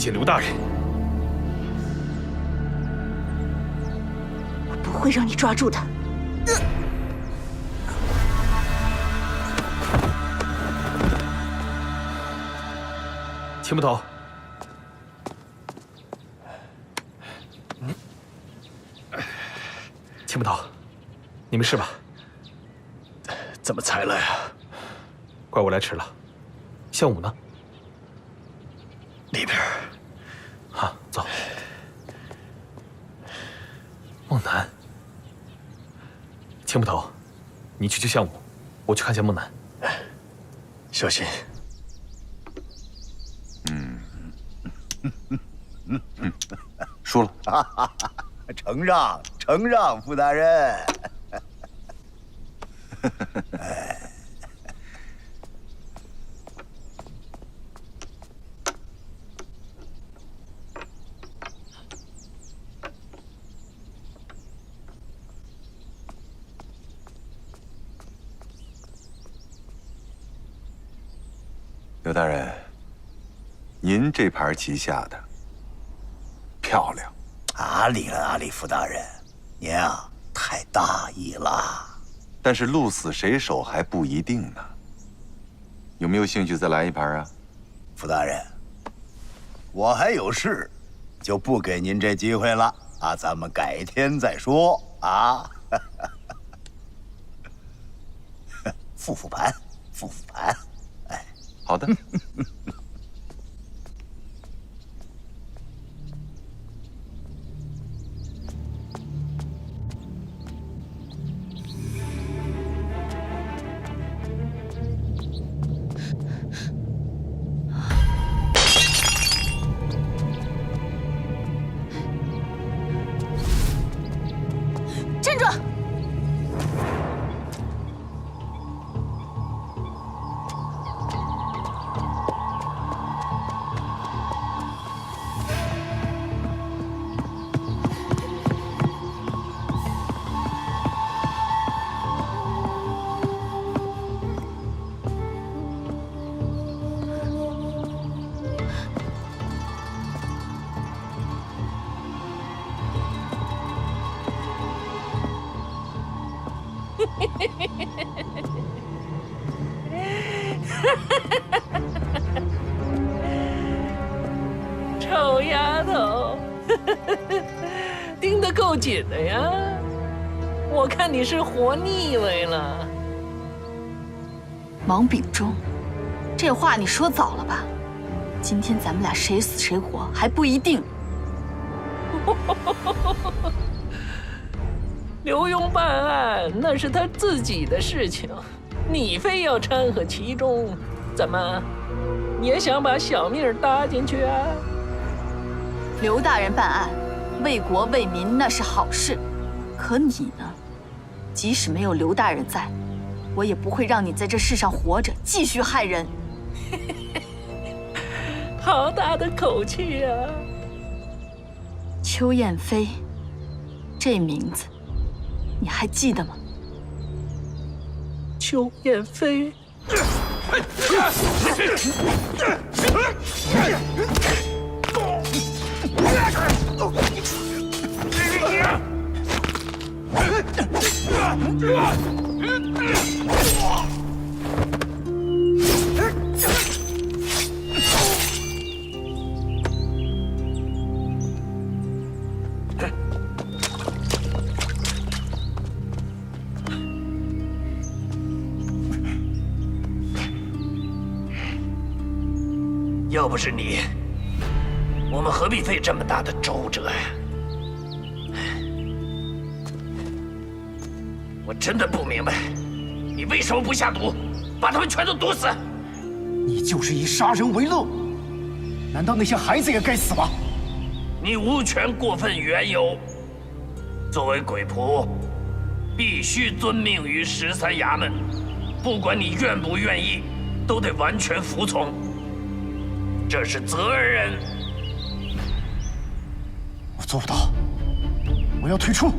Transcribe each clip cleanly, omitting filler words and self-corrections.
谢刘大人。我不会让你抓住他。秦捕头，秦捕头，你没事吧？怎么才来啊？怪我来迟了。项武呢？里边。好，走。梦楠，秦捕头，你去救项武，我去看见梦楠。小心。输了。承让，承让，傅大人。刘大人，您这盘棋下的漂亮。阿里了，阿里傅大人，您啊太大意了。但是鹿死谁手还不一定呢。有没有兴趣再来一盘啊？傅大人，我还有事，就不给您这机会了啊，咱们改天再说啊。复盘，复盘。哎，好的。站住！臭丫头，盯得够紧的呀！我看你是活腻歪了。王秉忠，这话你说早了吧？今天咱们俩谁死谁活还不一定。刘墉办案那是他自己的事情，你非要掺和其中，怎么也想把小命搭进去啊？刘大人办案，为国为民那是好事，可你呢？即使没有刘大人在，我也不会让你在这世上活着，继续害人。好大的口气啊！邱燕飞，这名字你还记得吗？邱燕飞。要不是你，我们何必费这么大的周折呀？我真的不明白，你为什么不下毒，把他们全都毒死？你就是以杀人为乐，难道那些孩子也该死吗？你无权过分缘由。作为鬼仆，必须遵命于13衙门，不管你愿不愿意，都得完全服从。这是责任。我做不到，我要退出。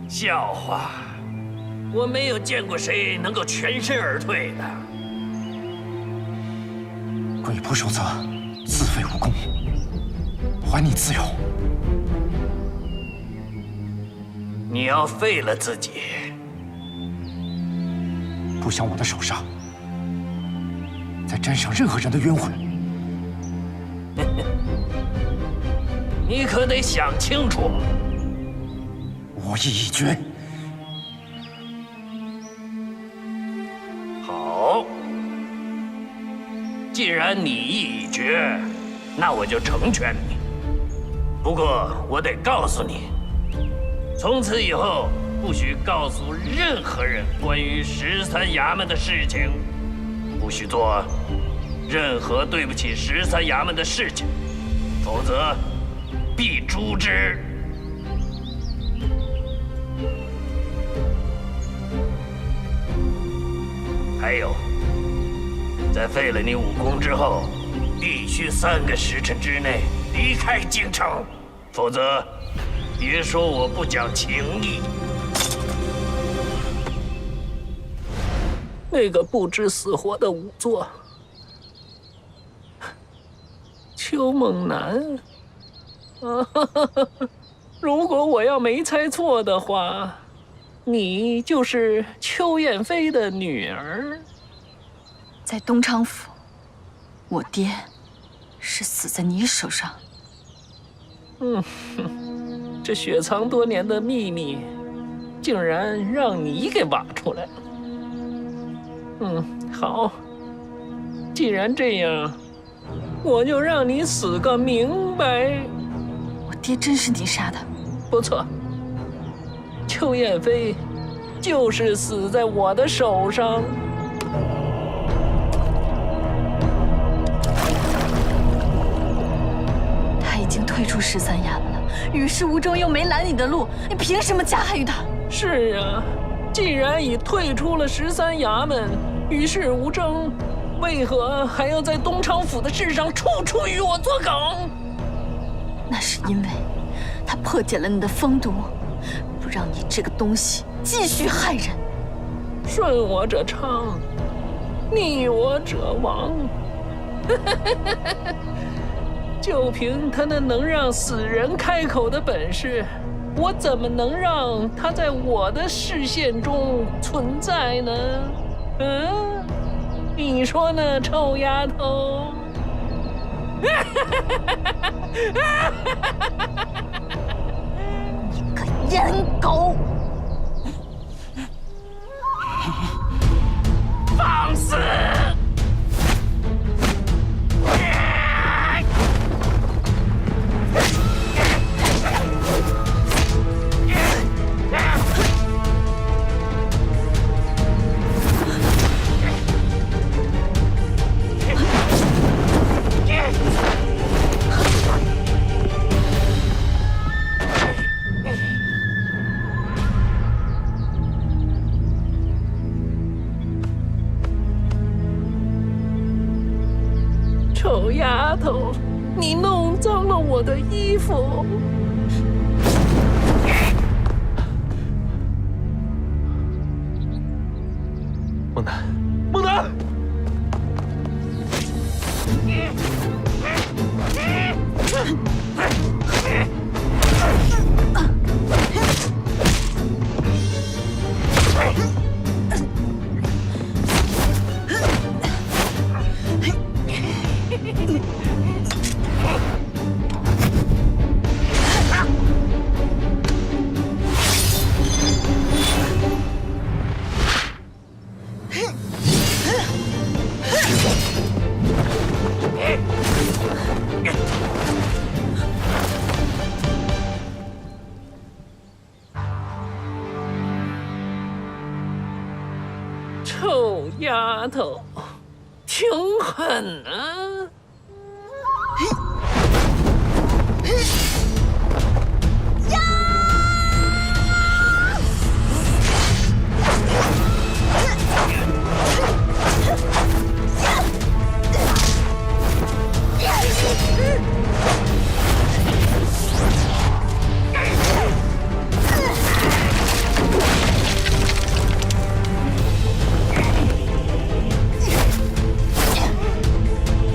笑话，我没有见过谁能够全身而退的。鬼仆守则，自废武功，还你自由。你要废了自己。不想我的手上再沾上任何人的冤魂。你可得想清楚。我意已决。好，既然你意已决，那我就成全你。不过我得告诉你，从此以后不许告诉任何人关于13衙门的事情，不许做任何对不起13衙门的事情，否则必诛之。还有，在废了你武功之后，必须3个时辰之内离开京城，否则别说我不讲情义。那个不知死活的仵作邱猛男，如果我要没猜错的话，你就是邱燕飞的女儿。在东昌府，我爹是死在你手上。这雪藏多年的秘密，竟然让你给挖出来了。好，既然这样，我就让你死个明白。我爹真是你杀的？不错，邱燕飞就是死在我的手上。他已经退出13衙门了，与世无争，又没拦你的路，你凭什么加害于他？是啊，既然已退出了13衙门，与世无争，为何还要在东昌府的事上处处与我作梗？那是因为他破解了你的风毒，不让你这个东西继续害人。顺我者昌，逆我者亡。就凭他那能让死人开口的本事，我怎么能让他在我的视线中存在呢？你说呢，臭丫头？你个阉狗！放肆！臭丫头，你弄脏了我的衣服。孟楠，孟楠！臭丫头，挺狠啊！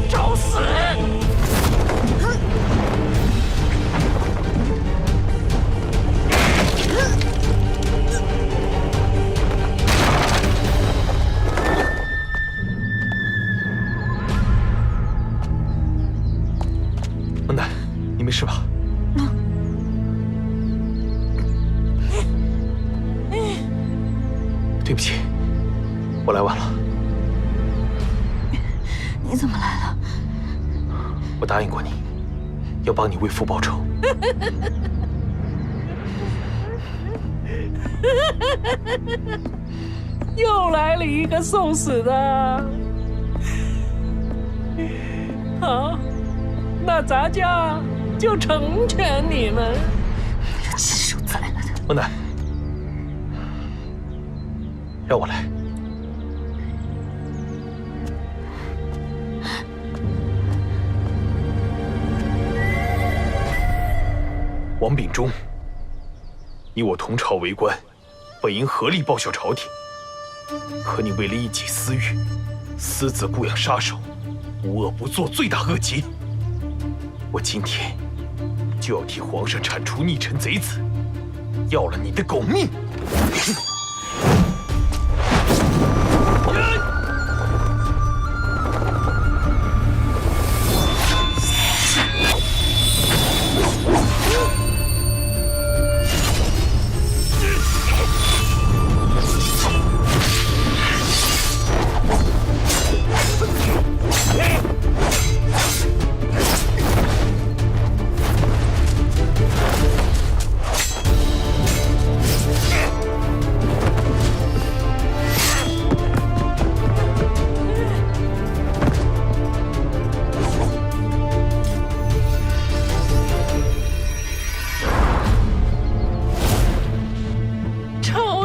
找没事吧？对不起，我来晚了。你怎么来了？我答应过你，要帮你为父报仇。又来了一个送死的。好，那咱家就成全你们。这禽兽宰了他！孟楠，让我来。王秉忠，你我同朝为官，本应合力报效朝廷，可你为了一己私欲，私自雇养杀手，无恶不作，罪大恶极。我今天就要替皇上铲除逆臣贼子，要了你的狗命！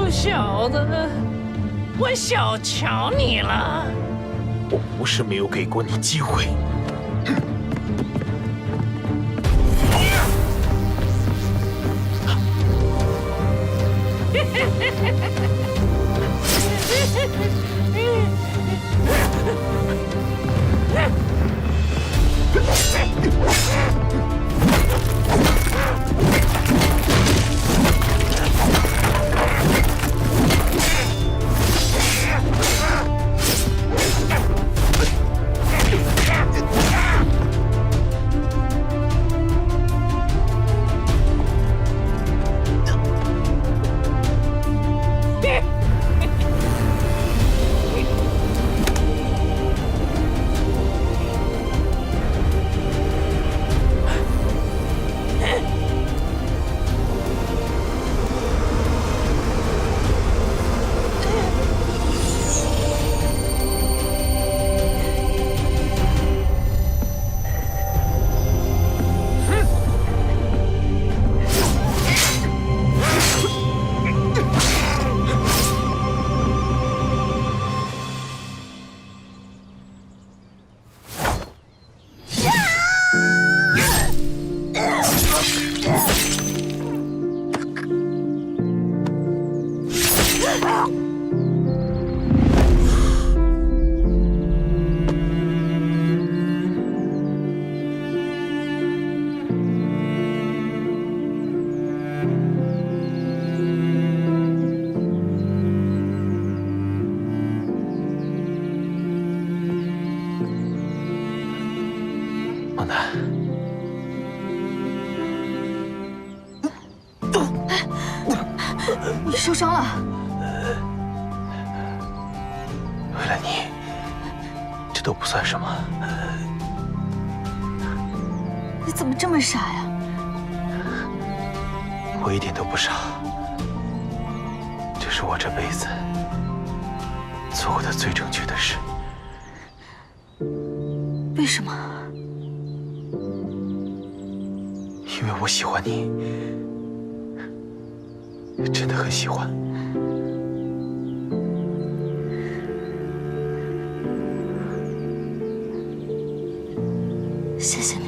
小子，我小瞧你了。我不是没有给过你机会。孟楠，你受伤了？为了你，这都不算什么。你怎么这么傻呀？我一点都不傻，这是我这辈子做过的最正确的事。为什么？因为我喜欢你，真的很喜欢。谢谢你。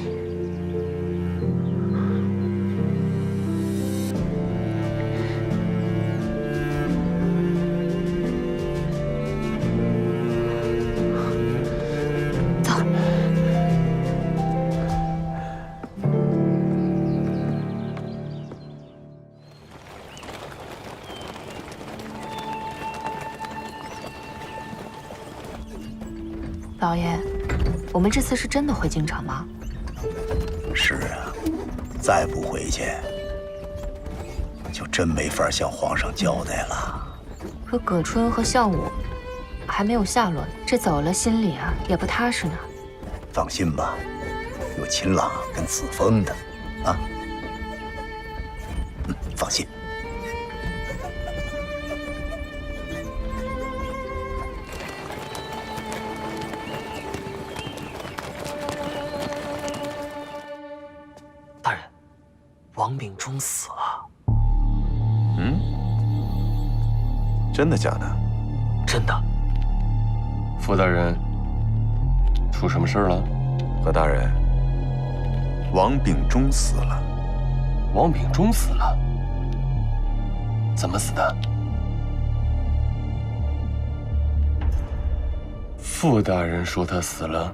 走。老爷，我们这次是真的回京城吗？是啊，再不回去，就真没法向皇上交代了。可葛春和项武还没有下落，这走了心里啊也不踏实呢。放心吧，有秦朗跟子枫的，啊，放心。大人，王秉忠死了。嗯？真的假的？真的。傅大人，出什么事了？何大人，王秉忠死了。王秉忠死了？怎么死的？傅大人说他死了，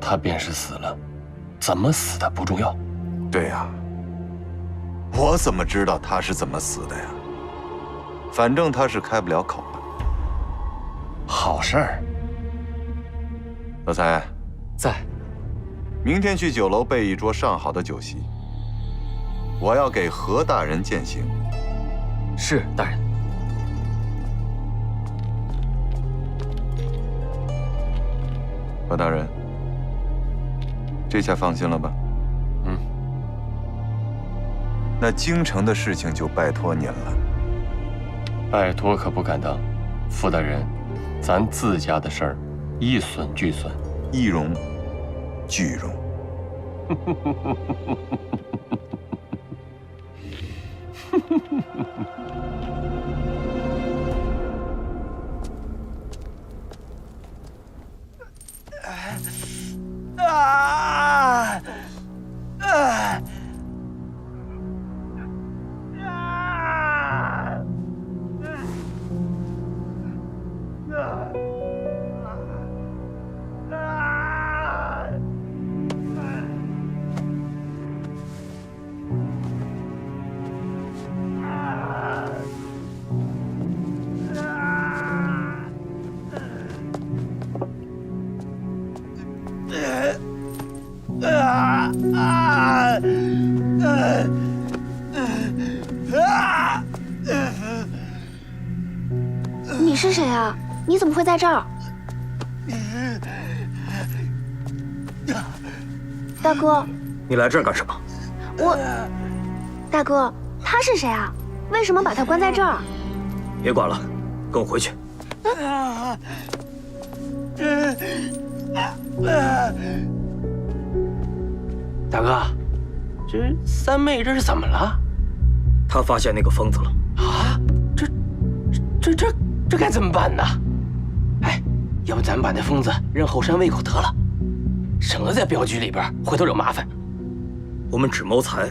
他便是死了，怎么死的不重要。对呀，我怎么知道他是怎么死的呀？反正他是开不了口的。好事儿。老财，在。明天去酒楼备一桌上好的酒席，我要给何大人饯行。是，大人。何大人，这下放心了吧？嗯。那京城的事情就拜托您了。拜托可不敢当，傅大人，咱自家的事儿，一损俱损，一荣俱荣。你是谁啊？你怎么会在这儿？大哥，你来这儿干什么？大哥，他是谁啊？为什么把他关在这儿？别管了，跟我回去。大哥，这三妹这是怎么了？他发现那个疯子了。啊，这该怎么办呢？哎，要不咱们把那疯子扔后山喂狗得了，省得在镖局里边回头惹麻烦。我们只谋财，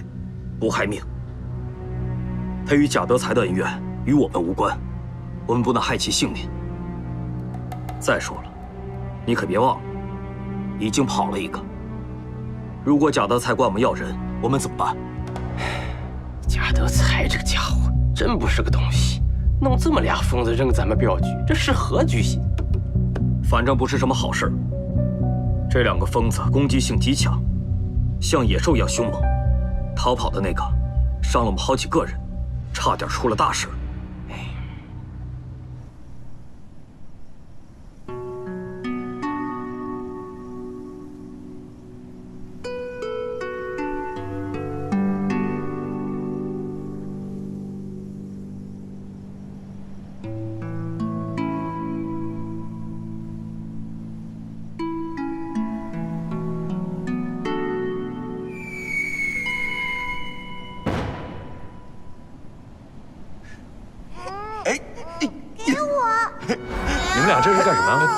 不害命。他与贾德才的恩怨与我们无关，我们不能害其性命。再说了，你可别忘了，已经跑了一个。如果贾德才管我们要人，我们怎么办？贾德才这个家伙真不是个东西。弄这么俩疯子扔咱们镖局，这是何居心？反正不是什么好事。这两个疯子攻击性极强，像野兽一样凶猛。逃跑的那个伤了我们好几个人，差点出了大事。你们俩这是干什么？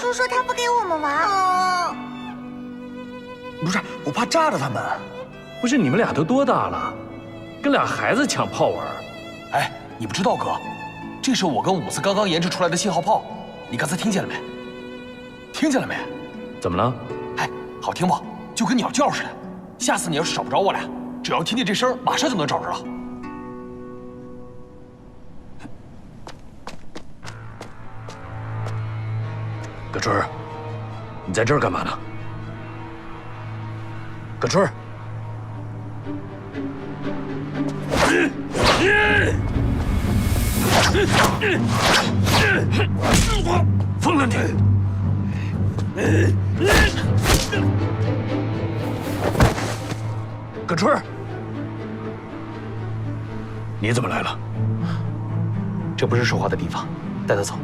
叔叔他不给我们玩。不是，我怕炸着他们。不是你们俩都多大了，跟俩孩子抢炮玩？哎，你不知道哥，这是我跟伍子刚刚研制出来的信号炮，你刚才听见了没？听见了没？怎么了？哎，好听不？就跟鸟叫似的。下次你要是找不着我俩，只要听见这声，马上就能找着了。葛春，你在这儿干嘛呢？葛春儿，疯了你！葛春儿，你怎么来了？这不是说话的地方，带他走。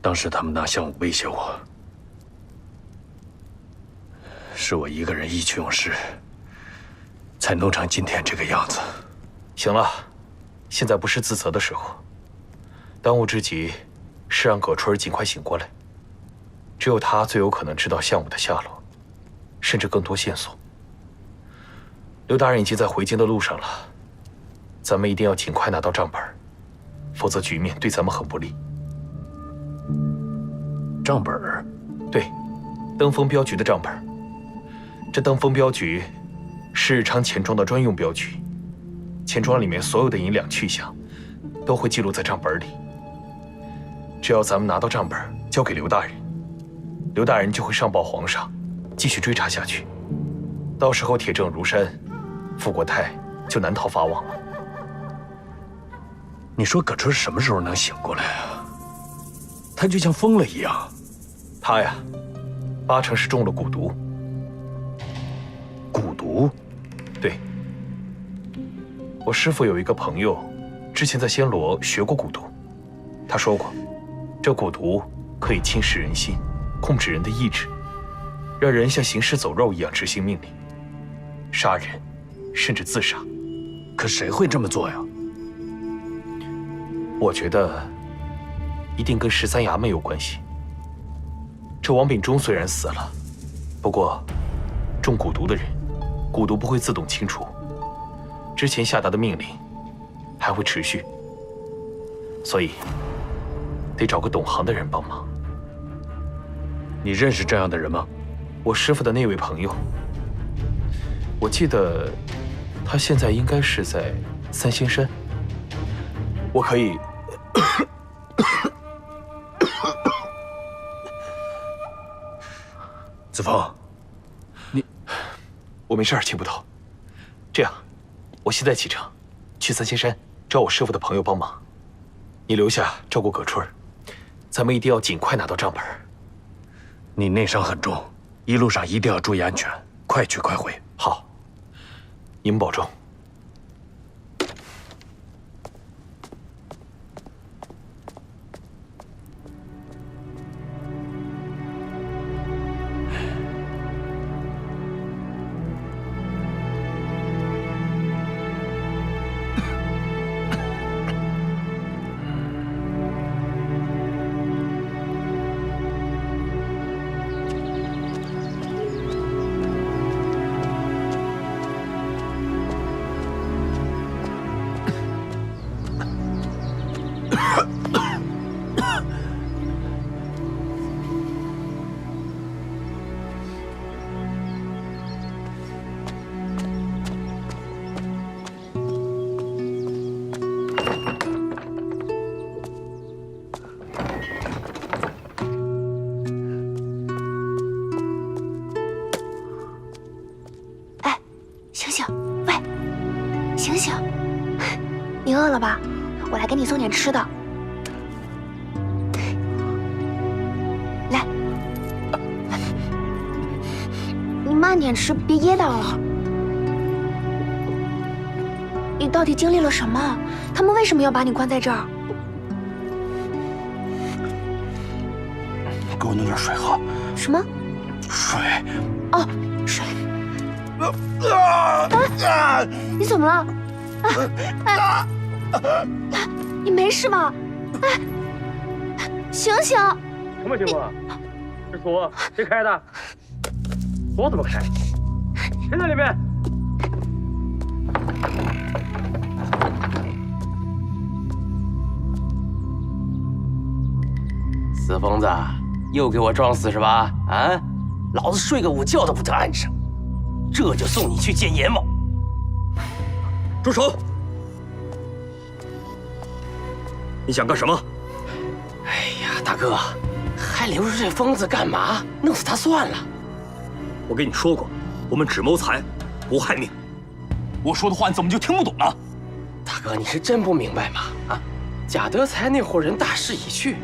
当时他们拿项武威胁我，是我一个人意气用事，才弄成今天这个样子。行了，现在不是自责的时候。当务之急是让葛春儿尽快醒过来，只有他最有可能知道项武的下落，甚至更多线索。刘大人已经在回京的路上了，咱们一定要尽快拿到账本，否则局面对咱们很不利。账本儿，对，登封镖局的账本。这登封镖局是日昌钱庄的专用镖局，钱庄里面所有的银两去向都会记录在账本里。只要咱们拿到账本交给刘大人，刘大人就会上报皇上，继续追查下去。到时候铁证如山，傅国泰就难逃法网了。你说葛春什么时候能醒过来啊？他就像疯了一样。他呀，8成是中了蛊毒。蛊毒？对。我师父有一个朋友，之前在暹罗学过蛊毒。他说过，这蛊毒可以侵蚀人心，控制人的意志，让人像行尸走肉一样执行命令，杀人，甚至自杀。可谁会这么做呀？我觉得一定跟13衙门有关系。这王秉忠虽然死了，不过中蛊毒的人，蛊毒不会自动清除，之前下达的命令还会持续，所以得找个懂行的人帮忙。你认识这样的人吗？我师父的那位朋友，我记得他现在应该是在三仙山。我可以子枫，我没事，青捕头。这样，我现在启程，去三仙山找我师父的朋友帮忙。你留下照顾葛春儿，咱们一定要尽快拿到账本。你内伤很重，一路上一定要注意安全，快去快回。好，你们保重。你饿了吧？我来给你送点吃的。来，你慢点吃，别噎到了。你到底经历了什么？他们为什么要把你关在这儿？给我弄点水喝。什么？水。哦，水。你怎么了？你没事吧？醒醒！什么情况？这锁谁开的？锁怎么开？谁在里面？死疯子，又给我装死是吧？啊，老子睡个午觉都不得安生，这就送你去见阎王。住手！你想干什么？哎呀，大哥，还留着这疯子干嘛？弄死他算了。我跟你说过，我们只谋财，不害命。我说的话你怎么就听不懂呢？大哥，你是真不明白吗？啊，贾德才那伙人大势已去，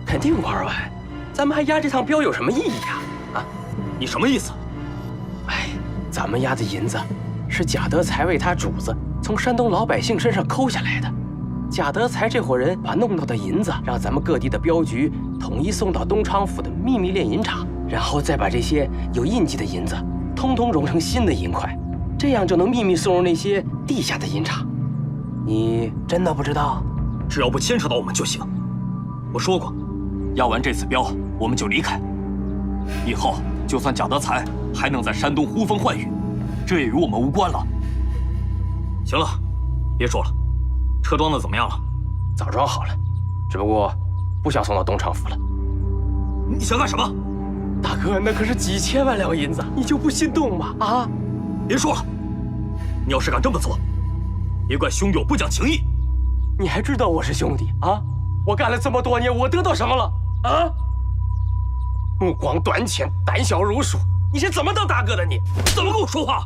肯定玩完，咱们还押这趟镖有什么意义呀？啊，你什么意思？哎，咱们押的银子是贾德才为他主子从山东老百姓身上抠下来的。贾德才这伙人把弄到的银子让咱们各地的镖局统一送到东昌府的秘密炼银厂，然后再把这些有印记的银子通通融成新的银块，这样就能秘密送入那些地下的银厂。你真的不知道？只要不牵扯到我们就行。我说过，押完这次镖我们就离开。以后就算贾德才还能在山东呼风唤雨，这也与我们无关了。行了，别说了。车装的怎么样了？早装好了，只不过不想送到东昌府了。你想干什么？大哥，那可是几千万两银子，你就不心动吗？啊！别说了，你要是敢这么做，别怪兄弟我不讲情义。你还知道我是兄弟啊？我干了这么多年，我得到什么了啊？目光短浅，胆小如鼠，你是怎么当大哥的你？怎么跟我说话？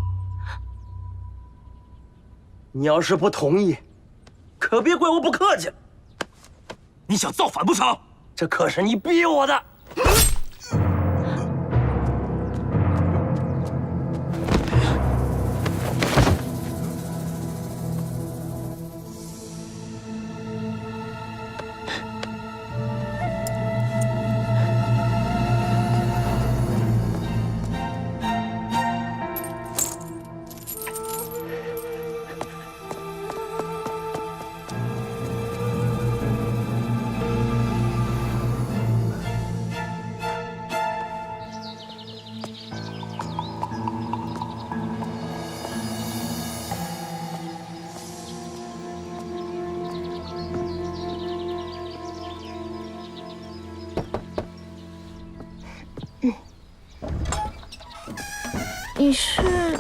你要是不同意，可别怪我不客气了。你想造反不成？这可是你逼我的。你是？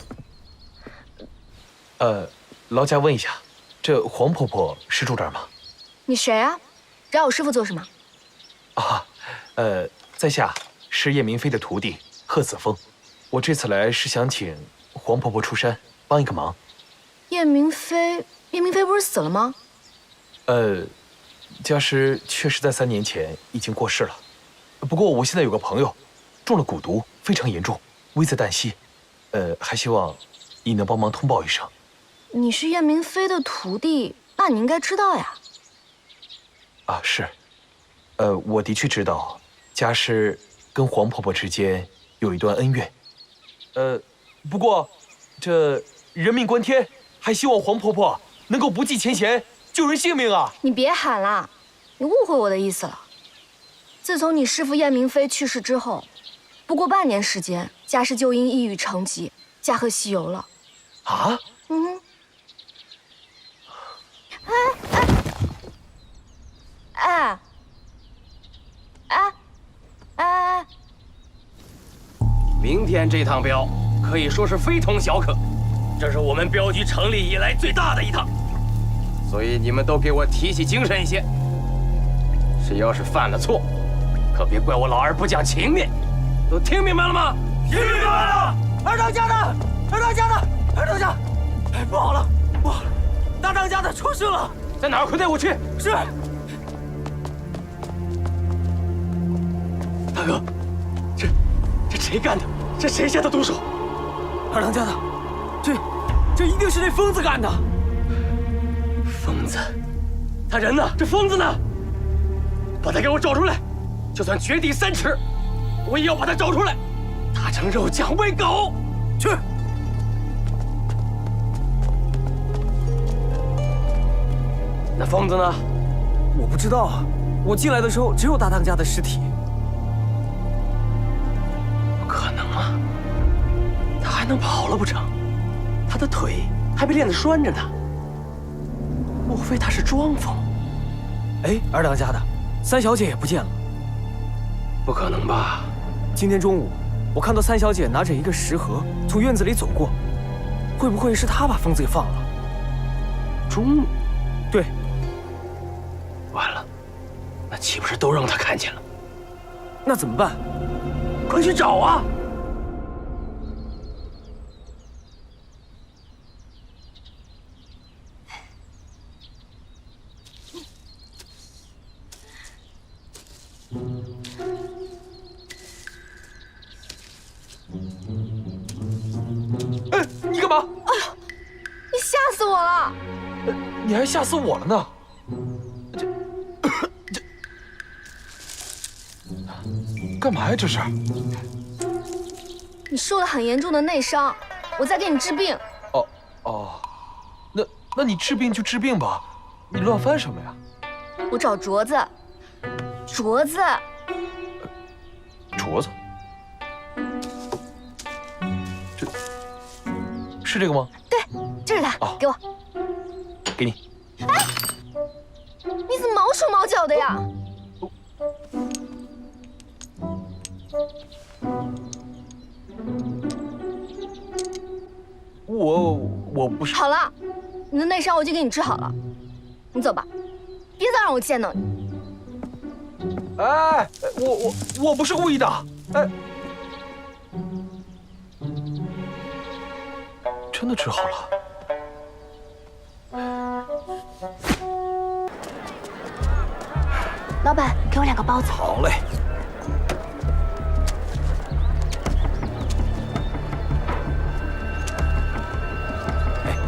劳驾问一下，这黄婆婆是住这儿吗？你谁啊？找我师傅做什么？啊，在下是叶明飞的徒弟贺子峰，我这次来是想请黄婆婆出山帮一个忙。叶明飞不是死了吗？家师确实在3年前已经过世了，不过我现在有个朋友中了蛊毒，非常严重，危在旦夕。还希望你能帮忙通报一声。你是叶明飞的徒弟，那你应该知道呀。啊，是。我的确知道，家师跟黄婆婆之间有一段恩怨。不过，这人命关天，还希望黄婆婆能够不计前嫌，救人性命啊！你别喊了，你误会我的意思了。自从你师父叶明飞去世之后，不过半年时间，家师就因抑郁成疾，驾鹤西游了。啊？嗯。明天这趟镖可以说是非同小可，这是我们镖局成立以来最大的一趟，所以你们都给我提起精神一些。谁要是犯了错，可别怪我老二不讲情面，都听明白了吗？听明白了。二当家的，二当家的，二当家，不好了，不好了，大当家的出事了，在哪儿？快带我去！是。大哥，这谁干的？这谁下的毒手？二当家的，这一定是那疯子干的。疯子，他人呢？这疯子呢？把他给我找出来，就算掘地3尺，我也要把他找出来，打成肉酱喂狗。去。那疯子呢？我不知道啊，我进来的时候只有大当家的尸体。不可能啊！他还能跑了不成？他的腿还被链子拴着呢。莫非他是装疯？哎，二当家的，三小姐也不见了。不可能吧？今天中午，我看到三小姐拿着一个食盒从院子里走过，会不会是她把疯子给放了？中午？对。完了，那岂不是都让他看见了？那怎么办？快去找啊！哎，你干嘛？哎呀，你吓死我了！你还吓死我了呢！干嘛呀？这是？你受了很严重的内伤，我在给你治病。哦，那你治病就治病吧，你乱翻什么呀？我找镯子，镯子，镯子，是这个吗？对，这是它，给我，给你。哎，你怎么毛手毛脚的呀？我不是。好了，你的内伤我已经给你治好了，你走吧，别再让我见到你。哎，我不是故意的，哎，真的治好了。老板，给我2个包子。好嘞。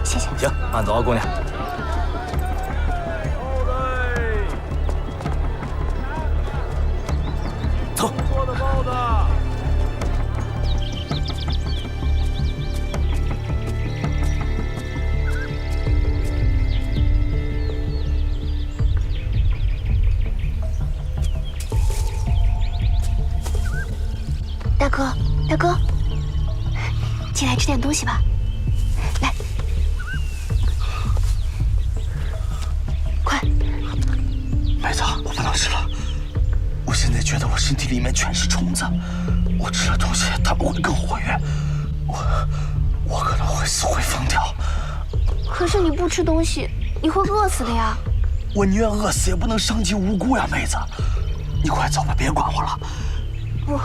谢谢。行，慢走啊，姑娘。走。做的包子。大哥，大哥，进来吃点东西吧。来，快！妹子，我不能吃了，我现在觉得我身体里面全是虫子，我吃了东西，它们会更活跃，我可能会死，会疯掉。可是你不吃东西，你会饿死的呀。我宁愿饿死，也不能伤及无辜呀，妹子。你快走吧，别管我了。不。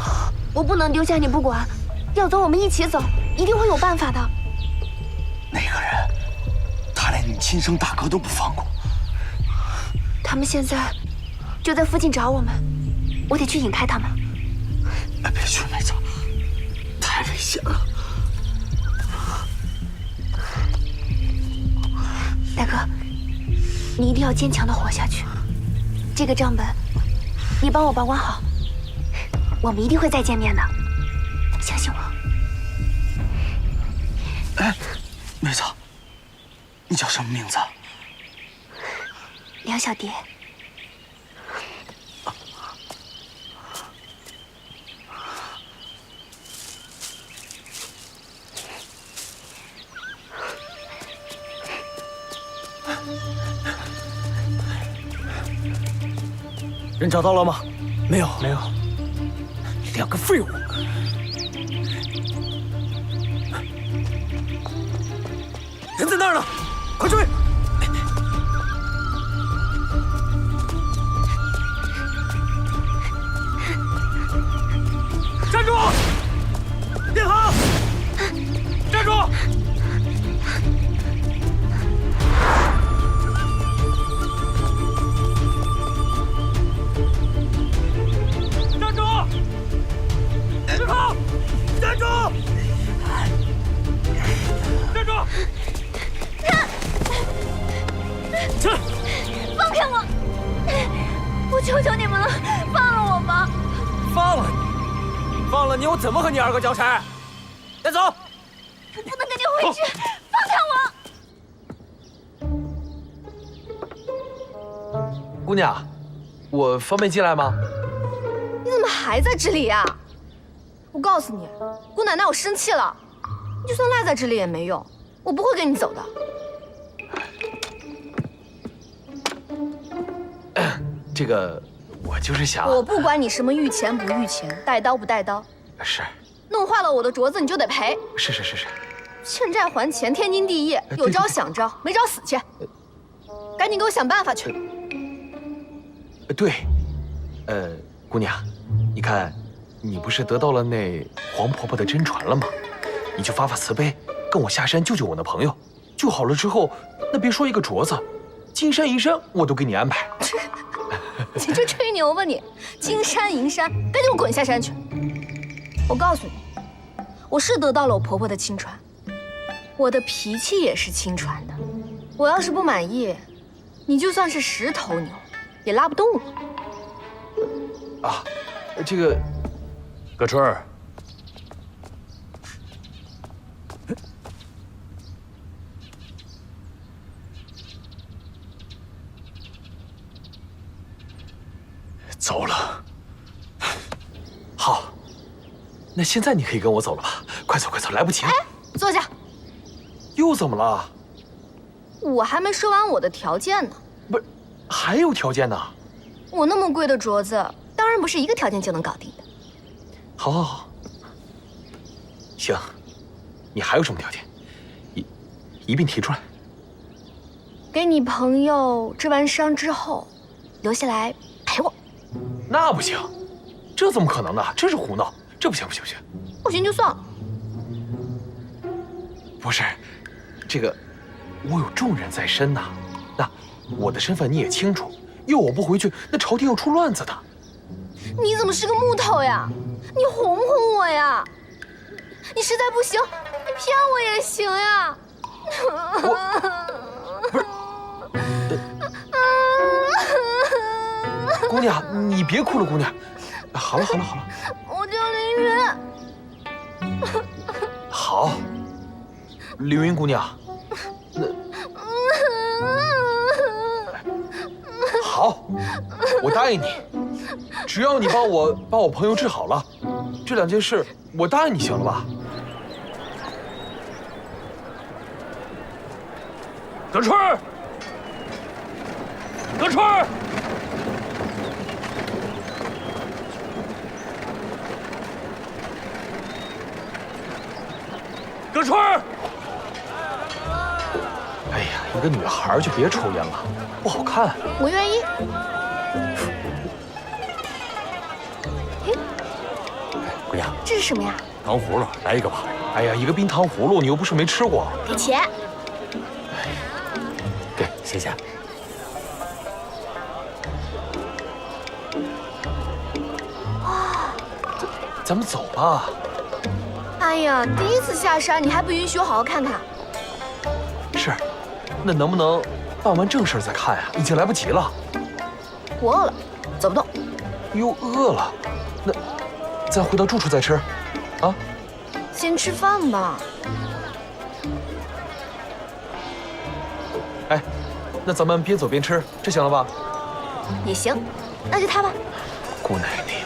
我不能丢下你不管，要走我们一起走，一定会有办法的。那个人，他连你亲生大哥都不放过。他们现在就在附近找我们，我得去引开他们。哎，别去，妹子，太危险了。大哥，你一定要坚强的活下去。这个账本，你帮我保管好。我们一定会再见面的，相信我。哎，妹子，你叫什么名字？梁小蝶。人找到了吗？没有，没有。2个废物！人在那儿呢，快追！站住！别跑！站住！站住！别跑！站住！站住！去！放开我！我求求你们了，放了我吧！放了你，放了你，我怎么和你2个交差？带走！我不能跟你回去，放开我！姑娘，我方便进来吗？你怎么还在这里呀？我告诉你，姑奶奶我生气了，你就算赖在这里也没用，我不会跟你走的。这个，我就是想……我不管你什么御钱不御钱，带刀不带刀。是。弄坏了我的镯子，你就得赔。是。欠债还钱，天经地义。有招想招，没招死去。赶紧给我想办法去。对，姑娘，你看，你不是得到了那黄婆婆的真传了吗？你就发发慈悲，跟我下山救救我那朋友。救好了之后，那别说一个镯子，金山银山我都给你安排。你这吹牛吧你！金山银山，赶紧给我滚下山去！我告诉你，我是得到了我婆婆的亲传，我的脾气也是亲传的。我要是不满意，你就算是10头牛，也拉不动我。啊，这个，葛春儿，走了。好，那现在你可以跟我走了吧？快走，来不及了。坐下。又怎么了？我还没说完我的条件呢。不是，还有条件呢？我那么贵的镯子，当然不是一个条件就能搞定的。好，行，你还有什么条件？一并提出来。给你朋友治完伤之后，留下来陪我。那不行，这怎么可能呢？这是胡闹，这不行。不行就算了。不是，这个我有重任在身呐，那我的身份你也清楚，要我不回去，那朝廷要出乱子的。你怎么是个木头呀？你哄哄我呀！你实在不行，你骗我也行呀。不是，姑娘，你别哭了，姑娘。好了。我叫凌云。好，凌云姑娘，好，我答应你，只要你帮我把我朋友治好了，这2件事我答应你，行了吧？葛春儿，葛春儿，葛春儿。哎呀，一个女孩就别抽烟了，不好看。我愿意。姑娘，这是什么呀？糖葫芦，来一个吧。哎呀，一个冰糖葫芦，你又不是没吃过。给钱。给，谢谢。咱们走吧。哎呀，第一次下山，你还不允许我好好看看？是，那能不能办完正事再看呀？已经来不及了。我饿了，走不动。又饿了，那咱回到住处再吃，啊？先吃饭吧。哎，那咱们边走边吃，这行了吧？也行，那就他吧。姑奶奶。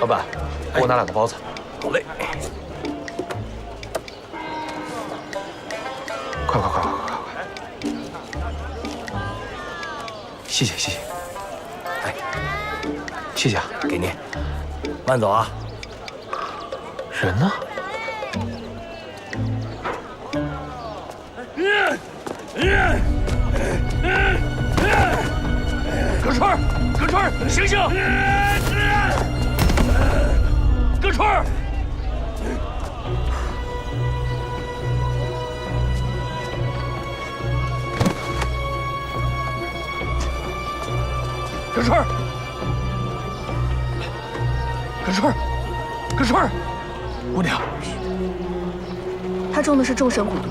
老板，给我拿2个包子。好嘞。快！谢谢。哎，谢谢啊，给您。慢走啊。人呢？葛春儿，醒醒！葛春儿，葛春儿，姑娘，他中的是众神蛊毒。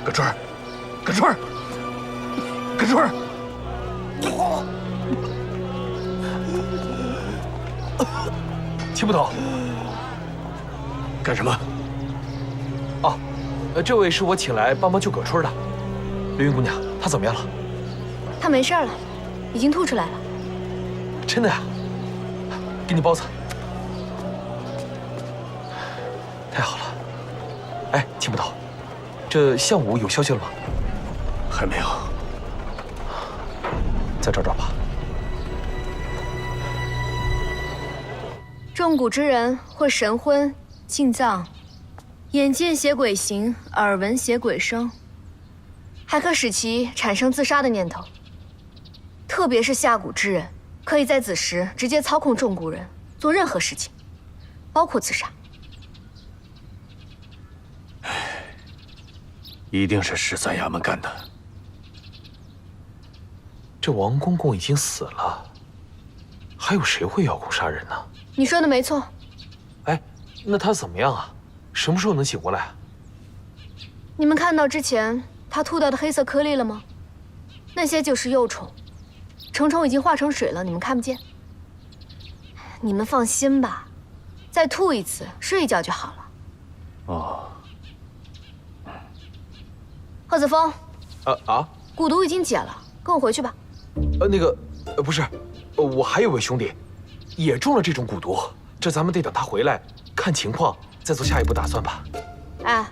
葛春儿，秦捕头，干什么？哦，这位是我请来帮忙救葛春的，凌云姑娘，她怎么样了？他没事了，已经吐出来了。真的呀？给你包子。太好了。哎，秦捕头，这项武有消息了吗？还没有。再找找吧。中蛊之人会神昏、进藏，眼见邪鬼行，耳闻邪鬼声，还可使其产生自杀的念头。特别是下蛊之人，可以在子时直接操控中蛊人做任何事情，包括自杀。一定是13衙门干的。这王公公已经死了，还有谁会邀功杀人呢？你说的没错。哎，那他怎么样啊？什么时候能醒过来？你们看到之前他吐掉的黑色颗粒了吗？那些就是幼虫，虫虫已经化成水了，你们看不见。你们放心吧，再吐一次，睡一觉就好了。哦。贺子峰。啊？蛊毒已经解了，跟我回去吧。不是，我还有位兄弟，也中了这种蛊毒，这咱们得等他回来看情况，再做下一步打算吧。哎，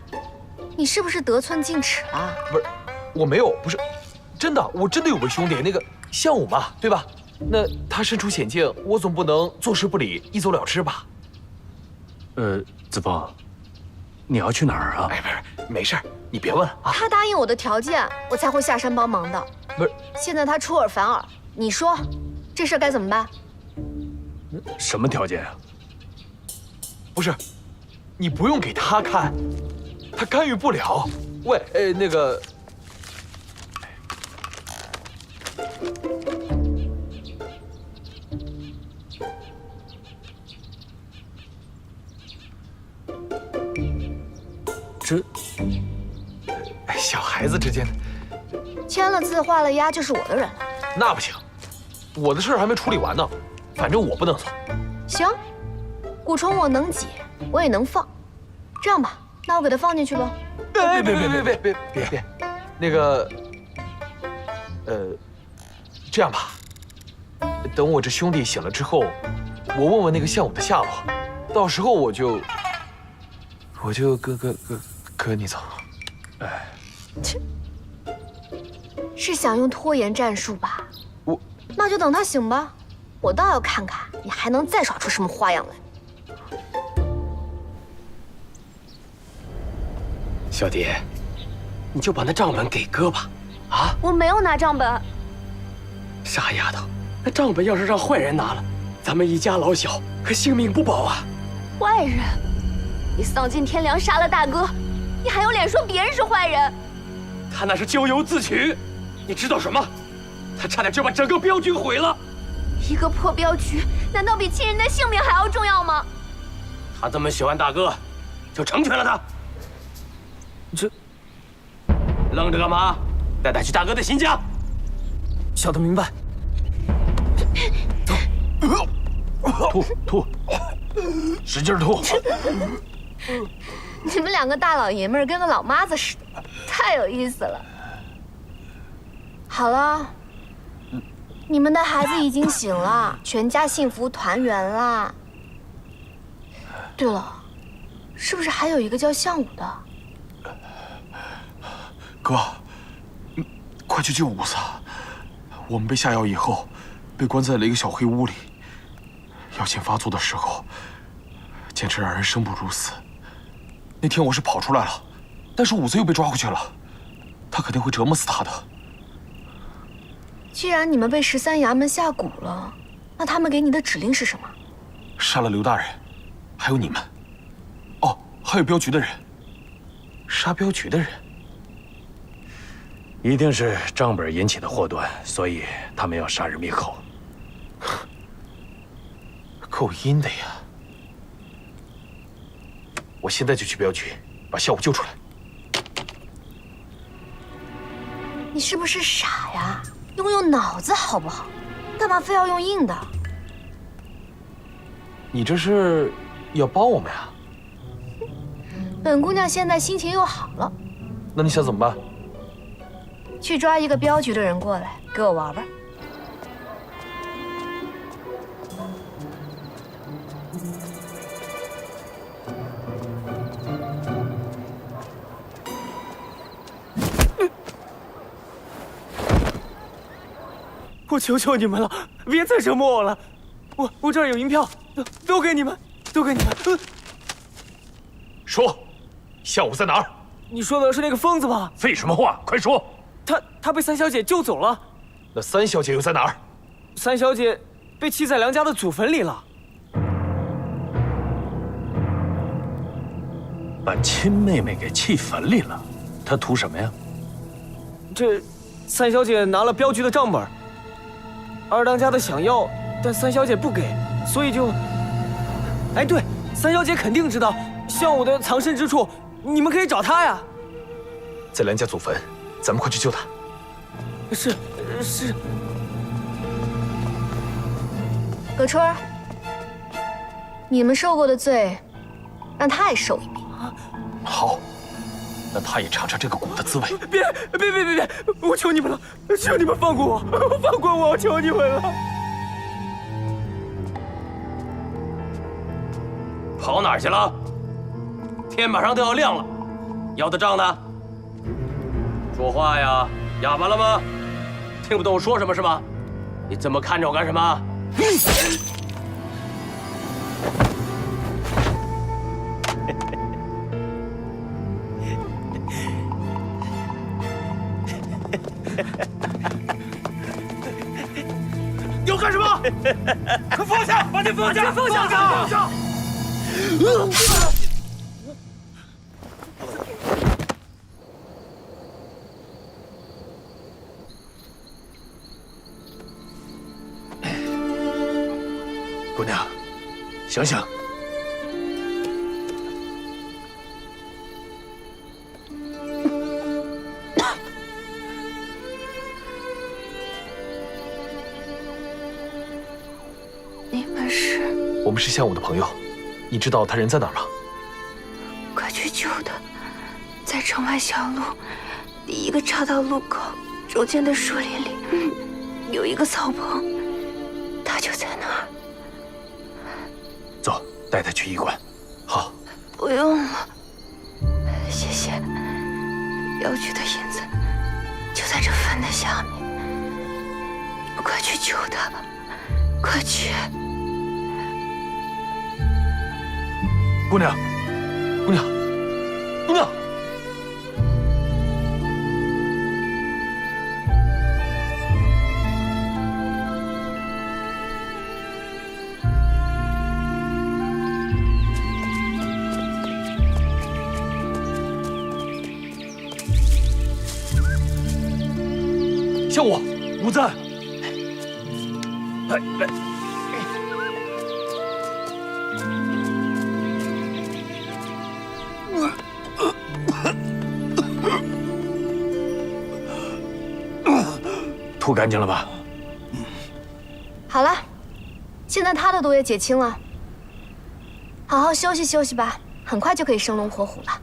你是不是得寸进尺了？不是，我没有，不是，真的，我真的有位兄弟，那个项武嘛，对吧？那他身处险境，我总不能坐视不理，一走了之吧？子枫，你要去哪儿啊？哎，不是，没事，你别问啊。他答应我的条件，我才会下山帮忙的。不是，现在他出尔反尔，你说这事该怎么办？什么条件啊？不是，你不用给他看，他干预不了。喂，那个，小孩子之间的，签了字画了押就是我的人了。那不行，我的事儿还没处理完呢，反正我不能走。行，蛊虫我能解，我也能放。这样吧，那我给他放进去吧。别，那个，这样吧，等我这兄弟醒了之后，我问问那个项武的下落，到时候我就跟你走。哎，切，是想用拖延战术吧？那就等他醒吧。我倒要看看你还能再耍出什么花样来。小蝶，你就把那账本给哥吧。啊？我没有拿账本。傻丫头，那账本要是让坏人拿了，咱们一家老小可性命不保啊！坏人？你丧尽天良杀了大哥，你还有脸说别人是坏人？他那是咎由自取，你知道什么？他差点就把整个镖局毁了。一个破镖局，难道比亲人的性命还要重要吗？他这么喜欢大哥，就成全了他。这愣着干嘛？带他去大哥的新家。小的明白。吐，使劲吐。你们两个大老爷们儿跟个老妈子似的，太有意思了。好了，你们的孩子已经醒了，全家幸福团圆啦。对了，是不是还有一个叫项武的？哥，快去救武子！我们被下药以后，被关在了一个小黑屋里。药劲发作的时候，简直让人生不如死。那天我是跑出来了，但是武子又被抓回去了，他肯定会折磨死他的。既然你们被13衙门下蛊了，那他们给你的指令是什么？杀了刘大人，还有你们。哦，还有镖局的人。杀镖局的人？一定是账本引起的祸端，所以他们要杀人灭口。够阴的呀！我现在就去镖局，把项武救出来。你是不是傻呀？用脑子好不好？干嘛非要用硬的？你这是要帮我们呀？本姑娘现在心情又好了。那你想怎么办？去抓一个镖局的人过来，给我玩玩。我求求你们了，别再折磨我了。我这儿有银票，都给你们，都给你们。说，项武在哪儿？你说的是那个疯子吧？废什么话，快说！他被三小姐救走了。那三小姐又在哪儿？三小姐被弃在梁家的祖坟里了。把亲妹妹给弃坟里了，她图什么呀？这三小姐拿了镖局的账本，二当家的想要，但三小姐不给，所以就……哎，对，三小姐肯定知道项武的藏身之处，你们可以找她呀。在梁家祖坟，咱们快去救她。是。葛春儿，你们受过的罪，让他也受一遍。好，那他也尝尝这个蛊的滋味。别！我求你们了，求你们放过我，放过我！我求你们了。跑哪儿去了？天马上都要亮了，要的账呢？说话呀，哑巴了吗？听不懂我说什么是吗？你这么看着我干什么？要干什么？快放下！把你放下！放下！姑娘，想想，你们是？我们是项武的朋友，你知道他人在哪儿吗？快去救他！在城外小路第一个岔道路口中间的树林里有一个草棚，他就在那儿。走，带他去医馆。好。不用了，谢谢。要去的银子就在这坟的下面，快去救他，快去！姑娘，姑娘，姑娘！项武，武在。来。吐干净了吧？好了，现在他的毒也解清了，好好休息休息吧，很快就可以生龙活虎了。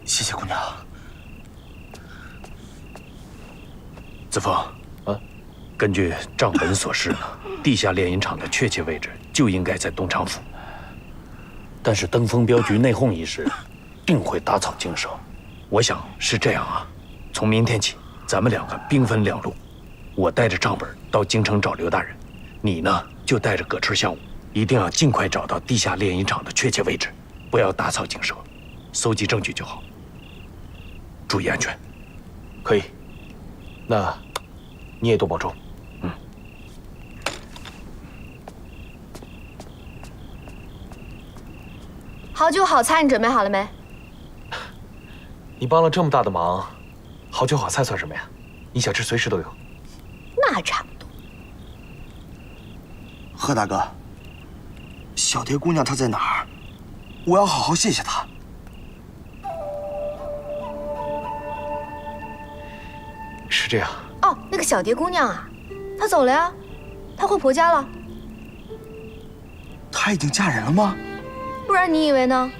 谢谢姑娘。子枫，根据账本所示呢，地下炼银厂的确切位置就应该在东昌府。但是登封镖局内讧一事，定会打草惊蛇。我想是这样啊，从明天起，咱们两个兵分两路，我带着账本到京城找刘大人，你呢就带着葛春、项武，一定要尽快找到地下炼银厂的确切位置，不要打草惊蛇，搜集证据就好。注意安全。可以。那你也多保重。好酒好菜你准备好了没？你帮了这么大的忙，好酒好菜算什么呀？你想吃随时都有。那差不多。贺大哥，小蝶姑娘她在哪儿？我要好好谢谢她。是这样。哦，那个小蝶姑娘啊，她走了呀，她回婆家了。她已经嫁人了吗？不然你以为呢？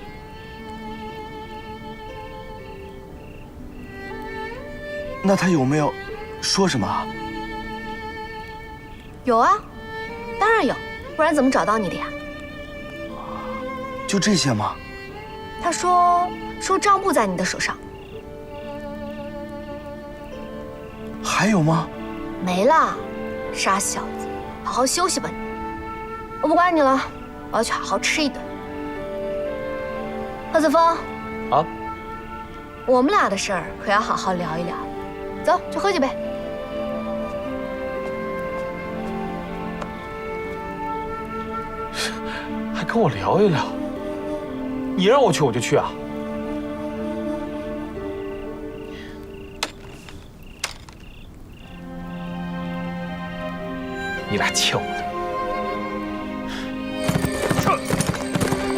那她有没有说什么啊？有啊，当然有，不然怎么找到你的呀？就这些吗？她说账簿在你的手上。还有吗？没了，傻小子，好好休息吧你。我不管你了，我要去好好吃一顿。贺子峰，啊，我们俩的事儿可要好好聊一聊。走，去喝几杯。还跟我聊一聊？你让我去我就去啊！你俩欠我的！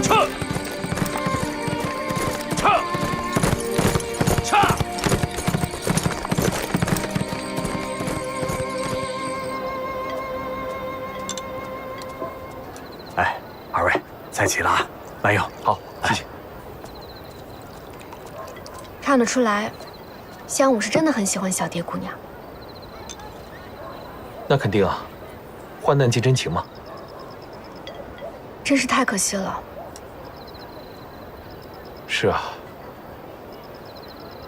撤！哎，二位，菜齐了啊，慢用。好，谢谢。看得出来，香武是真的很喜欢小蝶姑娘。那肯定啊，患难见真情嘛。真是太可惜了。是啊，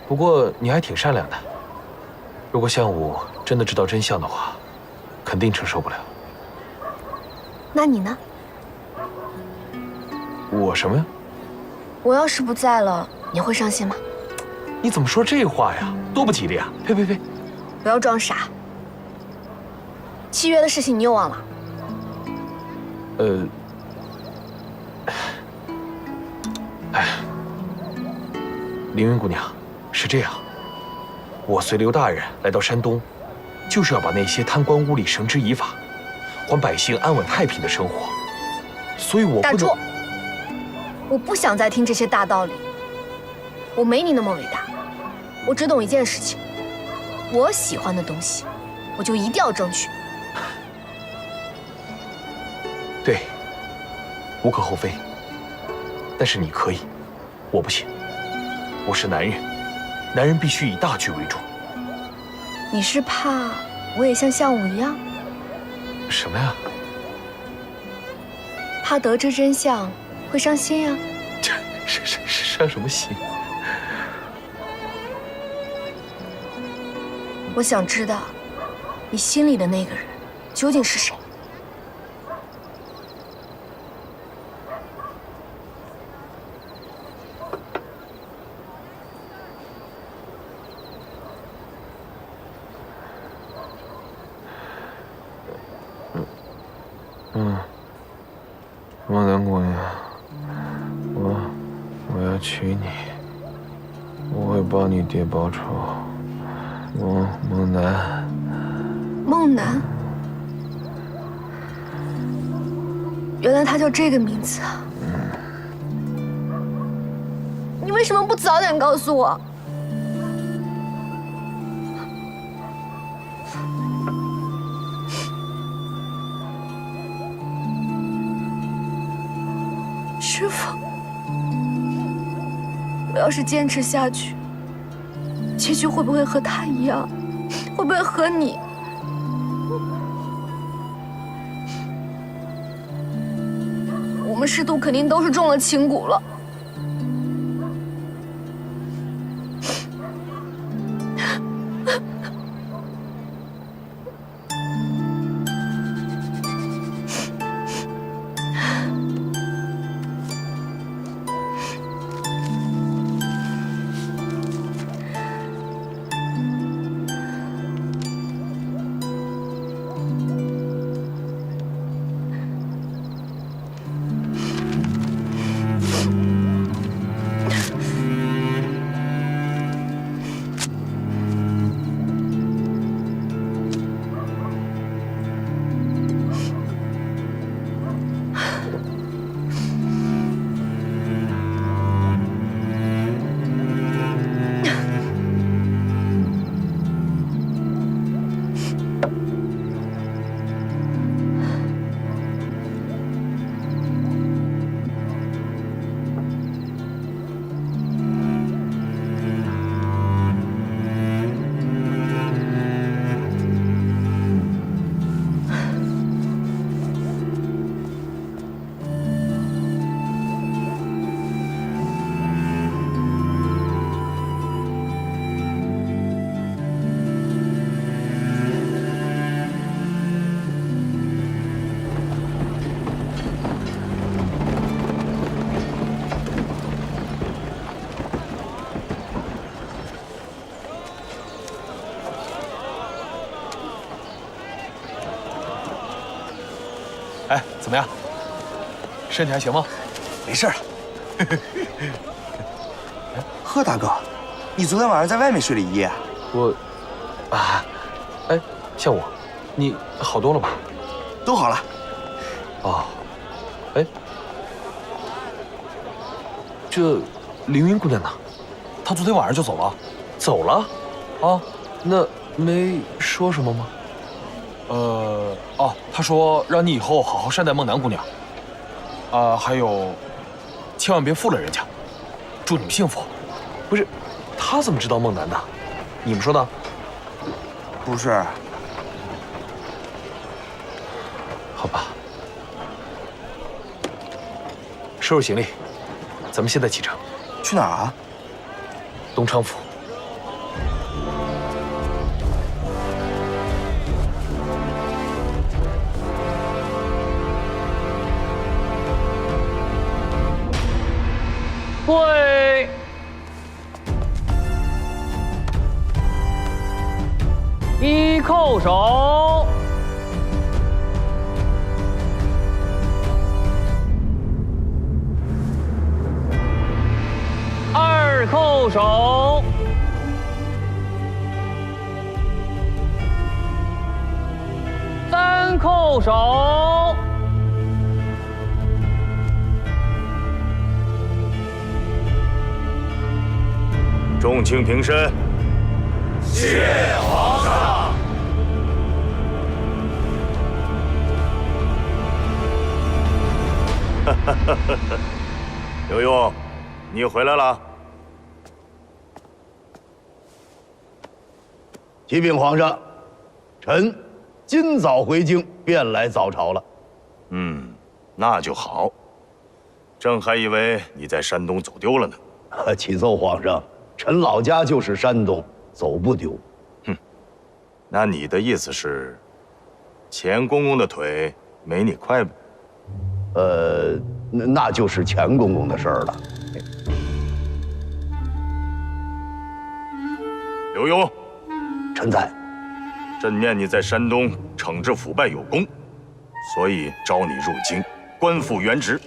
不过你还挺善良的。如果香武真的知道真相的话，肯定承受不了。那你呢？我什么呀？我要是不在了，你会伤心吗？你怎么说这话呀？多不吉利啊！呸呸呸！不要装傻。契约的事情你又忘了？凌云姑娘，是这样，我随刘大人来到山东，就是要把那些贪官污吏绳之以法，还百姓安稳太平的生活。所以我不能……打住！我不想再听这些大道理。我没你那么伟大，我只懂一件事情：我喜欢的东西，我就一定要争取。对，无可厚非。但是你可以，我不行。我是男人，男人必须以大局为重。你是怕我也像项武一样？什么呀？怕得知真相会伤心呀？伤什么心？我想知道，你心里的那个人究竟是谁？孟南姑娘，我要娶你，我会帮你爹报仇。孟南。孟南，原来他叫这个名字啊！你为什么不早点告诉我？师父，我要是坚持下去，结局会不会和他一样？会不会和你？我们师徒肯定都是中了情蛊了。怎么样？身体还行吗？没事了。贺大哥，你昨天晚上在外面睡了一夜？哎，向武，你好多了吧？都好了。哦，哎，这凌云姑娘呢？她昨天晚上就走了。走了？啊，那没说什么吗？她说让你以后好好善待梦楠姑娘。还有，千万别负了人家。祝你们幸福。不是，她怎么知道梦楠的？你们说的？不是。好吧。收拾行李，咱们现在启程。去哪儿啊？东昌府。跪！一叩首。二叩首。三叩首。众卿平身。谢皇上。刘墉，你回来了。启禀皇上，臣今早回京，便来早朝了。那就好。朕还以为你在山东走丢了呢。启奏皇上，臣老家就是山东，走不丢。那你的意思是，钱公公的腿没你快呗？那就是钱公公的事儿了。刘墉，臣在。朕念你在山东惩治腐败有功，所以招你入京，官复原职。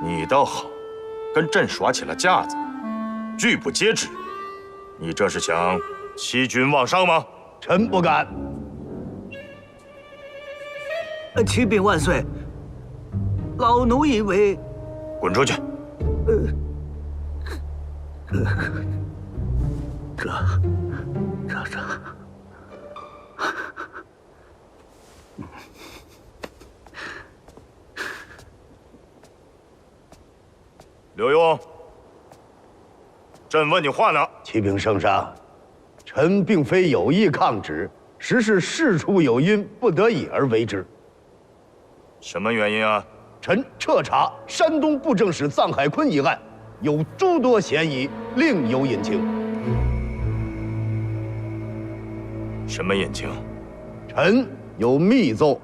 你倒好，跟朕耍起了架子，拒不接旨。你这是想欺君罔上吗？臣不敢。启禀万岁，老奴以为……滚出去！这。刘墉，朕问你话呢。启禀圣上，臣并非有意抗旨，实是事出有因，不得已而为之。什么原因啊？臣彻查山东布政使臧海坤一案，有诸多嫌疑，另有隐情。什么隐情？臣有密奏。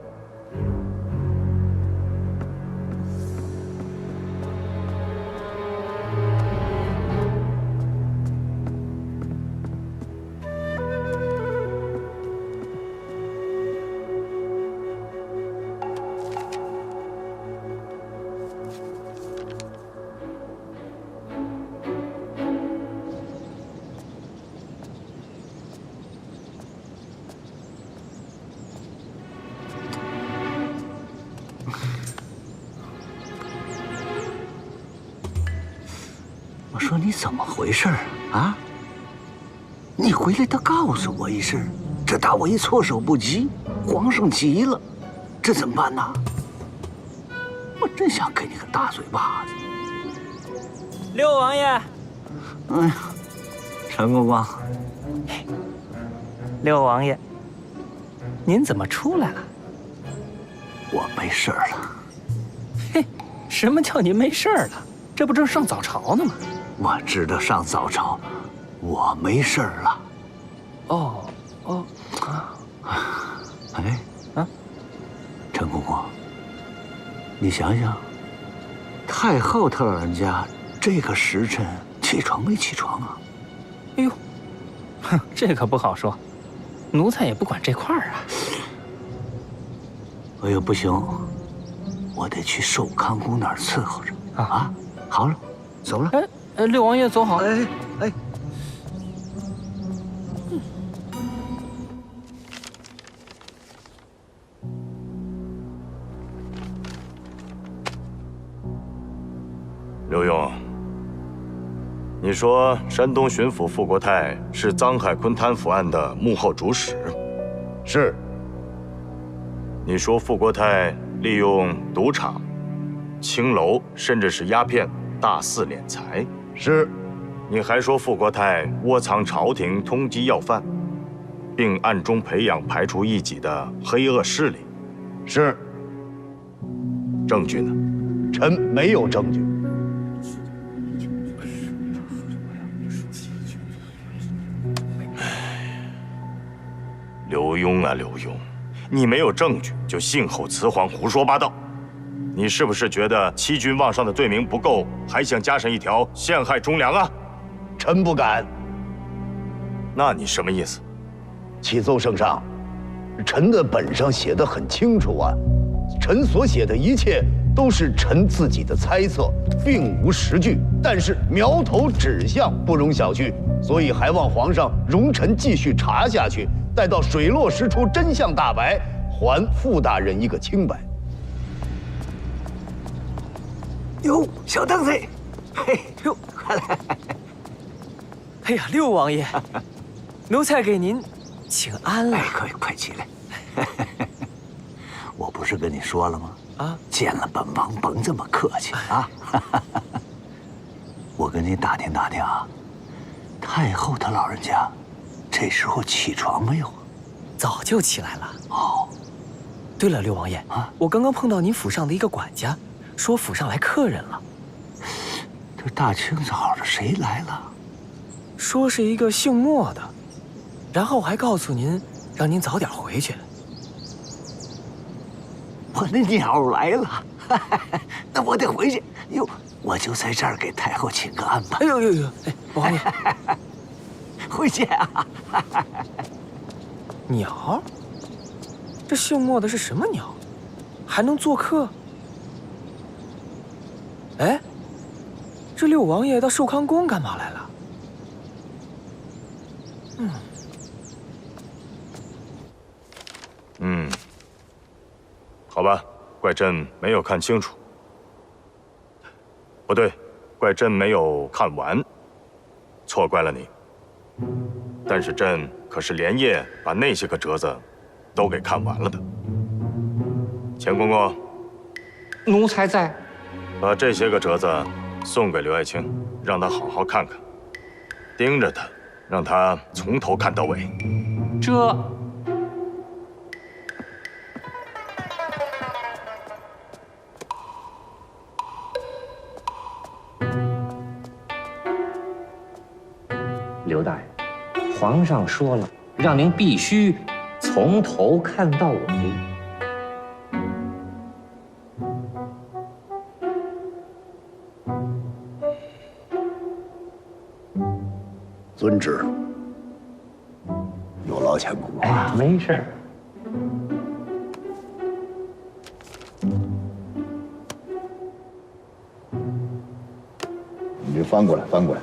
我说你怎么回事啊？你回来得告诉我一声，这打我一措手不及，皇上急了，这怎么办呢？我真想给你个大嘴巴子。六王爷，哎呀，陈公公，六王爷，您怎么出来了？我没事了。嘿，什么叫您没事了？这不正上早朝呢吗？我知道上早朝，我没事了。哎，陈公公，你想想，太后她老人家这个时辰起床没起床啊？哎呦，哼，这可不好说，奴才也不管这块儿啊。哎呦，不行，我得去寿康宫那儿伺候着啊。好了，走了。六王爷走好。哎。刘墉，你说山东巡抚傅国泰是臧海坤贪腐案的幕后主使？是。你说傅国泰利用赌场、青楼，甚至是鸦片，大肆敛财？是。你还说傅国泰窝藏朝廷通缉要犯，并暗中培养排除异己的黑恶势力？是。证据呢？臣没有证据。刘墉啊，刘墉，你没有证据就信口雌黄、胡说八道，你是不是觉得欺君罔上的罪名不够，还想加上一条陷害忠良啊？臣不敢。那你什么意思？启奏圣上，臣的本上写得很清楚啊，臣所写的一切都是臣自己的猜测，并无实据，但是苗头指向不容小觑，所以还望皇上容臣继续查下去，待到水落石出，真相大白，还傅大人一个清白。哟，小邓子，嘿，哟，快来！哎呀，六王爷，奴才给您请安了。快起来！我不是跟你说了吗？啊，见了本王甭这么客气啊！我跟你打听打听啊，太后她老人家这时候起床没有？早就起来了。哦，对了，六王爷啊，我刚刚碰到您府上的一个管家，说府上来客人了。这大清早的谁来了？说是一个姓莫的，然后我还告诉您，让您早点回去。我那鸟来了，那我得回去。哟，我就在这儿给太后请个安吧。哎呦，哎，王爷，回见啊！鸟？这姓莫的是什么鸟？还能做客？哎，这六王爷到寿康宫干嘛来了？好吧，怪朕没有看清楚。不对，怪朕没有看完，错怪了你。但是朕可是连夜把那些个折子都给看完了的。钱公公，奴才在。把这些个折子送给刘爱卿，让他好好看看，盯着他，让他从头看到尾。这。刘大人，皇上说了，让您必须从头看到尾。遵旨。有劳钱公公。哎，没事。你这翻过来，翻过来。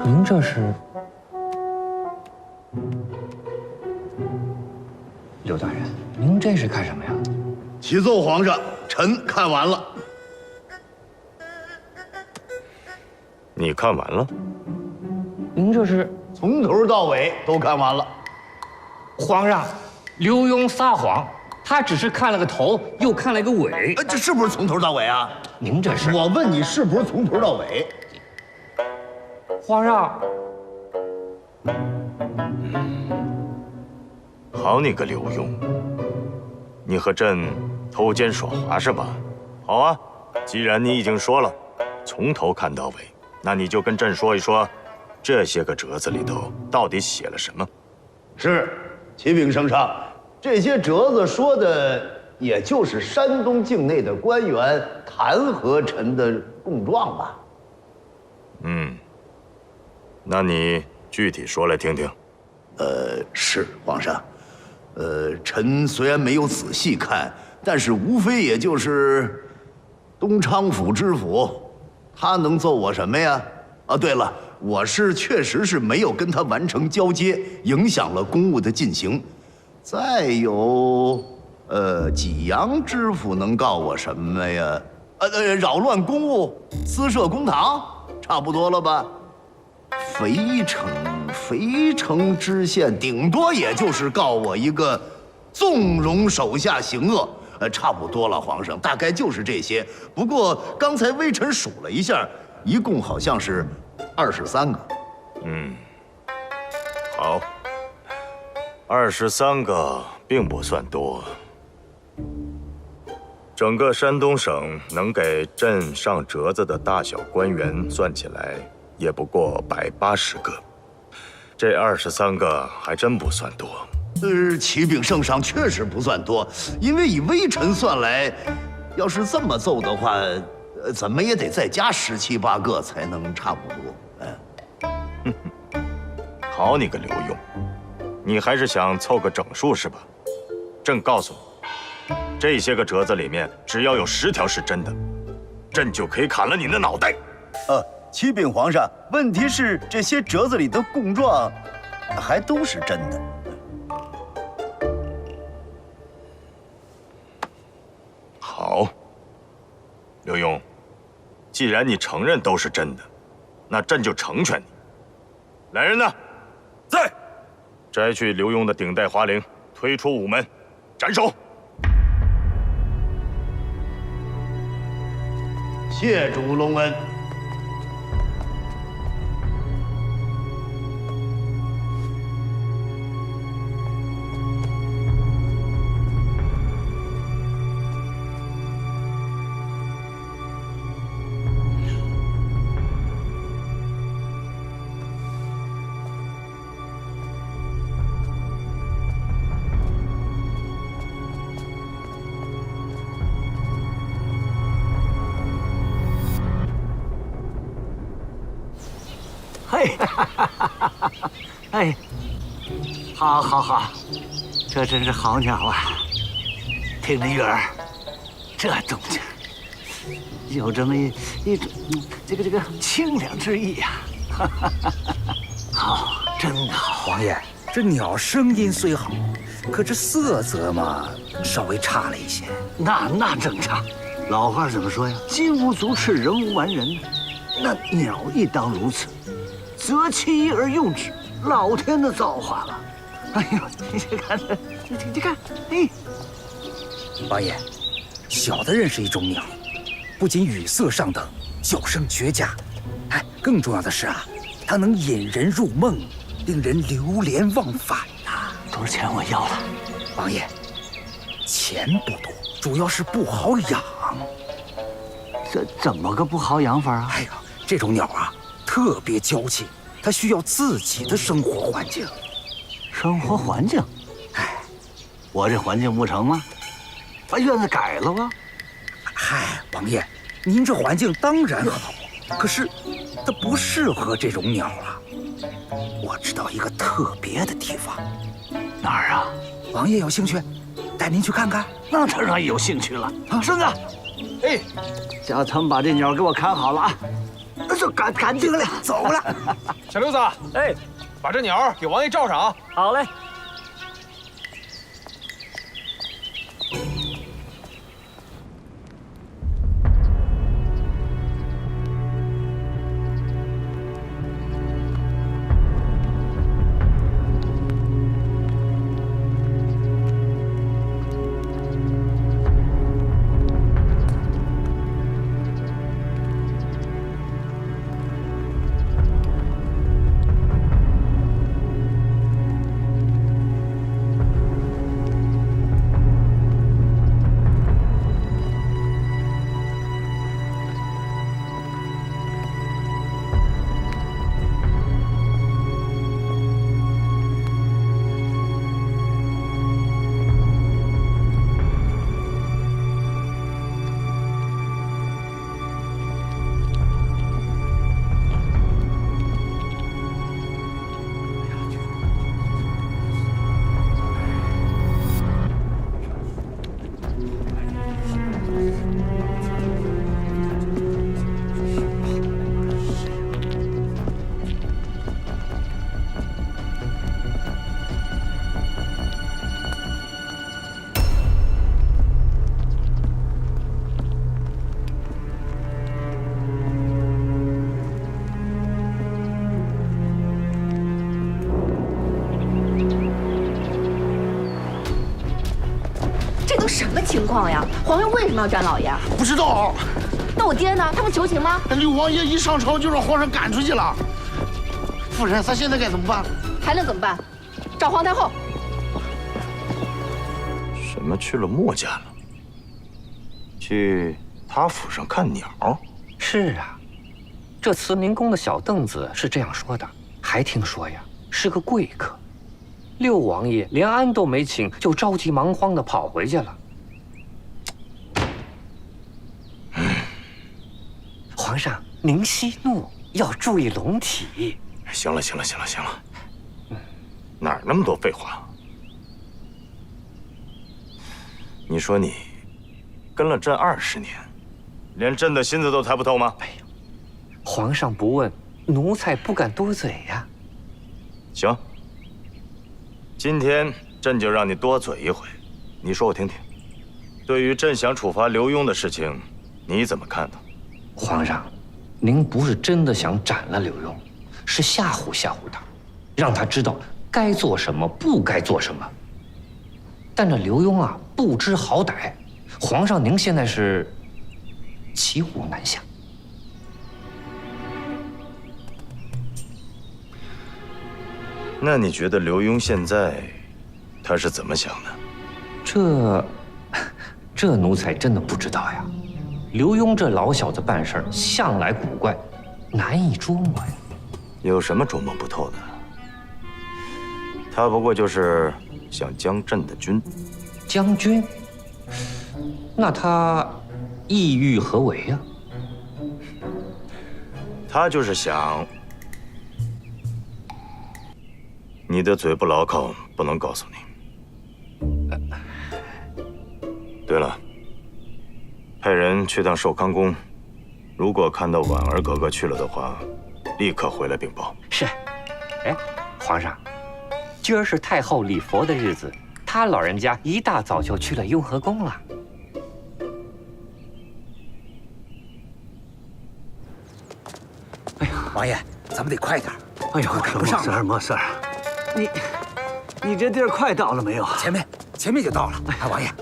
您这是？刘大人，您这是干什么呀？启奏皇上，臣看完了。你看完了？您这是从头到尾都看完了。皇上，刘墉撒谎，他只是看了个头，又看了个尾。这是不是从头到尾啊？您这是？我问你，是不是从头到尾？皇上。好你个刘墉，你和朕偷奸耍滑是吧？好啊，既然你已经说了，从头看到尾，那你就跟朕说一说，这些个折子里头到底写了什么？是，启禀圣上，这些折子说的也就是山东境内的官员弹劾臣的供状吧？那你具体说来听听。是皇上。臣虽然没有仔细看，但是无非也就是东昌府知府，他能奏我什么呀？啊，对了，我确实是没有跟他完成交接，影响了公务的进行。再有，济阳知府能告我什么呀？扰乱公务，私设公堂，差不多了吧？肥城知县顶多也就是告我一个纵容手下行恶，差不多了，皇上，大概就是这些。不过刚才微臣数了一下，一共好像是23个。好，23个并不算多。整个山东省能给朕上折子的大小官员算起来，也不过180个。这23个还真不算多。启禀圣上，确实不算多，因为以微臣算来，要是这么奏的话，怎么也得再加17、18个才能差不多。好你个刘墉，你还是想凑个整数是吧？朕告诉你，这些个折子里面，只要有10条是真的，朕就可以砍了你的脑袋。启禀皇上，问题是这些折子里的供状，还都是真的。好，刘墉，既然你承认都是真的，那朕就成全你。来人呐，在，摘去刘墉的顶戴花翎，推出午门，斩首。谢主隆恩。哎，好，这真是好鸟啊！听着玉儿，这动静，有这么一种这个清凉之意呀！好，真好。王爷，这鸟声音虽好，可这色泽嘛，稍微差了一些。那正常。老话怎么说呀？金无足赤，人无完人。那鸟亦当如此。择其而用之，老天的造化了。哎呦，你看，哎，王爷，小的认识一种鸟，不仅语色上等，叫声绝佳，哎，更重要的是啊，它能引人入梦，令人流连忘返呐。多少钱我要了？王爷，钱不多，主要是不好养。这怎么个不好养法啊？哎呀，这种鸟啊，特别娇气，它需要自己的生活环境。生活环境？哎，我这环境不成吗？把院子改了吧。嗨，王爷，您这环境当然好，可是它不适合这种鸟啊。我知道一个特别的地方。哪儿啊？王爷有兴趣，带您去看看。那当然有兴趣了。孙子，哎，叫他们把这鸟给我看好了啊！这赶紧了，走了。小刘子，哎，把这鸟给王爷照上啊。好嘞。什么情况呀？皇上为什么要斩老爷？不知道。那我爹呢？他不求情吗？刘王爷一上朝就让皇上赶出去了。夫人，咱现在该怎么办？还能怎么办？找皇太后。什么去了墨家了？去他府上看鸟？是啊，这慈明宫的小凳子是这样说的，还听说呀是个贵客。六王爷连安都没请，就着急忙慌地跑回去了。皇上，您息怒，要注意龙体。行了，哪儿那么多废话？你说你跟了朕20年，连朕的心思都猜不透吗？哎呀，皇上不问，奴才不敢多嘴呀。行，今天朕就让你多嘴一回，你说我听听。对于朕想处罚刘墉的事情，你怎么看呢？皇上，您不是真的想斩了刘墉，是吓唬吓唬他，让他知道该做什么，不该做什么。但这刘墉啊，不知好歹，皇上您现在是骑虎难下。那你觉得刘墉现在他是怎么想的？这奴才真的不知道呀。刘墉这老小子办事向来古怪，难以捉摸呀。有什么捉摸不透的？他不过就是想将朕的军。将军？那他意欲何为呀？他就是想你的嘴不牢靠，不能告诉你。对了，派人去趟寿康宫，如果看到婉儿格格去了的话，立刻回来禀报。是。哎，皇上，今儿是太后礼佛的日子，他老人家一大早就去了雍和宫了。哎呀，王爷，咱们得快点。哎呦，赶不上了。没事儿。你这地儿快到了没有？前面就到了。哎，王爷，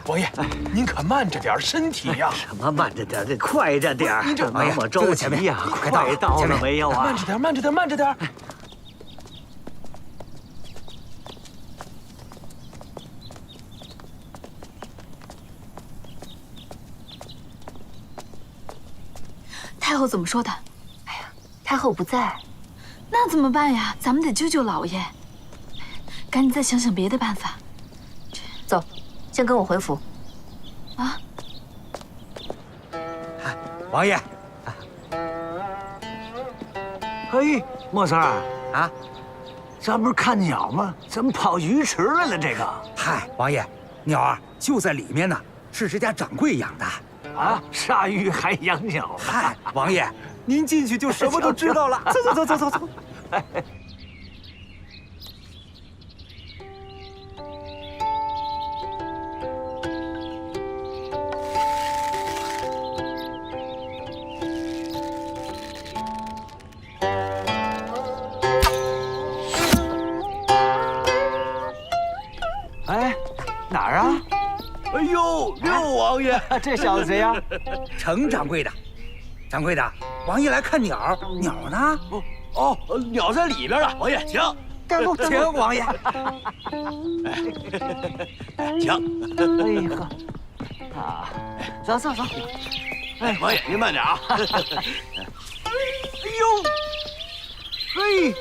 王爷，您可慢着点身体呀！什么慢着点，这快着点。这那么着急呀，快到了没有啊？慢着点。太后怎么说的？哎呀，太后不在。那怎么办呀？咱们得救救老爷。赶紧再想想别的办法。走，先跟我回府。啊！王爷。嘿，莫三儿啊，咱不是看鸟吗？怎么跑鱼池来了？这个？嗨，王爷，鸟儿就在里面呢，是这家掌柜养的。啊，杀鱼还养鸟？嗨，王爷，您进去就什么都知道了。走。哎，哪儿啊？哎呦，六王爷，这小子谁呀？程掌柜的。掌柜的，王爷来看鸟，鸟呢？哦，鸟在里边了。王爷，请。请王爷。请。哎呵，啊，走。哎，王爷您慢点啊。哎呦，嘿。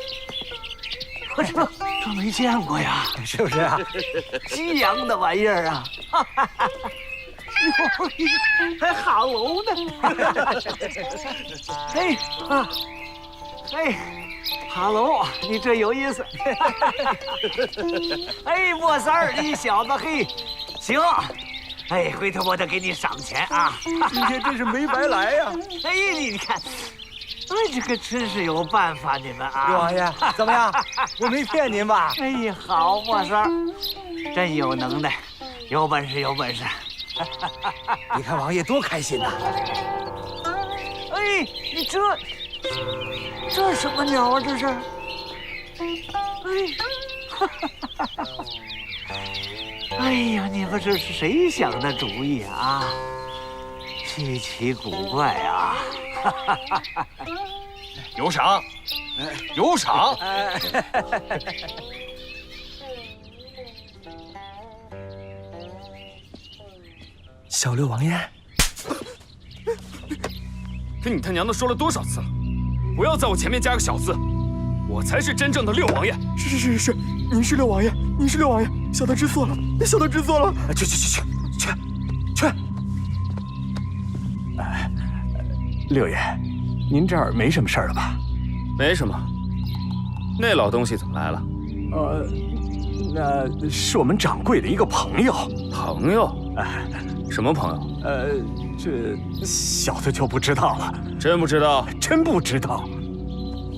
我这没见过呀，是不是啊？西洋的玩意儿啊！还哈喽呢！哈喽，你这有意思。哎，莫三儿，你小子嘿，行。哎，回头我得给你赏钱啊！今天真是没白来呀！哎，你看。哎，这可真是有办法，你们啊！六王爷，怎么样？我没骗您吧？哎呀，好，莫三儿，真有能耐，有本事。你看王爷多开心呐！哎，你这什么鸟啊？这是？哎，哎呀，你们这是谁想的主意啊？稀奇古怪啊！有赏，有赏！小六王爷，跟你他娘的说了多少次了，不要在我前面加个小字，我才是真正的六王爷。是，您是六王爷，您是六王爷，小的知错了，小的知错了。去！六爷，您这儿没什么事儿了吧？没什么。那老东西怎么来了？那是我们掌柜的一个朋友。朋友？什么朋友？这小的就不知道了。真不知道？真不知道。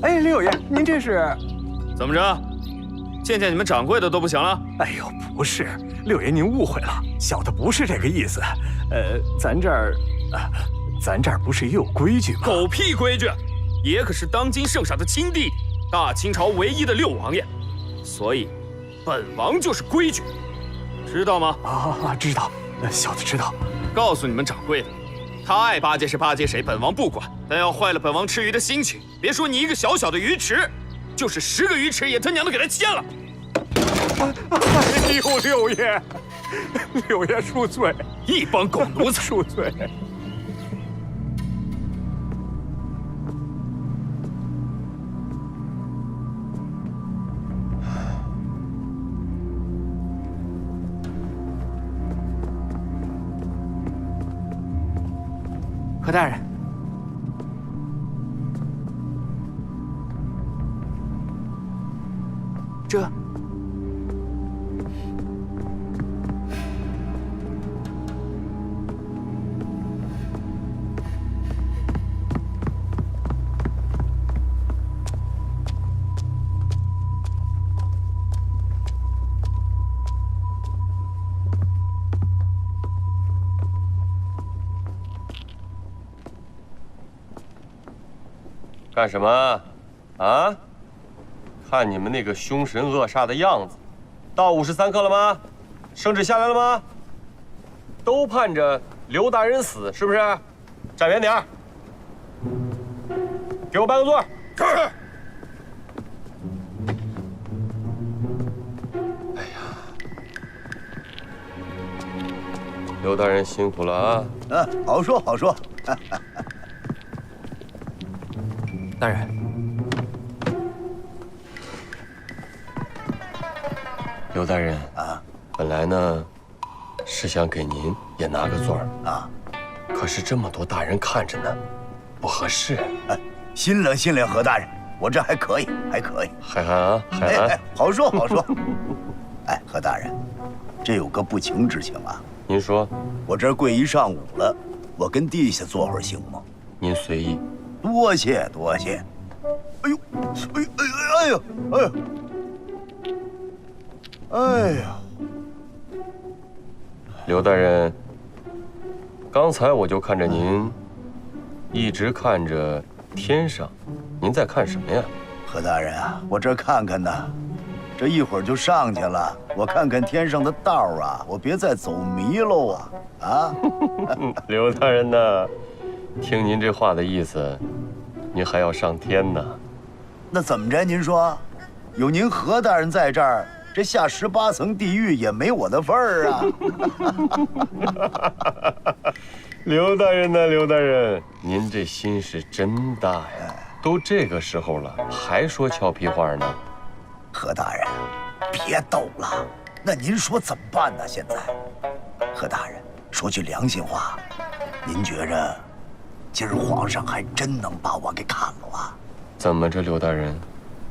哎，六爷，您这是怎么着？见你们掌柜的都不行了？哎呦，不是，六爷您误会了，小的不是这个意思。咱这儿不是也有规矩吗？狗屁规矩！爷可是当今圣上的亲弟弟，大清朝唯一的六王爷，所以本王就是规矩，知道吗？知道，小的知道。告诉你们掌柜的，他爱巴结是巴结谁，本王不管，但要坏了本王吃鱼的心情，别说你一个小小的鱼池，就是10个鱼池也他娘的给他掀了！哎呦，六爷恕罪，一帮狗奴才恕罪。何大人，这干什么？啊？看你们那个凶神恶煞的样子，到53刻了吗？圣旨下来了吗？都盼着刘大人死，是不是？站远点儿，给我搬个座。是。哎呀，刘大人辛苦了啊！好说好说。大人，刘大人啊，本来呢是想给您也拿个座儿啊，可是这么多大人看着呢，不合适。心领何大人，我这还可以。海涵啊，海涵，好说。哎，何大人，这有个不情之请啊。您说，我这跪一上午了，我跟地下坐会儿行吗？您随意。多谢。哎呀！刘大人，刚才我就看着您，一直看着天上，您在看什么呀？何大人啊，我这看看呢，这一会儿就上去了，我看看天上的道啊，我别再走迷喽啊！刘大人呢？听您这话的意思，您还要上天呢？那怎么着？您说，有您何大人在这儿，这下18层地狱也没我的份儿啊！刘大人呢？刘大人，您这心是真大呀！都这个时候了，还说俏皮话呢？何大人，别逗了。那您说怎么办呢？现在，何大人，说句良心话，您觉着？今儿皇上还真能把我给砍了啊！怎么着，刘大人，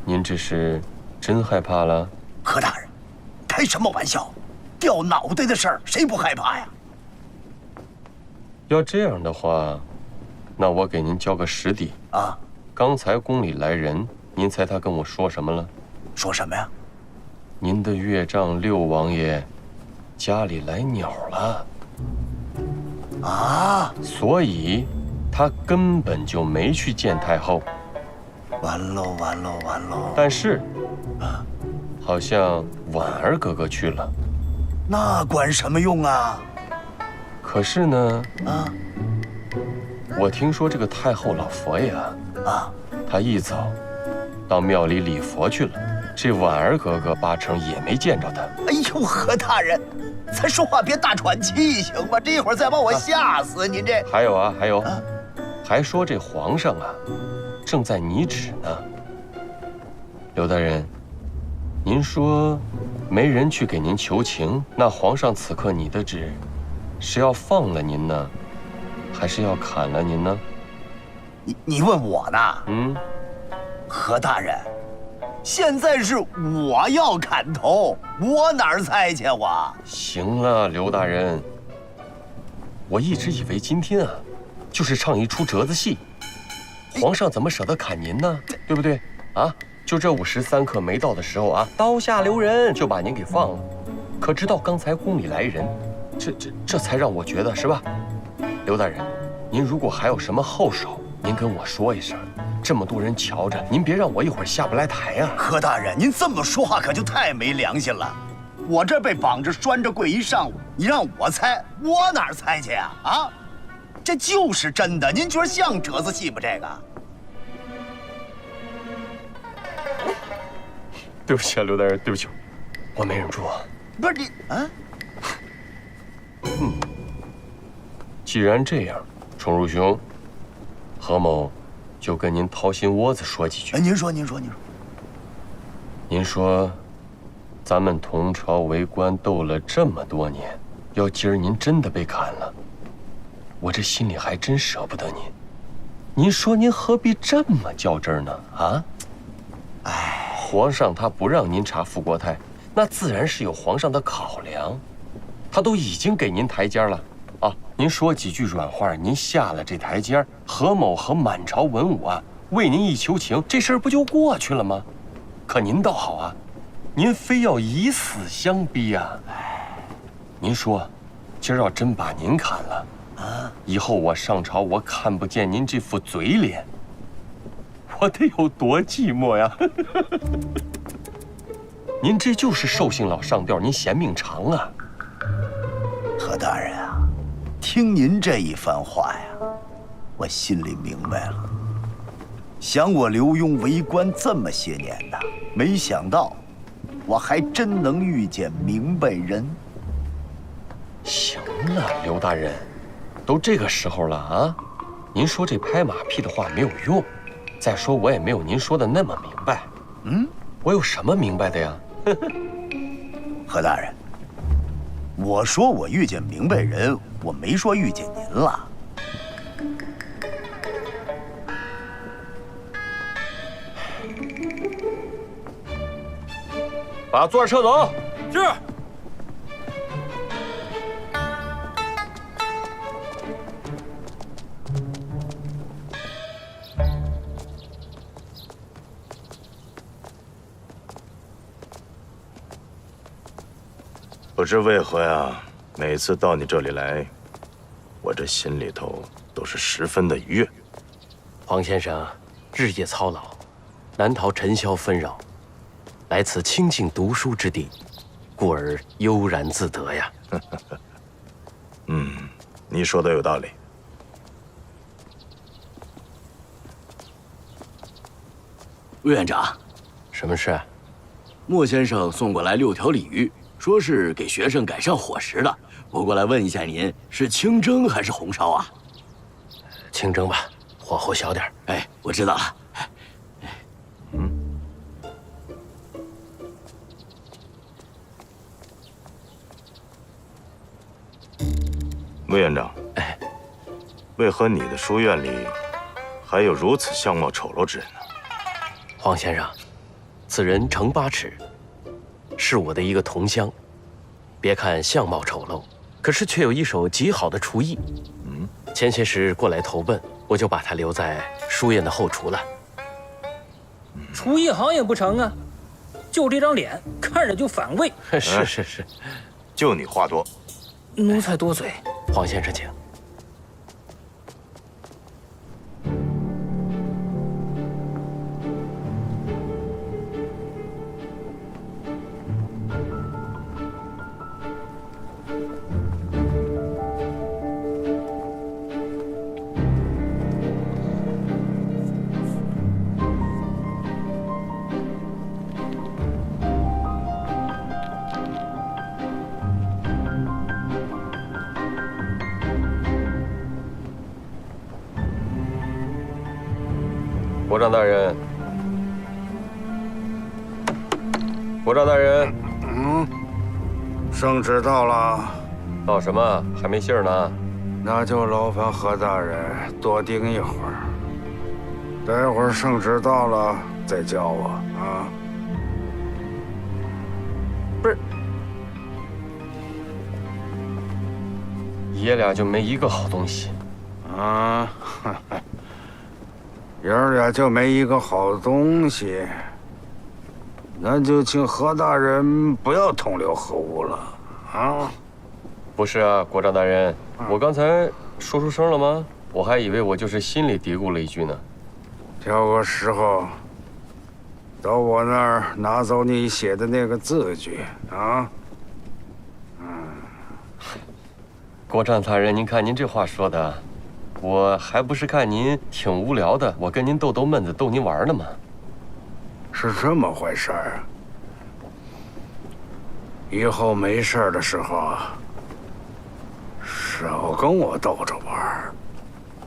您这是真害怕了？何大人，开什么玩笑？掉脑袋的事儿，谁不害怕呀？要这样的话，那我给您交个实底啊。刚才宫里来人，您猜他跟我说什么了？说什么呀？您的岳丈六王爷家里来鸟了啊！所以。他根本就没去见太后，完喽！但是，好像婉儿哥哥去了。那管什么用啊？可是呢，啊，我听说这个太后老佛爷他一走，到庙里礼佛去了。这婉儿格格八成也没见着他。哎呦，何大人，咱说话别大喘气行吗？这一会儿再把我吓死，您这……还有，还说这皇上正在拟旨呢。刘大人，您说没人去给您求情，那皇上此刻拟的旨，是要放了您呢，还是要砍了您呢？你问我呢？嗯，何大人。现在是我要砍头，我哪儿猜去我？行了，刘大人，我一直以为今天就是唱一出折子戏，皇上怎么舍得砍您呢？对不对？就这午时3刻没到的时候刀下留人就把您给放了。可直到刚才宫里来人，这才让我觉得是吧？刘大人，您如果还有什么后手，您跟我说一声。这么多人瞧着，您别让我一会儿下不来台啊！何大人，您这么说话可就太没良心了。我这被绑着拴着跪一上午，你让我猜，我哪儿猜去呀？这就是真的，您觉得像折子戏吗？这个？对不起啊，刘大人，对不起，我没忍住。不是你既然这样，宠如兄，何某。就跟您掏心窝子说几句。您说。您说，咱们同朝为官斗了这么多年，要今儿您真的被砍了，我这心里还真舍不得您。您说您何必这么较真呢？皇上他不让您查富国泰，那自然是有皇上的考量，他都已经给您台阶了。您说几句软话，您下了这台阶，何某和满朝文武为您一求情，这事儿不就过去了吗？可您倒好您非要以死相逼您说，今儿要真把您砍了以后我上朝我看不见您这副嘴脸，我得有多寂寞呀！您这就是兽性老上吊，您嫌命长何大人听您这一番话我心里明白了。想我刘墉为官这么些年没想到我还真能遇见明白人。行了，刘大人，都这个时候了您说这拍马屁的话没有用。再说我也没有您说的那么明白。我有什么明白的呀？何大人，我说我遇见明白人，我没说遇见您了。把座撤走。是。不知为何呀，每次到你这里来，我这心里头都是十分的愉悦。黄先生日夜操劳，难逃尘嚣纷扰，来此清静读书之地，故而悠然自得呀。你说的有道理。魏院长，什么事？莫先生送过来6条鲤鱼，说是给学生改善伙食的。我过来问一下您，是清蒸还是红烧啊？清蒸吧，火候小点。哎，我知道了。魏院长，为何你的书院里还有如此相貌丑陋之人呢？黄先生，此人程八尺，是我的一个同乡。别看相貌丑陋，可是却有一手极好的厨艺。前些时过来投奔，我就把他留在书院的后厨了。厨艺好也不成啊，就这张脸，看着就反胃。是，就你话多。奴才多嘴。黄先生，请。国丈大人，国丈大人，圣旨到了。到什么？还没信儿呢。那就劳烦何大人多盯一会儿。待会儿圣旨到了再叫我啊。不是，爷俩就没一个好东西。啊，爷儿俩就没一个好东西，那就请何大人不要同流合污了啊！不是啊，国丈大人，我刚才说出声了吗？我还以为我就是心里嘀咕了一句呢。挑个时候，到我那儿拿走你写的那个字据啊！国丈大人，您看您这话说的，我还不是看您挺无聊的，我跟您逗逗闷子，逗您玩呢嘛。是这么回事儿。以后没事的时候啊，少跟我逗着玩儿。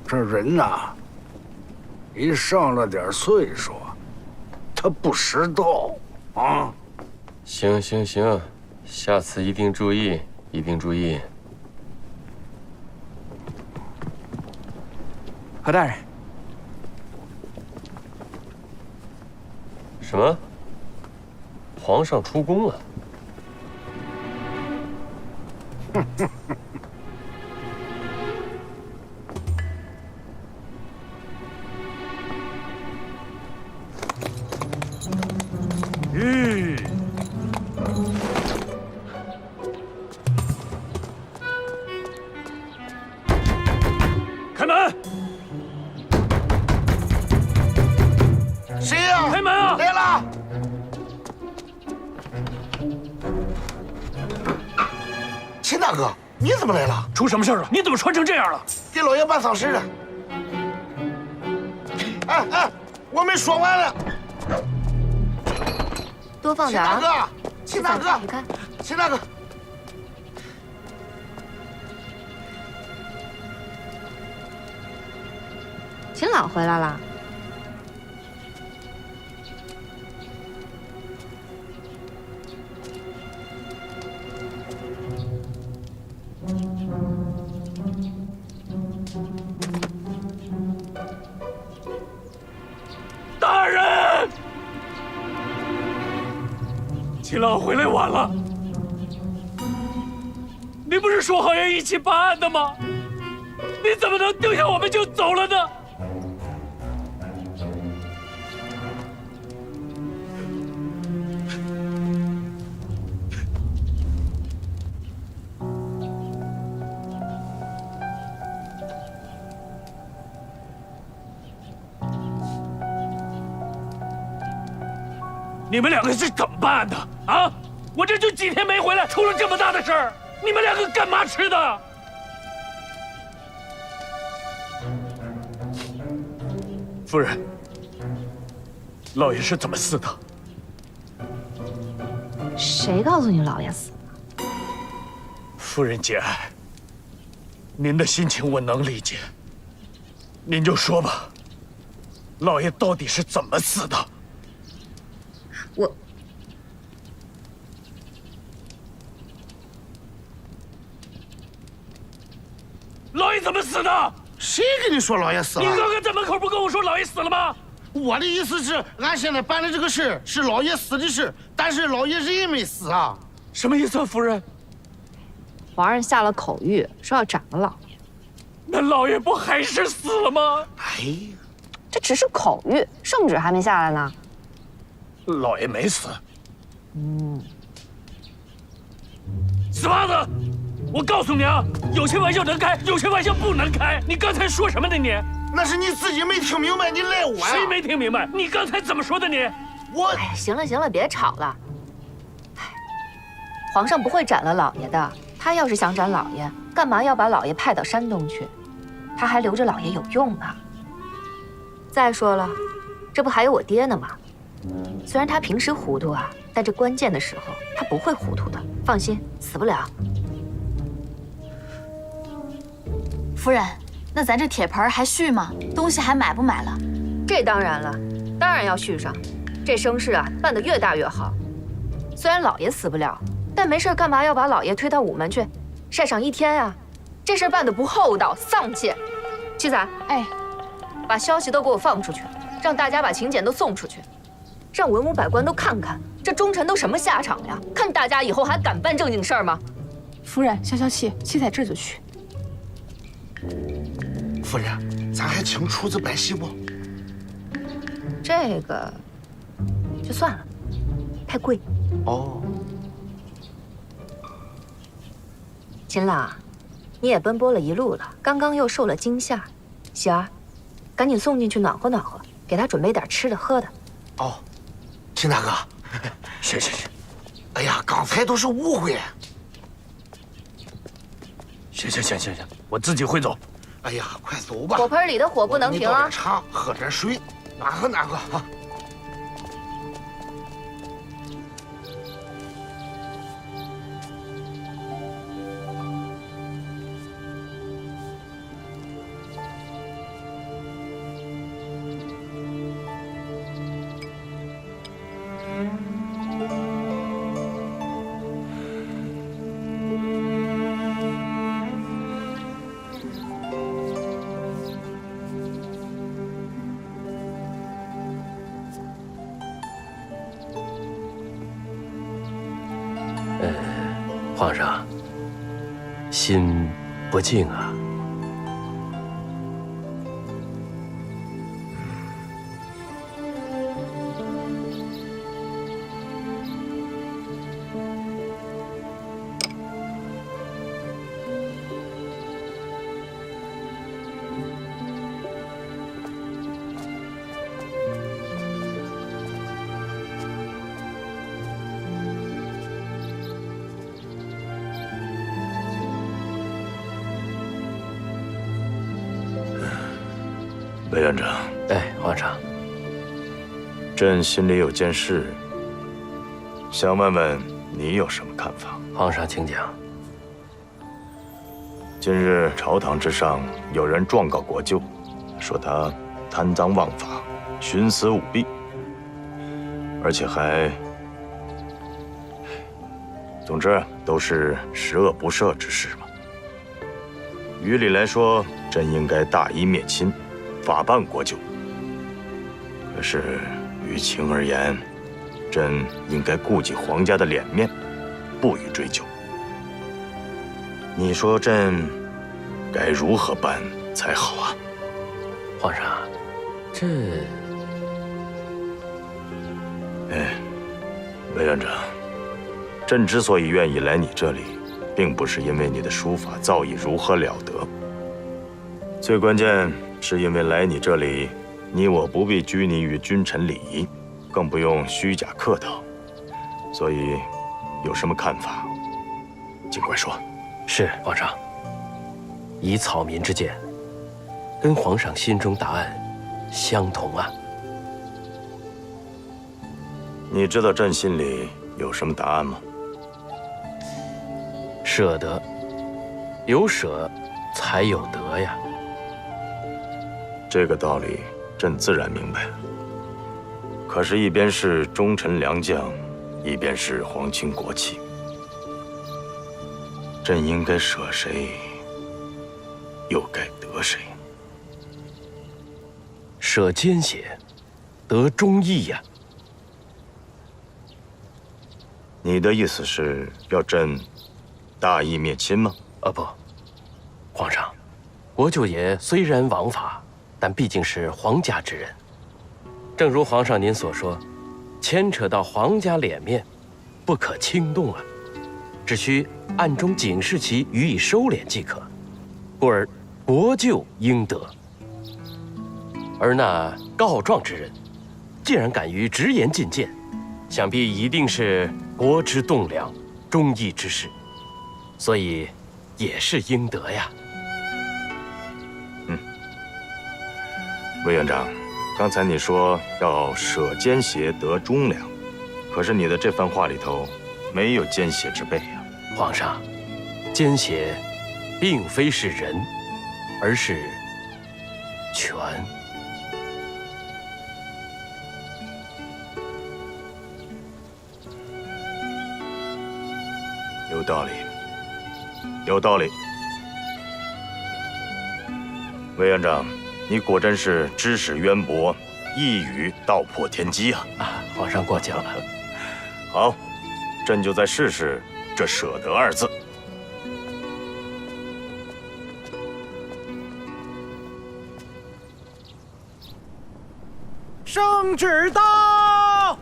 这人呐，一上了点岁数，他不识逗啊。行行行，下次一定注意，一定注意。何大人，什么？皇上出宫了？开门！谁呀？开门啊！来了！秦大哥，你怎么来了？出什么事了？你怎么穿成这样了？给老爷办丧事了。哎哎，我没说完了。多放点啊！秦大哥，你看，秦大哥。秦老回来了。大人，秦老回来晚了。你不是说好要一起办案的吗？你怎么能丢下我们就走了呢？你们两个是怎么办案的啊？我这就几天没回来，出了这么大的事儿，你们两个干嘛吃的？夫人，老爷是怎么死的？谁告诉你老爷死了？夫人节哀，您的心情我能理解。您就说吧，老爷到底是怎么死的？老爷怎么死的？谁跟你说老爷死了？你刚刚在门口不跟我说老爷死了吗？我的意思是，俺现在办的这个事是老爷死的事，但是老爷人没死啊。什么意思啊，夫人？皇上下了口谕，说要斩了老爷。那老爷不还是死了吗？哎，这只是口谕，圣旨还没下来呢。老爷没死。死胖子！我告诉你啊，有些玩笑能开，有些玩笑不能开。你刚才说什么呢？你那是你自己没听明白，你赖我呀！谁没听明白？你刚才怎么说的你？我哎，行了行了，别吵了。皇上不会斩了老爷的，他要是想斩老爷，干嘛要把老爷派到山东去？他还留着老爷有用呢。再说了，这不还有我爹呢吗？虽然他平时糊涂啊，但这关键的时候他不会糊涂的。放心，死不了。夫人，那咱这铁盆还续吗？东西还买不买了？这当然了，当然要续上。这声势啊，办得越大越好。虽然老爷死不了，但没事干嘛要把老爷推到午门去，晒上一天啊？这事办得不厚道，丧气。七仔，哎，把消息都给我放出去，让大家把请柬都送出去，让文武百官都看看这忠臣都什么下场呀？看大家以后还敢办正经事儿吗？夫人，消消气，七仔这就去。夫人，咱还请厨子摆席不？这个就算了，太贵。哦。秦老，你也奔波了一路了，刚刚又受了惊吓，喜儿，赶紧送进去暖和暖和，给他准备点吃的喝的。哦，秦大哥，是。哎呀，刚才都是误会。行，我自己会走。哎呀，快走吧。火盆里的火不能停啊！倒点茶，喝点水，暖和啊。皇上，心不静啊。魏院长，哎，皇上，朕心里有件事，想问问你有什么看法？皇上，请讲。近日朝堂之上有人状告国舅，说他贪赃枉法、徇私舞弊，而且还……总之都是十恶不赦之事嘛。于理来说，朕应该大义灭亲，法办国舅。可是于情而言，朕应该顾及皇家的脸面，不予追究。你说朕该如何办才好啊？皇上，这……哎，魏院长，朕之所以愿意来你这里，并不是因为你的书法造诣如何了得，最关键是因为来你这里，你我不必拘泥于君臣礼仪，更不用虚假客套，所以有什么看法，尽管说。是皇上，以草民之见，跟皇上心中答案相同啊。你知道朕心里有什么答案吗？舍得，有舍才有得呀。这个道理，朕自然明白。可是，一边是忠臣良将，一边是皇亲国戚，朕应该舍谁，又该得谁？舍奸邪，得忠义呀。你的意思是要朕大义灭亲吗？不，皇上，国舅爷虽然枉法，但毕竟是皇家之人。正如皇上您所说，牵扯到皇家脸面，不可轻动啊，只需暗中警示其予以收敛即可。故而国舅应得。而那告状之人，既然敢于直言进谏，想必一定是国之栋梁、忠义之士，所以也是应得呀。魏院长，刚才你说要舍奸邪得忠良，可是你的这番话里头没有奸邪之辈呀。皇上，奸邪并非是人，而是权。有道理，有道理。魏院长，你果真是知识渊博，一语道破天机啊！皇上过奖了。好，朕就再试试这舍得二字。圣旨到！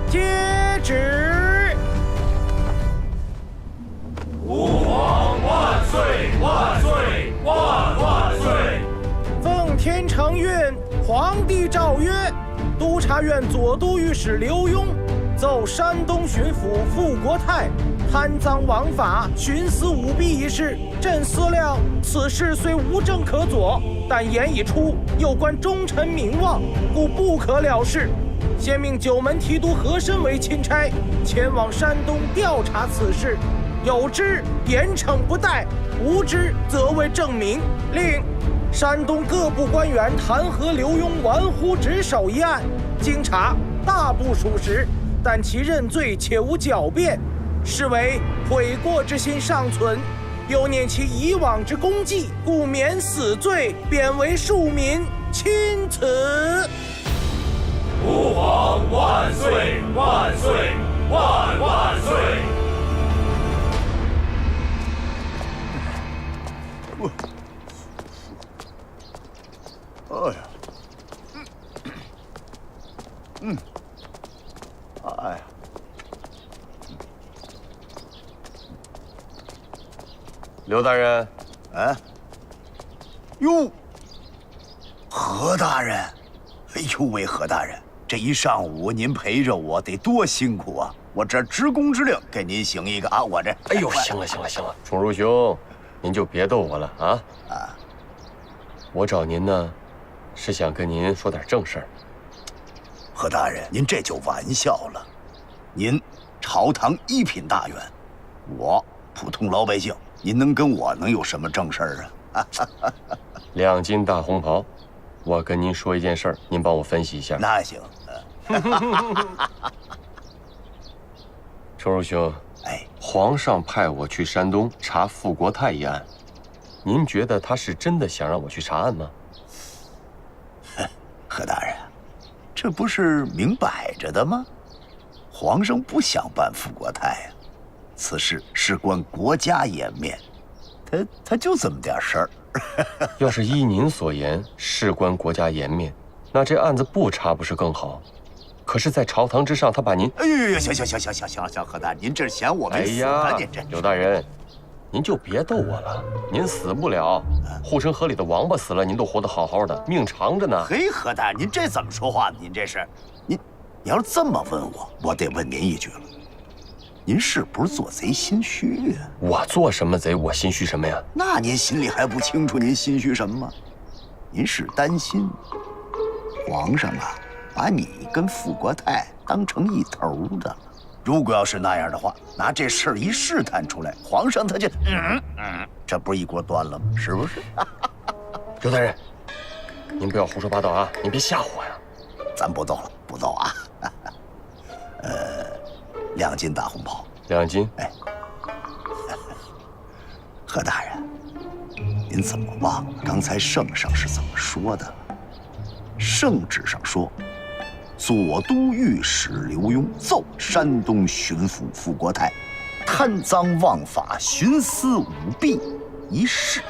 接旨！吾皇万岁万岁万万岁！奉天承运，皇帝诏曰：督察院左都御史刘墉奏山东巡抚傅国泰贪赃枉法、徇私舞弊一事，朕思量此事虽无证可佐，但言已出，又关忠臣名望，故不可了事。先命九门提督和珅为钦差，前往山东调查此事，有之严惩不贷，无之则为正名。另山东各部官员弹劾刘墉玩忽职守一案，经查大部属实，但其认罪且无狡辩，是为悔过之心尚存，又念其以往之功绩，故免死罪，贬为庶民，钦此。吾皇万岁万岁万万岁！哎呀，哎呀，刘大人，哎，哟，何大人，哎呦喂，何大人，这一上午您陪着我得多辛苦啊！我这职工之令给您行一个啊，我这……哎呦，行了行了行了，崇儒兄，您就别逗我了啊！我找您呢，是想跟您说点正事儿。何大人，您这就玩笑了。您朝堂一品大员，我普通老百姓，您能有什么正事儿啊2斤大红袍，我跟您说一件事儿，您帮我分析一下。那行。崇儒兄，哎，皇上派我去山东查傅国泰一案，您觉得他是真的想让我去查案吗？何大人，这不是明摆着的吗？皇上不想办傅国泰啊，此事事关国家颜面，他就这么点事儿。要是依您所言，事关国家颜面，那这案子不查不是更好？可是，在朝堂之上，他把您……哎呦，行，何大人，您这嫌我没死啊？您这刘大人，您就别逗我了，您死不了，护城河里的王八死了，您都活得好好的，命长着呢。嘿，何大人，您这怎么说话呢？您这是，你要是这么问我，我得问您一句了，您是不是做贼心虚啊？我做什么贼？我心虚什么呀？那您心里还不清楚您心虚什么吗？您是担心皇上啊，把你跟傅国泰当成一头的了。如果要是那样的话，拿这事儿一试探出来，皇上他就这不是一锅端了吗？是不是？刘大人，您不要胡说八道啊！您别吓唬我呀！咱不斗了，不斗啊。2斤大红袍，2斤。哎，何大人，您怎么忘了刚才圣上是怎么说的？圣旨上说，左都御史刘墉奏山东巡抚傅国泰贪赃枉法、徇私舞弊一事，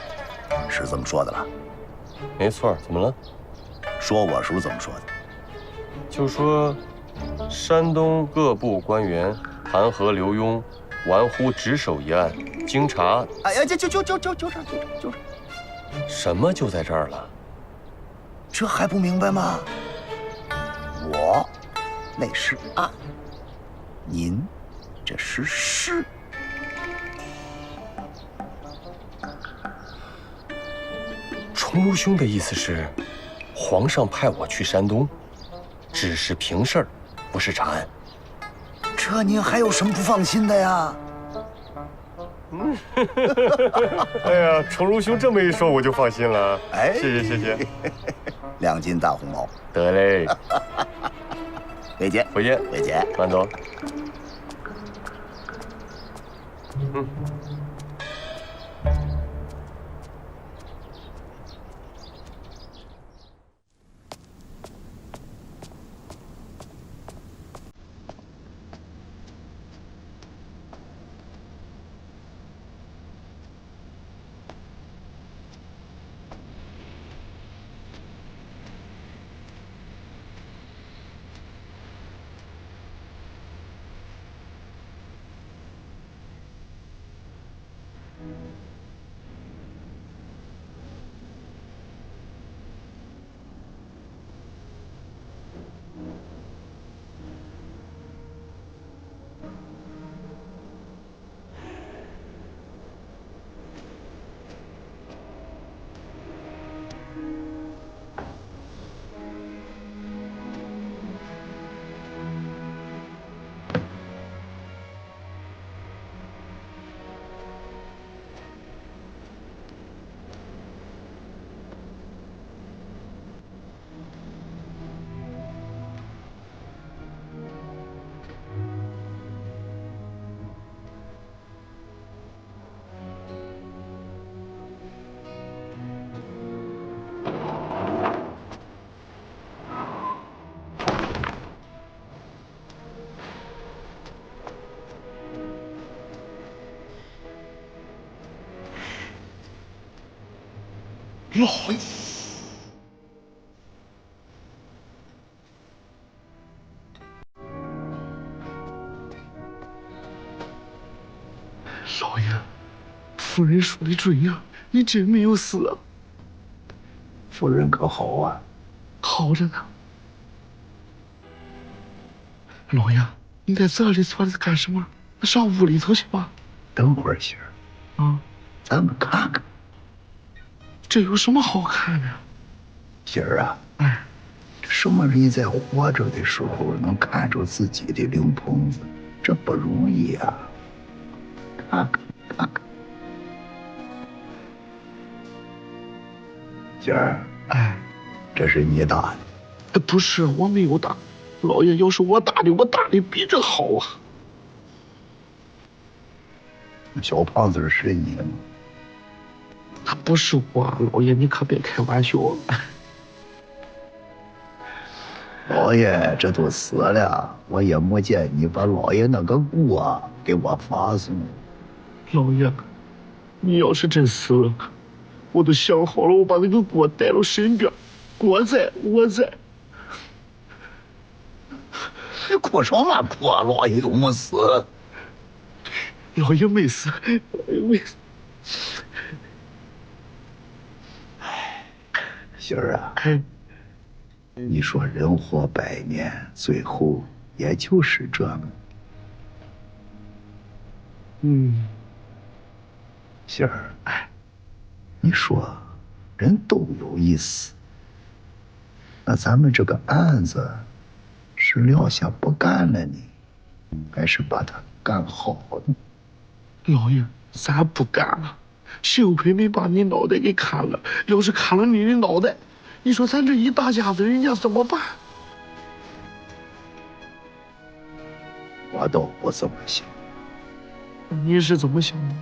是这么说的吧？没错，怎么了？说我时候怎么说的？就说山东各部官员弹劾刘墉玩忽职守一案，经查……哎呀，就这。什么就在这儿了？这还不明白吗？我那是案，您这是事。崇儒兄的意思是，皇上派我去山东，只是平事儿，不是查案。这您还有什么不放心的呀？哎呀，崇儒兄这么一说，我就放心了。哎，谢谢。2斤大红毛，得嘞。回见，回见，回见，慢走。老爷，老爷，夫人说的准呀，你真没有死啊。夫人可好啊？好着呢。老爷，你在这里坐着干什么？上屋里头去吧。等会儿，媳儿。啊，咱们看看。这有什么好看的？媳儿啊，哎，什么人在活着的时候能看着自己的灵棚子，这不容易啊！看看。媳儿，哎，这是你打的？不是，我没有打。老爷，要是我打的比这好啊。小胖子是你吗？他不是我，老爷，你可别开玩笑。老爷，这都死了，我也没见你把老爷那个骨啊给我发送。老爷，你要是真死了，我都想好了，我把那个锅带到身边，锅在，我在。你哭什么哭啊？老爷又没死。老爷没死，老爷没死。媳儿啊，你说人活100年，最后也就是这个。媳儿，你说人都有一死，那咱们这个案子是撂下不干了呢，还是把它干好呢？老爷，咱不干了。幸亏没把你脑袋给砍了，要是砍了你的脑袋，你说咱这一大家子人家怎么办？我倒不这么想。你是怎么想的？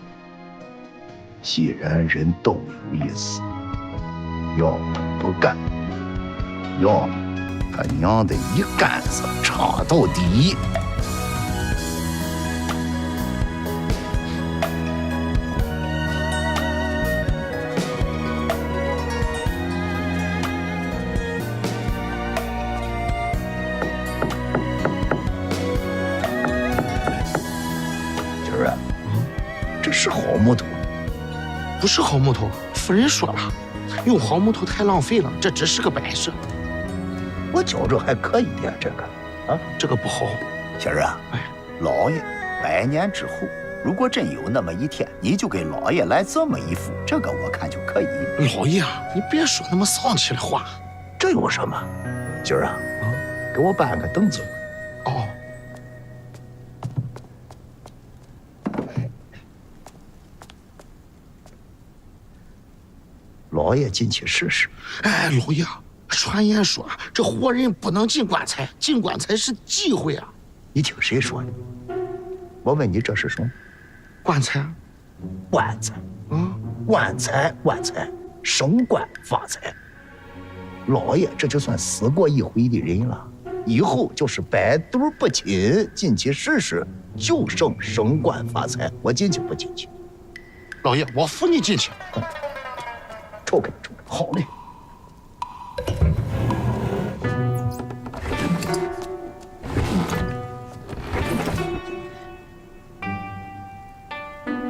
既然人都有一死，要么不干，要么他娘的一竿子插到底。这是好木头，不是好木头。夫人说了，用好木头太浪费了，这只是个摆设。我觉着还可以的，这个啊，这个不好。媳儿啊，老爷100年之后，如果真有那么一天，你就给老爷来这么一副，这个我看就可以。老爷啊，你别说那么丧气的话。这有什么？今儿啊，给给我搬个凳子。哦。老爷进去试试。哎，老爷，传言说这活人不能进棺材，进棺材是忌讳啊。你听谁说的？我问你，这是什么？棺材。棺材。棺材，棺材，升官发财。老爷这就算死过一回的人了，以后就是百毒不侵，进去试试，就剩升官发财。我进去不进去？老爷，我扶你进去。抽开，抽开，好嘞。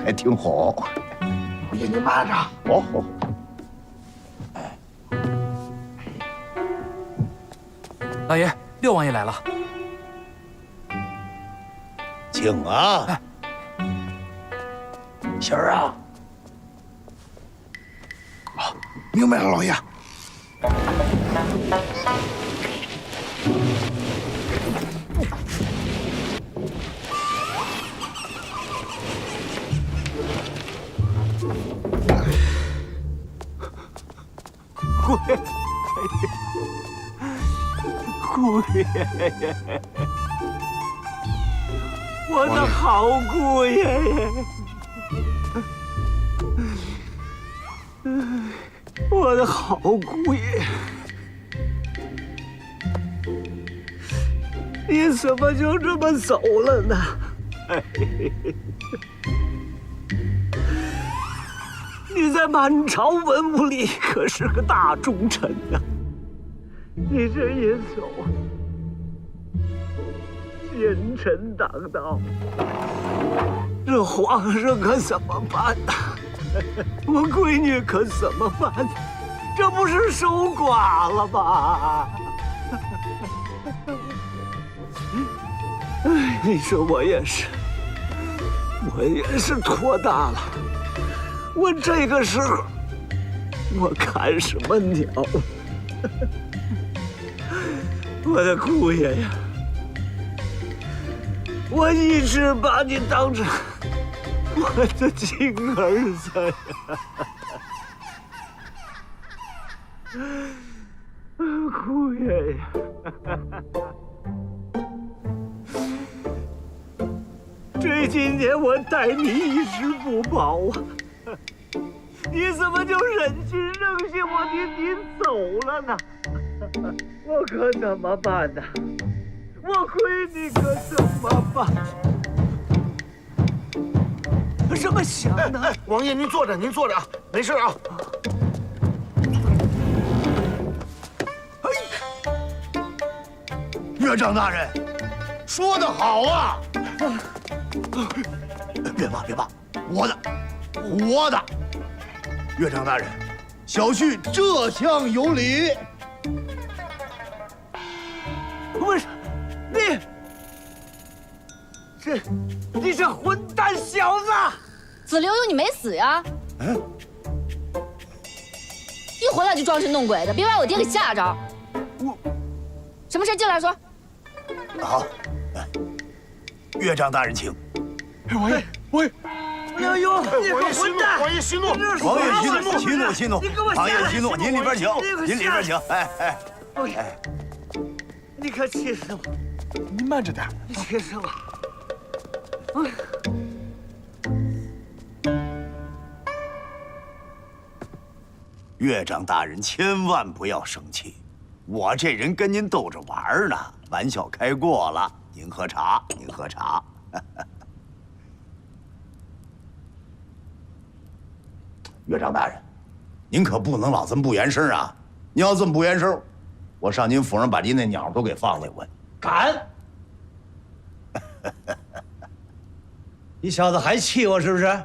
还挺好。老爷，你慢着。好好。老爷，六王爷来了。请啊。仙儿啊。明白了，老爷。姑爷爷，我的好姑爷爷，我的好姑爷，你怎么就这么走了呢？你在满朝文武里可是个大忠臣呐！你这一走，奸臣当道，这皇上可怎么办呢？我闺女可怎么办？这不是守寡了吗？哎，你说我也是托大了。我这个时候，我看什么鸟？我的姑爷呀，我一直把你当成我的亲儿子呀！姑爷呀，这几年我待你一直不薄啊！你怎么就忍心任性我你走了呢？我可怎么办呢？我闺女可怎么办？这么想呢？王爷，您坐着，您坐着啊，没事啊。岳丈大人，说得好啊！别怕，别怕，我的。岳丈大人，小婿这厢有礼。不是，你这混蛋小子！子刘墉，你没死呀？一回来就装神弄鬼的，别把我爹给吓着。什么事？进来说。好，岳丈大人请。王爷。刘墉，你个混蛋！王爷息怒，王爷息怒，王爷息怒，您里边请，您里边请。哎，你可气死我！你慢着点，你气死我！岳丈大人千万不要生气，我这人跟您逗着玩呢，玩笑开过了。您喝茶，您喝茶。岳丈大人，您可不能老这么不言声啊！您要这么不言声，我上您府上把您那鸟都给放下我。敢！你小子还气我是不是？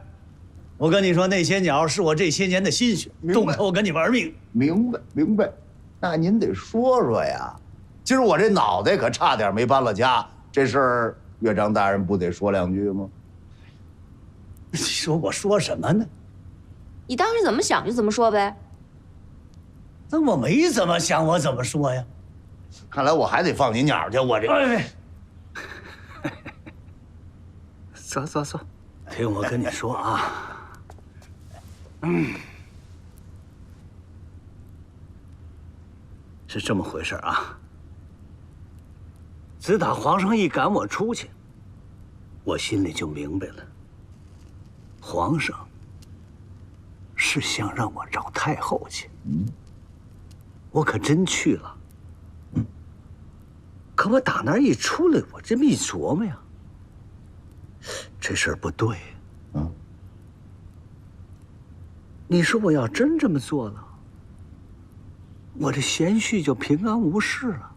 我跟你说，那些鸟是我这些年的心血，动它我跟你玩命。明白。那您得说说呀。今儿我这脑袋可差点没搬了家，这事儿岳丈大人不得说两句吗？你说我说什么呢？你当时怎么想就怎么说呗。那我没怎么想，我怎么说呀？看来我还得放你鸟去，我这。哎，走走走，听我跟你说啊，是这么回事啊。自打皇上一赶我出去，我心里就明白了，皇上是想让我找太后去。我可真去了。可我打那儿一出来，我这么一琢磨呀，这事儿不对。你说我要真这么做了，我这贤婿就平安无事了。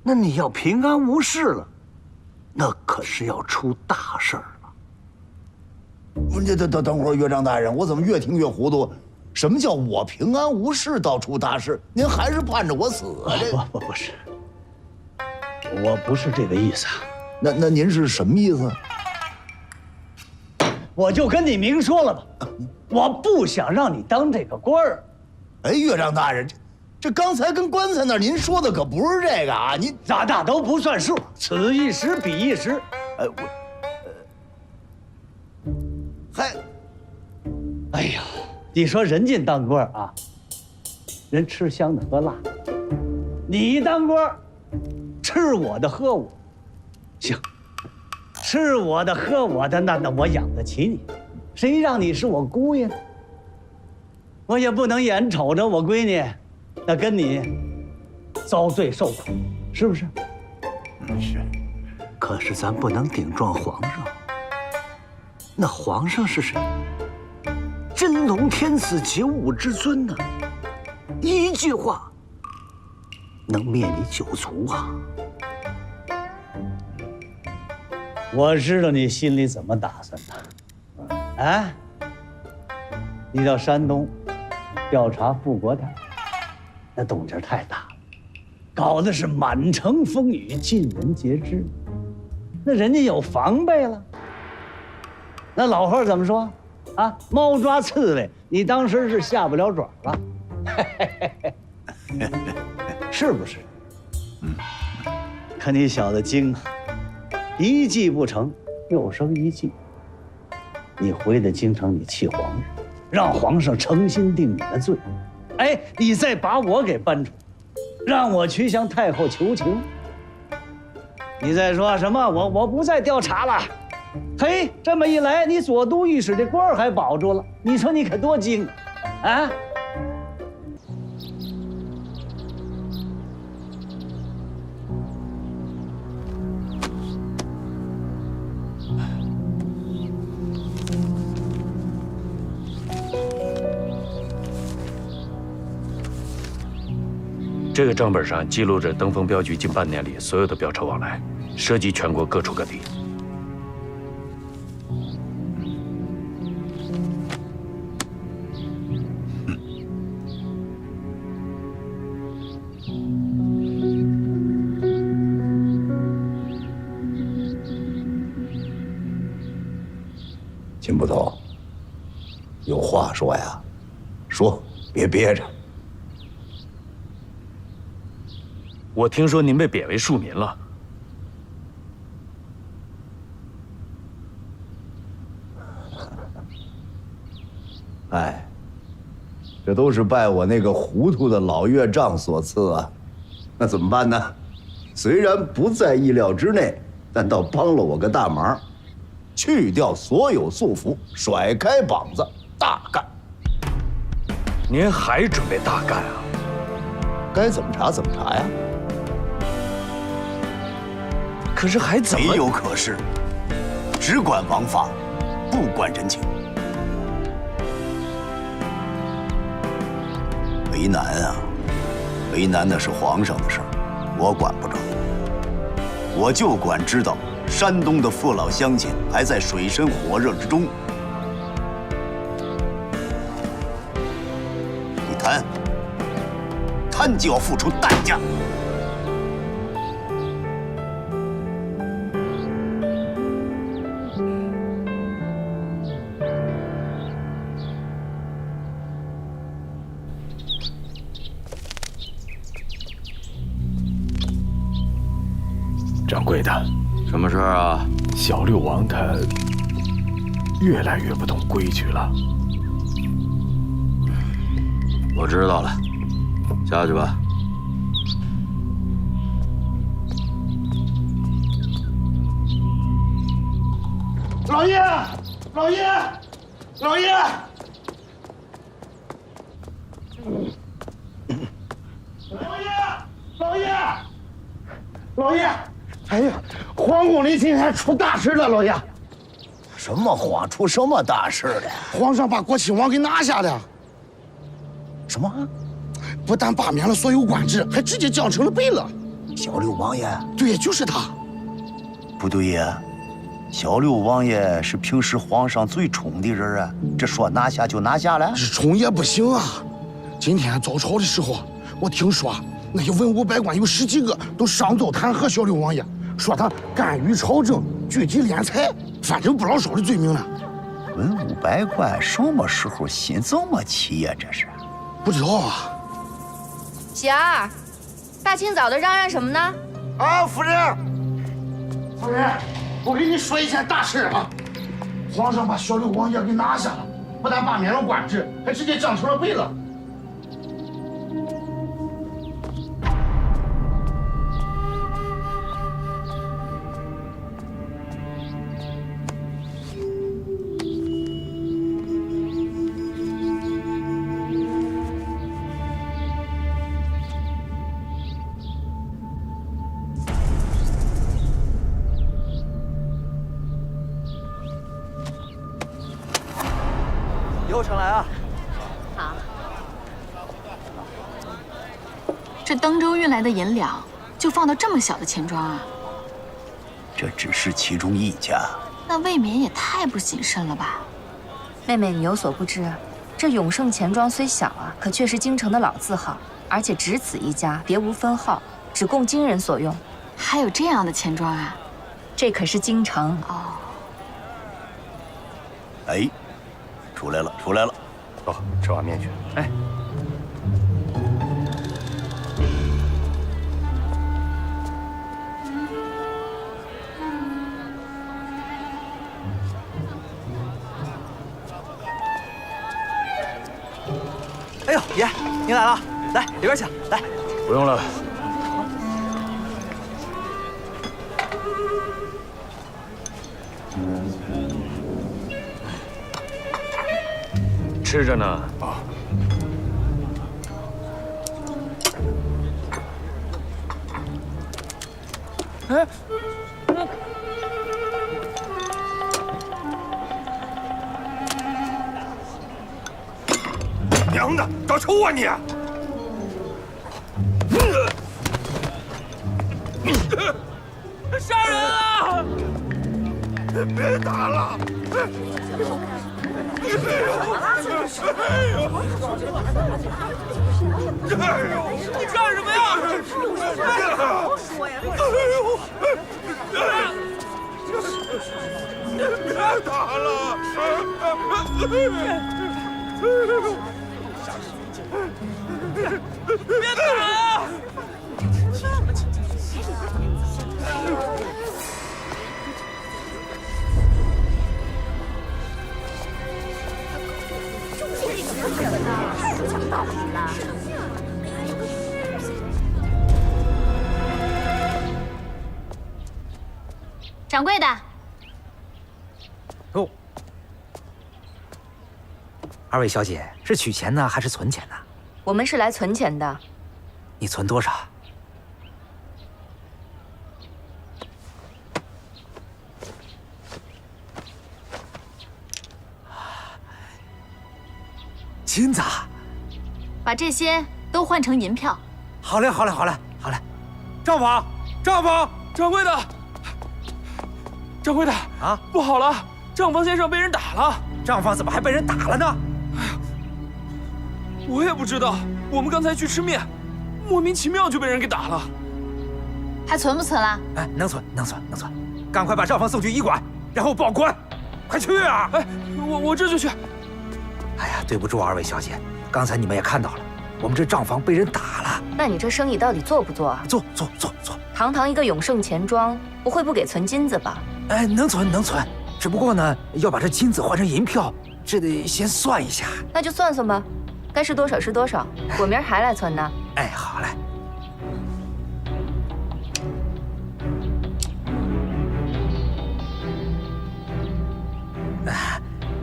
那你要平安无事了，那可是要出大事儿了。不是，等会儿，岳丈大人，我怎么越听越糊涂？什么叫我平安无事到出大事？您还是盼着我死啊？这不是，我不是这个意思啊。那您是什么意思？我就跟你明说了吧，我不想让你当这个官儿。哎，岳丈大人，这刚才跟棺材那儿您说的可不是这个啊！您那都不算数，此一时彼一时。哎呀，你说人家当官啊，人吃香的喝辣的，你当官，吃我的喝我，行，吃我的喝我的，那我养得起你，谁让你是我姑爷呢？我也不能眼瞅着我闺女，那跟你遭罪受苦，是不是？是。可是咱不能顶撞皇上。那皇上是谁？真龙天子九五之尊呢，一句话能灭你九族啊！我知道你心里怎么打算的，啊？你到山东调查富国泰，那动静太大了，搞的是满城风雨，尽人皆知。那人家有防备了。那老话怎么说？啊，猫抓刺猬，你当时是下不了爪了，是不是？可你小子精啊，一计不成又生一计。你回到京城，你气皇上，让皇上诚心定你的罪，哎，你再把我给搬出来，让我去向太后求情。你再说什么？我不再调查了。嘿，这么一来，你左都御史这官儿还保住了，你说你可多精啊！这个账本上记录着登封镖局近半年里所有的镖车往来，涉及全国各处各地。秦捕头，有话说呀，说，别憋着。我听说您被贬为庶民了。哎，这都是拜我那个糊涂的老岳丈所赐啊。那怎么办呢？虽然不在意料之内，但倒帮了我个大忙。去掉所有束缚，甩开膀子，大干。您还准备大干啊？该怎么查怎么查呀。可是还怎么？没有可是，只管王法，不管人情。为难啊，为难的是皇上的事儿，我管不着。我就管知道。山东的父老乡亲还在水深火热之中，你贪，贪就要付出代价。掌柜的，什么事儿啊？小六王他越来越不懂规矩了。我知道了，下去吧。老爷，老爷，老爷！老爷，老爷！哎呀，皇宫里今天出大事了，老爷！什么慌？出什么大事了？皇上把国亲王给拿下了。什么？不但罢免了所有官职，还直接降成了贝勒。小六王爷？对，就是他。不对呀，小六王爷是平时皇上最宠的人啊，这说拿下就拿下了？宠也不行啊！今天早朝的时候，我听说那些文武百官有10几个都上奏弹劾小六王爷，说他干预朝政、聚集敛财，反正不老少的罪名了。文武百官什么时候心这么齐呀？这是不知道啊。喜儿，大清早的嚷嚷什么呢？啊，夫人，夫人，我给你说一件大事啊！皇上把小六王爷给拿下了，不但罢免了官职，还直接降成了贝勒。以后常来啊。好。这登州运来的银两，就放到这么小的钱庄啊？这只是其中一家。那未免也太不谨慎了吧？妹妹，你有所不知，这永盛钱庄虽小啊，可却是京城的老字号，而且只此一家，别无分号，只供京人所用。还有这样的钱庄啊？这可是京城哦。哎，出来了，出来了。走，吃碗面去。哎。哎呦，爷，您来了，来里边请，来。不用了。吃着呢。啊。哎。娘的，找抽啊你！杀人啊！别打了！你干什么呀？别打了！别打啊！讲道理了。掌柜的。哦。二位小姐是取钱呢，还是存钱呢？我们是来存钱的。你存多少？金子。把这些都换成银票。好嘞，好嘞，好嘞，好嘞。账房，账房，掌柜的，掌柜的啊，不好了，账房先生被人打了。账房怎么还被人打了呢？哎呀，我也不知道。我们刚才去吃面，莫名其妙就被人给打了。还存不存了？哎，能存，能存，能存。赶快把账房送去医馆，然后报官。快去啊！哎，我这就去。哎呀，对不住二位小姐，刚才你们也看到了，我们这账房被人打了。那你这生意到底做不做啊？做。堂堂一个永盛钱庄，不会不给存金子吧？哎，能存。只不过呢，要把这金子换成银票，这得先算一下。那就算吧，该是多少是多少，我明儿还来存呢。哎，好嘞。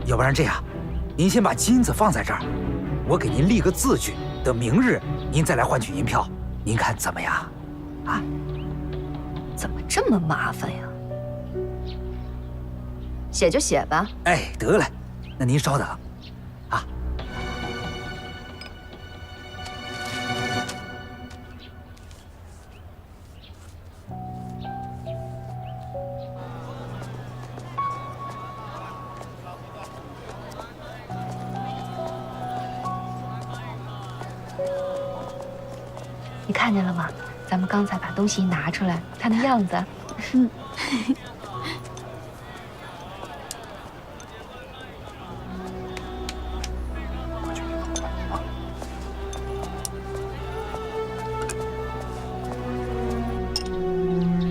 要不然这样，您先把金子放在这儿，我给您立个字据，等明日您再来换取银票，您看怎么样？啊？怎么这么麻烦呀？写就写吧。哎，得嘞，那您稍等。你看见了吗？咱们刚才把东西一拿出来，他那样子。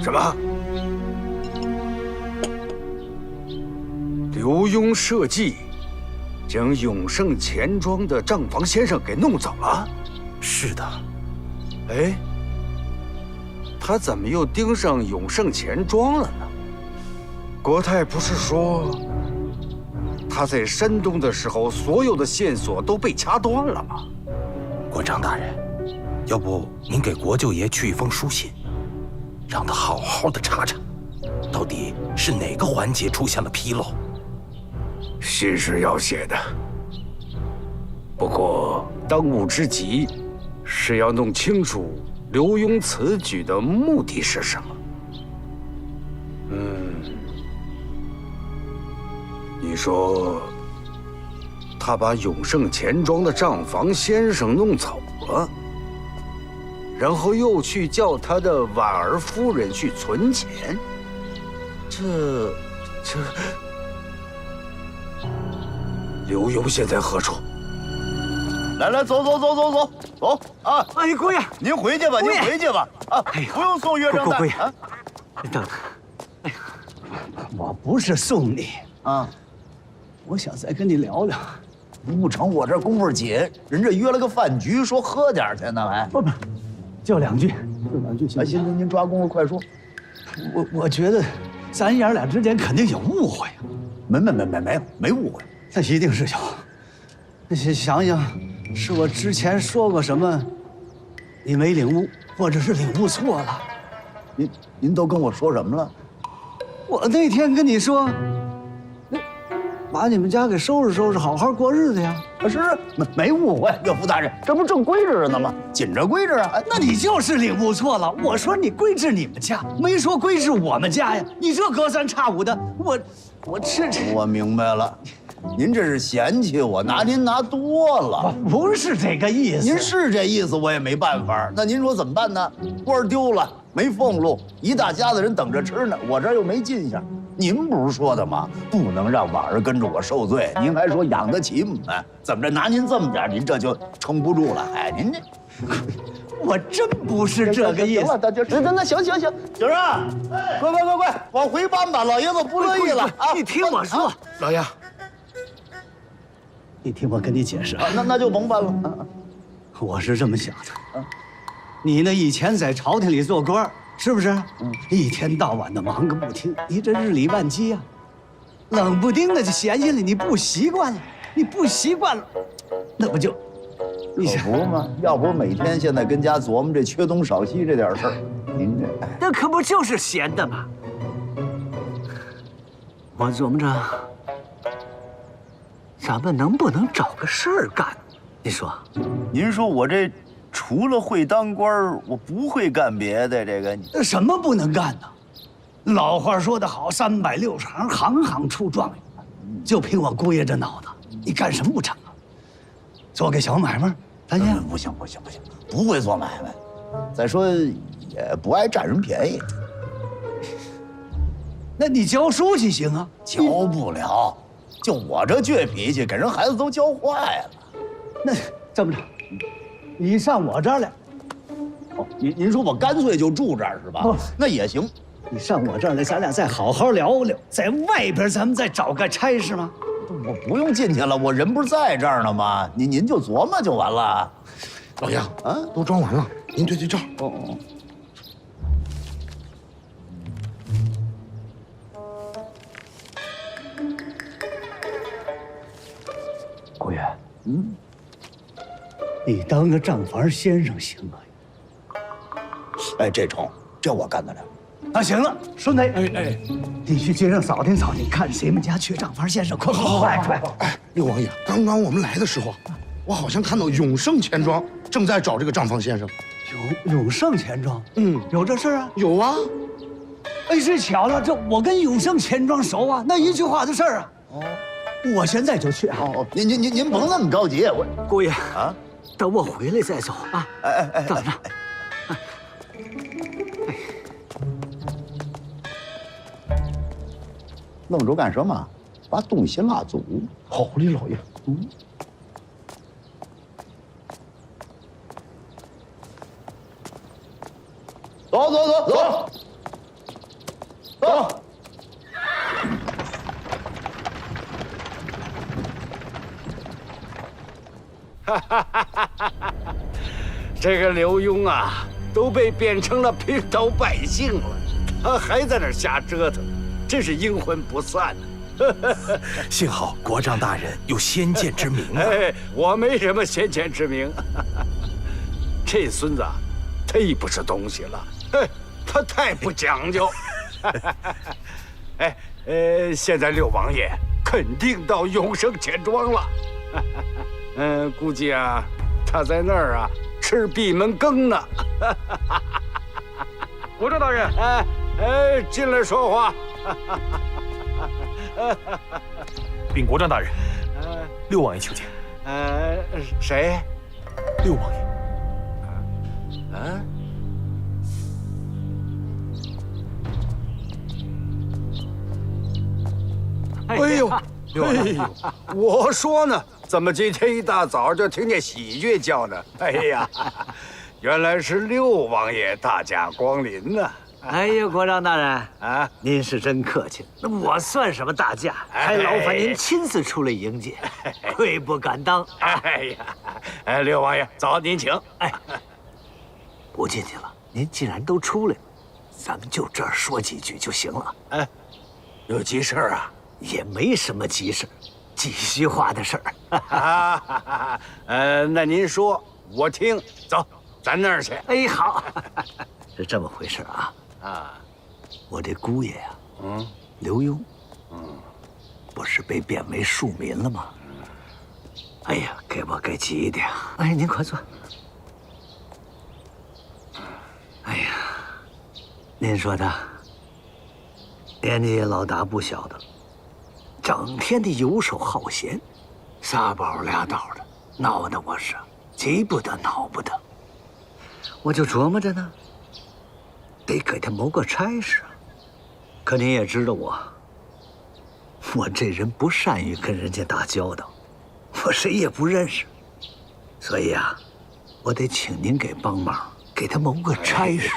什么？刘墉设计将永盛钱庄的账房先生给弄走了？是的。哎，他怎么又盯上永盛钱庄了呢？国泰不是说他在山东的时候，所有的线索都被掐断了吗？国丈大人，要不您给国舅爷去一封书信，让他好好的查查，到底是哪个环节出现了纰漏。信是要写的，不过当务之急是要弄清楚刘墉此举的目的是什么。你说他把永盛钱庄的账房先生弄走了，然后又去叫他的婉儿夫人去存钱，这刘墉现在何处？来，走啊！哎，姑爷，您回去吧，您回去吧啊！不用送岳正姑爷啊！等等，哎呀，我不是送你啊，我想再跟你聊聊。不成，我这功夫紧，人这约了个饭局，说喝点去呢，还不，就两句。哎，行，您抓功夫快说。我觉得咱爷俩之间肯定有误会。没误会。那一定是有。那想想，是我之前说过什么，你没领悟，或者是领悟错了。您都跟我说什么了？我那天跟你说，把你们家给收拾收拾，好好过日子呀。是没误会，岳父大人，这不正规制呢吗？紧着规制啊。那你就是领悟错了。我说你规制你们家，没说规制我们家呀。你这隔三差五的，我我明白了。您这是嫌弃我，拿您拿多了。不是这个意思。您是这意思，我也没办法。那您说怎么办呢？官丢了，没俸禄，一大家子人等着吃呢，我这又没进项。您不是说的吗？不能让婉儿跟着我受罪。您还说养得起我们，怎么着？拿您这么点，您这就撑不住了。哎，您这，我真不是这个意思。那行，景儿，快，往回搬吧，老爷子不乐意了啊！你听我说，老爷。你听我跟你解释啊，那就甭办了。我是这么想的，你呢以前在朝廷里做官，是不是？一天到晚的忙个不停，你这日理万机呀，冷不丁的就闲下来，你不习惯了，那不就？你可不嘛，要不每天现在跟家琢磨这缺东少西这点事儿，您这那可不就是闲的吗？我琢磨着。咱们能不能找个事儿干？您说我这除了会当官，我不会干别的。这个什么不能干呢？老话说得好，360行，行行出状元。就凭我姑爷这脑子，你干什么不成啊？做个小买卖，咱先不行，不会做买卖。再说也不爱占人便宜。那你教书记行啊？教不了。就我这倔脾气，给人孩子都教坏了。那这么着，你上我这儿来。哦，您说我干脆就住这儿是吧？不，那也行。你上我这儿来，咱俩再好好聊聊，在外边咱们再找个差事吗？我不用进去了，我人不是在这儿呢吗？您就琢磨就完了。老爷啊，都装完了，您对对照。哦。郭元，你当个账房先生行吗？哎，这种这我干得了。啊，行了，顺子，你去街上扫听扫听，看谁们家缺账房先生，快！哎，六王爷，刚刚我们来的时候，我好像看到永盛钱庄正在找这个账房先生。永盛钱庄，有这事儿啊？有啊。哎，这巧了，这我跟永盛钱庄熟啊，那一句话的事儿啊。哦，我现在就去啊。哦，您甭那么着急，我姑爷啊，等我回来再走啊。等着。愣着干什么？把东西拉走。好嘞，老爷。走。这个刘墉啊，都被变成了平头百姓了，他还在那瞎折腾，真是阴魂不散幸好国丈大人有先见之明啊！哎，我没什么先见之明。这孙子忒不是东西了，他太不讲究。现在六王爷肯定到永盛钱庄了。估计啊，他在那儿啊吃闭门羹呢。国丈大人，进来说话。禀国丈大人，六王爷求见。谁？六王爷。哎呦，我说呢，怎么今天一大早就听见喜鹊叫呢？哎呀，原来是六王爷大驾光临呢！哎呀，国丈大人啊，您是真客气。那我算什么大驾？还劳烦您亲自出来迎接，愧不敢当。哎呀，六王爷早，您请。不进去了，您既然都出来了，咱们就这儿说几句就行了。有急事啊？也没什么急事，几句话的事儿。那您说，我听。走，咱那儿去。哎，好，是这么回事啊。我这姑爷呀，刘墉，不是被贬为庶民了吗？哎呀，给我给急的呀！哎，您快坐。哎呀，您说他年纪也老大不小的了，整天的游手好闲，撒宝俩倒的，闹得我是急不得恼不得。我就琢磨着呢，得给他谋个差事。可您也知道我这人不善于跟人家打交道，我谁也不认识，所以啊，我得请您给帮忙，给他谋个差事。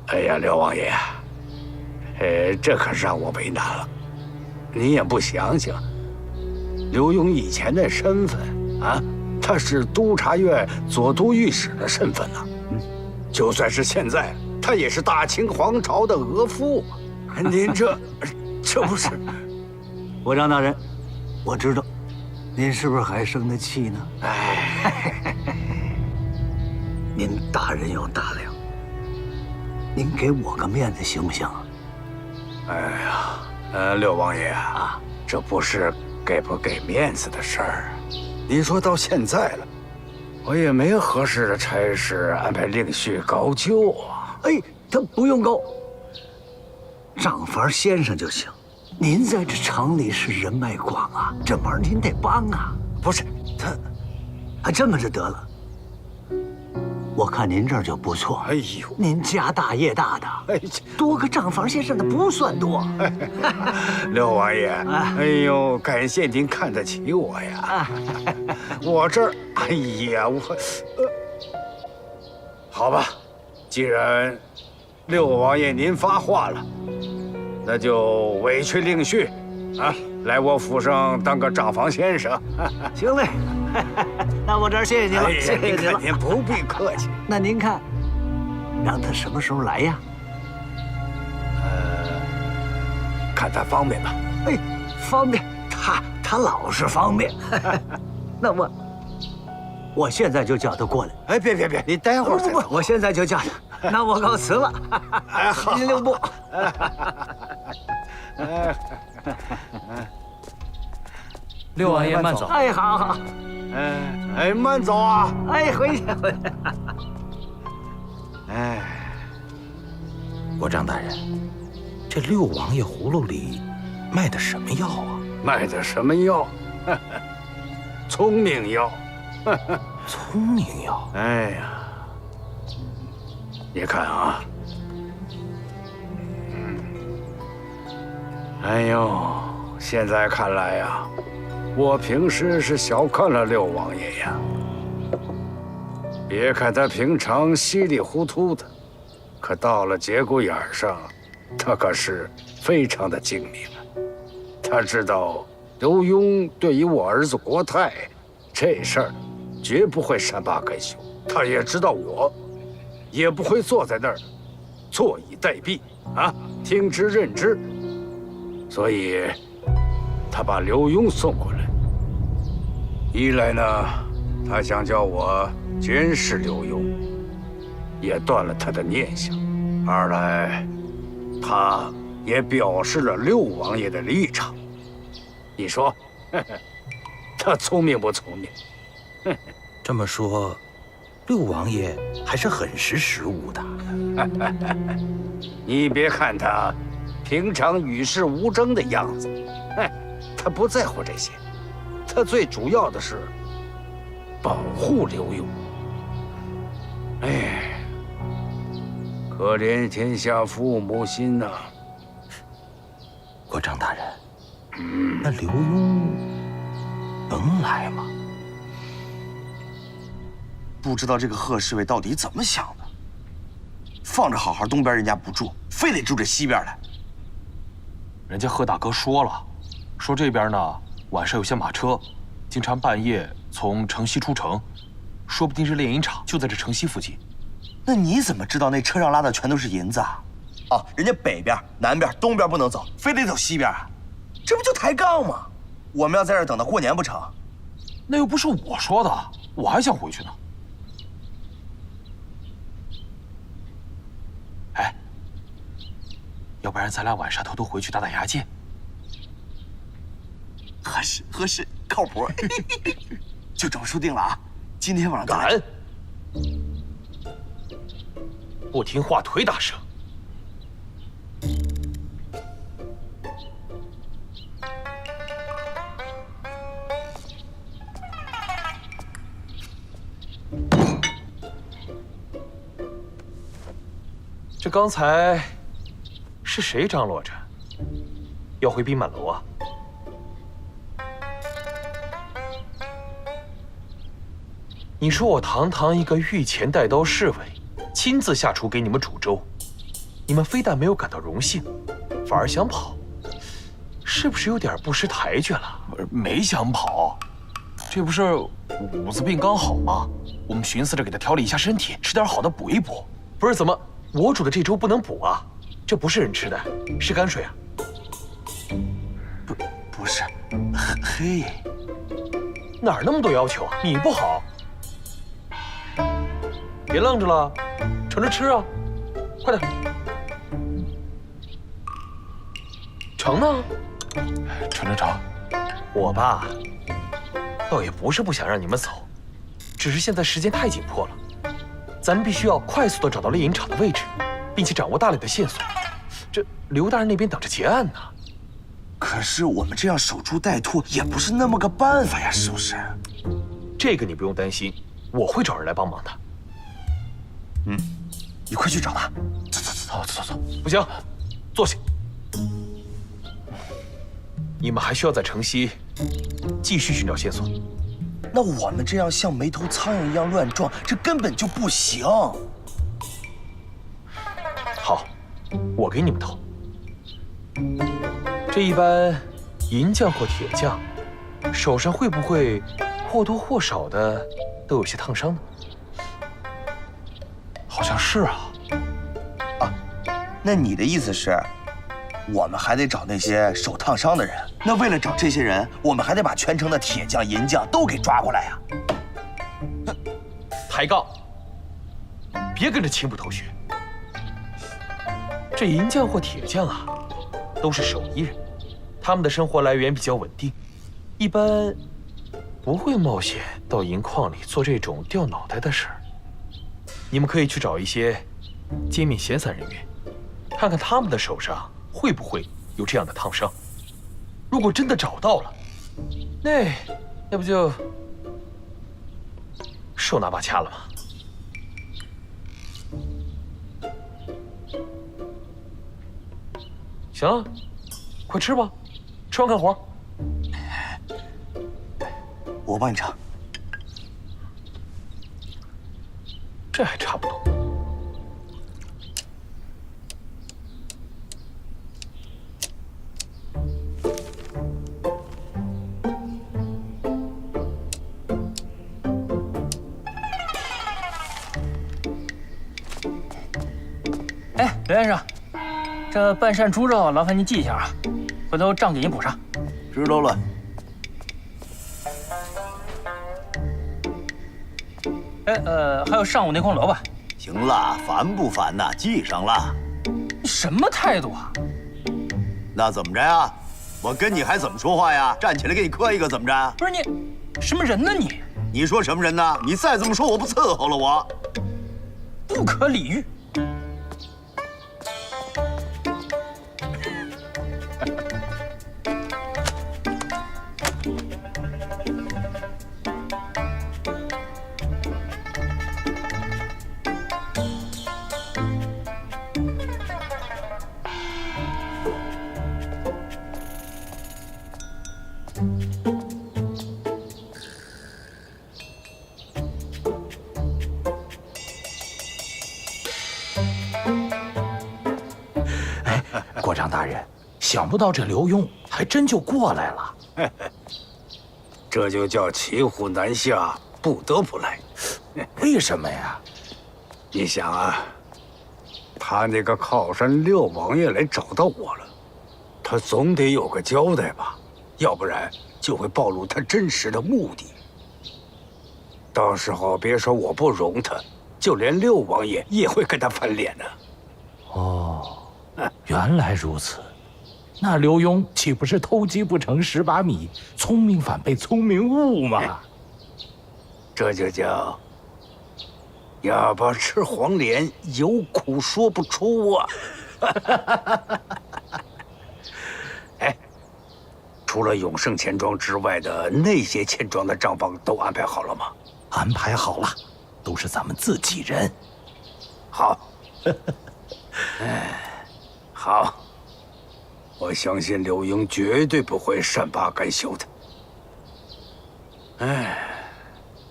哎呀，刘王爷，这可让我为难了。您也不想想，刘墉以前的身份啊，他是督察院左都御史的身份呢。就算是现在，他也是大清皇朝的额驸。您这不是？国丈大人，我知道，您是不是还生的气呢？您大人有大量，您给我个面子行不行？哎呀，六王爷啊，这不是给不给面子的事儿。您说到现在了，我也没合适的差事安排令婿高就啊。他不用高，账房先生就行。您在这城里是人脉广啊，这忙您得帮啊。不是他，这么着得了。我看您这儿就不错。哎呦，您家大业大的，多个账房先生的不算多。六王爷，哎呦，感谢您看得起我呀！我这儿，哎呀，好吧，既然六王爷您发话了，那就委屈令婿，啊，来我府上当个账房先生。行嘞，那我这儿谢谢您了，谢谢您了。您不必客气。那您看，让他什么时候来呀？看他方便吧。哎，方便，他老是方便。那我现在就叫他过来。哎，别，你待会儿再。不，我现在就叫他。那我告辞了。哎，好，您留步。六王爷慢走。哎，好。哎，慢走啊！哎，回去。哎，国丈大人，这六王爷葫芦里卖的什么药啊？卖的什么药？聪明药。聪明药。哎呀，你看啊，哎呦，现在看来呀，我平时是小看了六王爷呀。别看他平常稀里糊涂的，可到了节骨眼上，他可是非常的精明。他知道刘墉对于我儿子国泰这事儿，绝不会善罢甘休。他也知道我，也不会坐在那儿坐以待毙啊，听之任之。所以，他把刘墉送过来。一来呢，他想叫我监视刘墉，也断了他的念想；二来，他也表示了六王爷的立场。你说，他聪明不聪明？这么说，六王爷还是很识时务的。你别看他平常与世无争的样子，他不在乎这些，他最主要的是保护刘墉。哎，可怜天下父母心呐！国丈大人，那刘墉能来吗？不知道这个贺侍卫到底怎么想的，放着好好东边人家不住，非得住这西边来。人家贺大哥说了，说这边呢晚上有些马车，经常半夜从城西出城，说不定是猎鹰场就在这城西附近。那你怎么知道那车上拉的全都是银子啊？哦，人家北边、南边、东边不能走，非得走西边啊？这不就抬杠吗？我们要在这儿等到过年不成？那又不是我说的，我还想回去呢。哎，要不然咱俩晚上偷偷回去打打牙剑？合适，靠谱。就这么说定了啊！今天晚上敢不听话，腿打折。这刚才是谁张罗着要回兵满楼啊？你说我堂堂一个御前带刀侍卫，亲自下厨给你们煮粥，你们非但没有感到荣幸，反而想跑，是不是有点不识抬举了？没想跑，这不是五子病刚好吗？我们寻思着给他调理一下身体，吃点好的补一补。不是怎么，我煮的这粥不能补啊？这不是人吃的，是泔水啊。不是，嘿，哪儿那么多要求啊？你不好。别愣着了，盛着吃啊！快点，盛呢？盛。我吧，倒也不是不想让你们走，只是现在时间太紧迫了，咱们必须要快速地找到猎鹰场的位置，并且掌握大量的线索。这刘大人那边等着结案呢。可是我们这样守株待兔也不是那么个办法呀，是不是？这个你不用担心，我会找人来帮忙的。你快去找他。走，不行，坐下。你们还需要在城西继续寻找线索。那我们这样像没头苍蝇一样乱撞，这根本就不行。好，我给你们投。这一般银匠或铁匠，手上会不会或多或少的都有些烫伤呢？好像是啊。那你的意思是，我们还得找那些手烫伤的人？那为了找这些人，我们还得把全城的铁匠、银匠都给抓过来呀！抬杠！别跟着秦捕头学。这银匠或铁匠啊，都是手艺人，他们的生活来源比较稳定，一般不会冒险到银矿里做这种掉脑袋的事儿。你们可以去找一些街面闲散人员，看看他们的手上会不会有这样的烫伤。如果真的找到了，那要不就手拿把掐了吗？行了，快吃吧，吃完干活。我帮你尝。这还差不多。哎，刘先生，这半扇猪肉劳烦您记一下啊，回头账给您补上。知道了。哎，还有上午那筐萝卜。行了，烦不烦呐？记上了。你什么态度啊？那怎么着呀？我跟你还怎么说话呀？站起来给你磕一个，怎么着？不是你，什么人呢你？你说什么人呢？你再这么说，我不伺候了我。不可理喻。国丈大人，想不到这刘墉还真就过来了。这就叫骑虎难下，不得不来。为什么呀？你想啊，他那个靠山六王爷来找到我了，他总得有个交代吧，要不然就会暴露他真实的目的。到时候别说我不容他，就连六王爷也会跟他翻脸呢。哦，原来如此。那刘墉岂不是偷鸡不成蚀把米，聪明反被聪明误吗？这就叫哑巴吃黄连，有苦说不出啊！哎，除了永盛钱庄之外的那些钱庄的账房都安排好了吗？安排好了，都是咱们自己人。好，好，我相信刘墉绝对不会善罢甘休的。哎，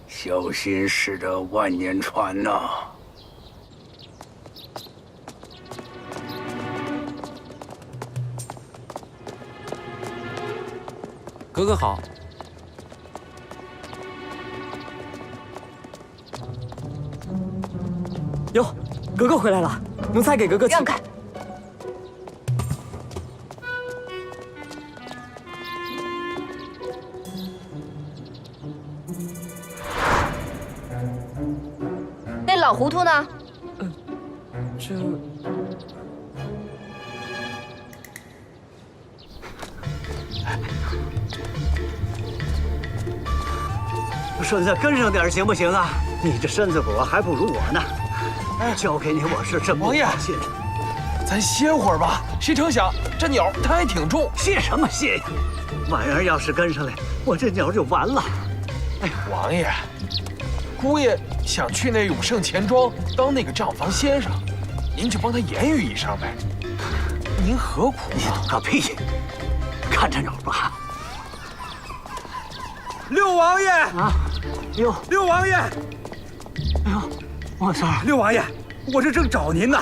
小心驶得万年船呐！格格好。哟，格格回来了，奴才给格格让开。那老糊涂呢？这顺子跟上点行不行啊？你这身子骨还不如我呢。交给你我是真不放心。咱歇会儿吧。谁成想这鸟它还挺重。歇什么歇呀？婉儿要是跟上来，我这鸟就完了。哎，王爷，姑爷想去那永盛钱庄当那个账房先生，您就帮他言语一声呗。您何苦？你懂个屁！看着鸟吧。六王爷啊！哟，六王爷！哎呦，我操！六王爷，我这正找您呢，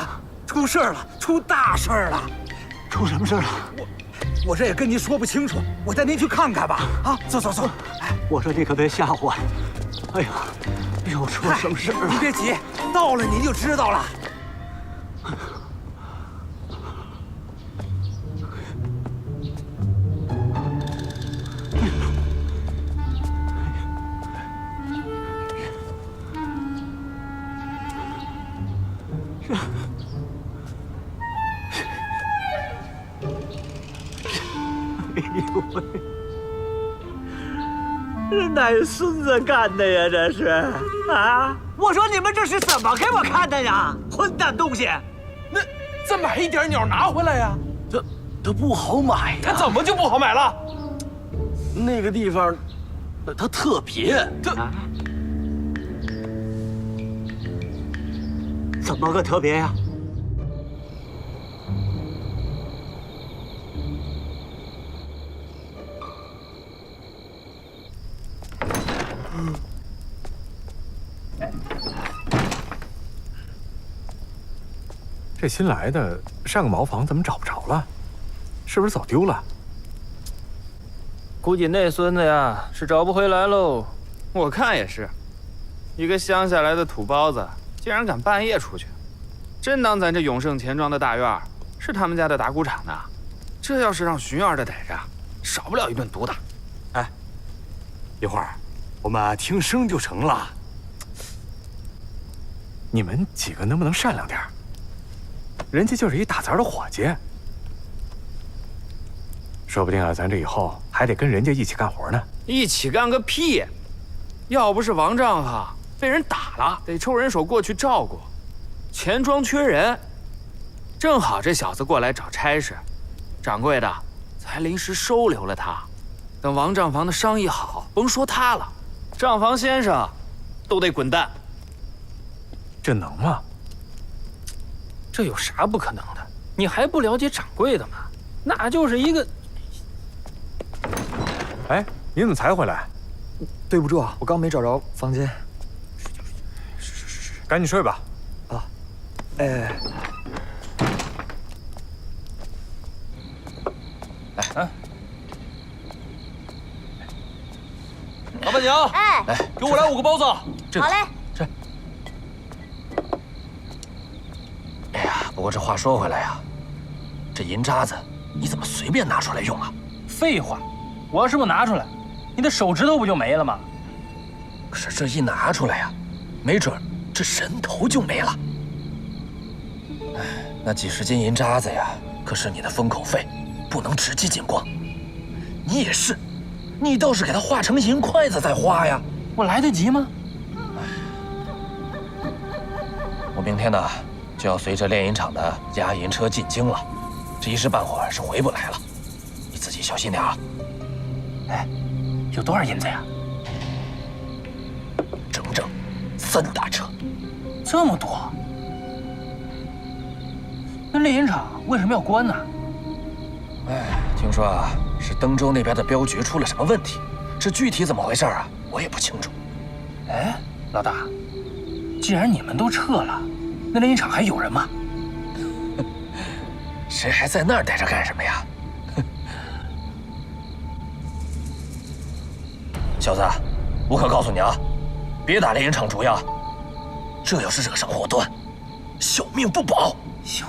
出事了，出大事了！出什么事了？我这也跟您说不清楚，我带您去看看吧。啊，走走走！我说你可别吓唬我。哎呀，又出什么事了？您别急，到了您就知道了。哎呦喂！这哪孙子干的呀？这是啊！我说你们这是怎么给我看的呀？混蛋东西！那再买一点鸟拿回来呀？它不好买呀。它怎么就不好买了？那个地方，它特别。怎么个特别呀？这新来的上个茅房怎么找不着了？是不是走丢了？估计那孙子呀是找不回来喽。我看也是，一个乡下来的土包子，竟然敢半夜出去，真当咱这永盛钱庄的大院是他们家的打谷场呢？这要是让巡院的逮着，少不了一顿毒打。哎，一会儿我们听声就成了。你们几个能不能善良点？人家就是一打杂的伙计，说不定啊，咱这以后还得跟人家一起干活呢。一起干个屁！要不是王丈夫被人打了，得抽人手过去照顾，钱庄缺人，正好这小子过来找差事，掌柜的才临时收留了他。等王账房的生意好，甭说他了，账房先生都得滚蛋。这能吗？这有啥不可能的？你还不了解掌柜的吗？那就是一个……哎，你怎么才回来？对不住啊，我刚没找着房间。赶紧睡吧。啊，哎，来，老板娘，哎，给我来5个包子。好嘞。哎呀，不过这话说回来呀，这银渣子你怎么随便拿出来用啊？废话，我要是不拿出来，你的手指头不就没了吗？可是这一拿出来呀，没准这人头就没了。哎，那几十斤银渣子呀，可是你的封口费，不能直接进光。你也是，你倒是给它化成银筷子再花呀。我来得及吗？我明天呢，就要随着炼银厂的押银车进京了，这一时半会儿是回不来了，你自己小心点啊。哎，有多少银子呀？整整3大车，这么多？那炼银厂为什么要关呢？哎，听说啊，是登州那边的镖局出了什么问题，这具体怎么回事啊，我也不清楚。哎，老大，既然你们都撤了，那炼银厂还有人吗？谁还在那儿待着干什么呀？小子，我可告诉你啊，别打炼银厂主意啊！这要是惹上祸端，小命不保。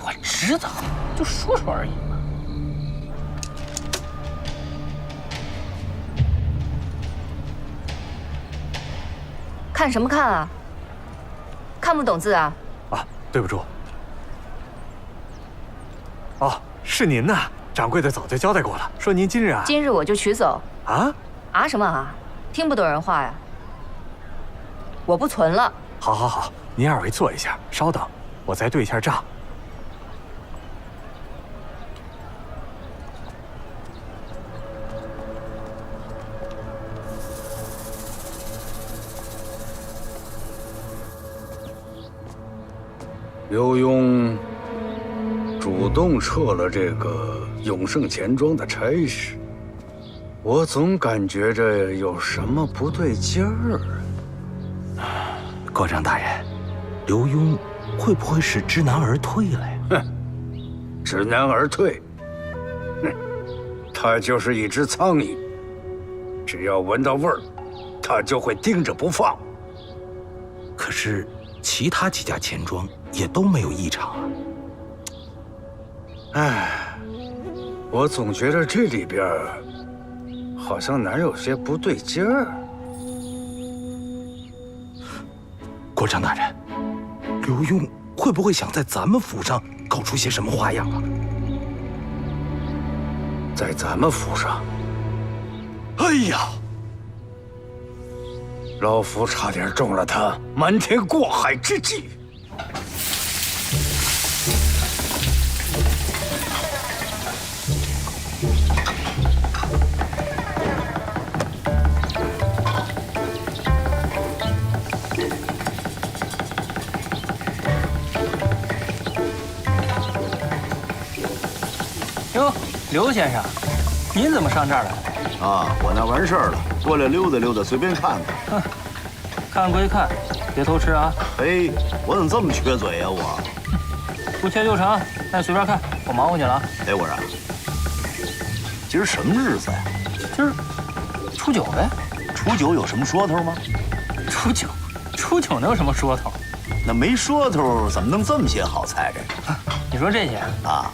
我知道，就说说而已嘛。看什么看啊？看不懂字啊？啊，对不住。哦，是您呐，掌柜的早就交代过了，说您今日啊，今日我就取走。啊？啊什么啊？听不懂人话呀？我不存了。好，好，好，您二位坐一下，稍等，我再对一下账。刘墉主动撤了这个永盛钱庄的差事，我总感觉着有什么不对劲儿啊！国丈大人，刘墉会不会是知难而退了呀？哼，知难而退。哼，他就是一只苍蝇，只要闻到味儿，他就会盯着不放。可是其他几家钱庄也都没有异常啊。唉，我总觉得这里边好像哪有些不对劲儿。国丈大人，刘墉会不会想在咱们府上搞出些什么花样啊？在咱们府上？哎呀，老夫差点中了他瞒天过海之计。哟，刘先生，您怎么上这儿来了？啊，我那完事儿了，过来溜达溜达，随便看看。哼，看归看，别偷吃啊！哎，我怎么这么缺嘴呀？我不缺就成，那你随便看，我忙活去了啊。哎，我说，今儿什么日子呀？今儿初九呗。初九有什么说头吗？初九能有什么说头？那没说头，怎么弄这么些好菜这？你说这些啊？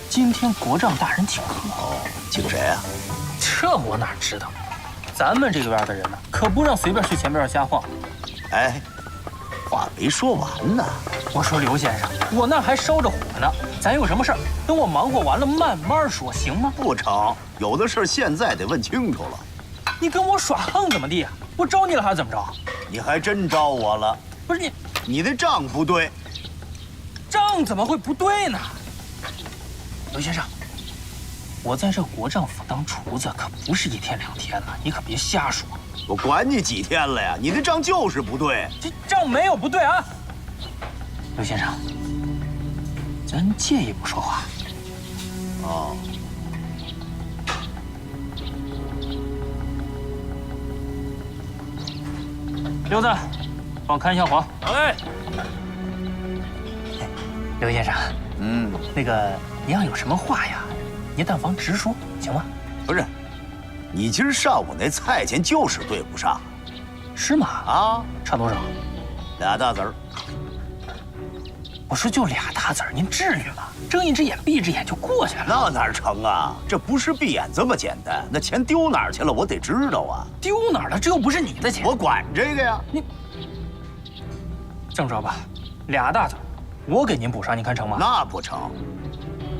今天国丈大人请客。哦，请谁啊？这我哪知道？咱们这边的人呢，可不让随便去前边瞎晃。哎，话没说完呢。我说刘先生，我那还烧着火呢，咱有什么事儿，等我忙活完了慢慢说，行吗？不成，有的事现在得问清楚了。你跟我耍横怎么地啊？我招你了还是怎么着？你还真招我了。不是你的账不对。账怎么会不对呢？刘先生，我在这国丈府当厨子可不是1天2天了，你可别瞎说。我管你几天了呀？你的账就是不对。这账没有不对啊。刘先生，咱借一步说话。哦。刘子，帮我看一下火。好嘞。刘先生，那个你要有什么话呀，你但妨直说，行吗？不是，你今儿上午那菜钱就是对不上，是吗？啊，差多少？2大子儿。我说就2大子儿，您至于吗？睁一只眼闭一只眼就过去了。那哪成啊？这不是闭眼这么简单，那钱丢哪儿去了，我得知道啊。丢哪儿了？这又不是你的钱，我管这个呀。你这么着吧，2大子儿，我给您补上，你看成吗？那不成，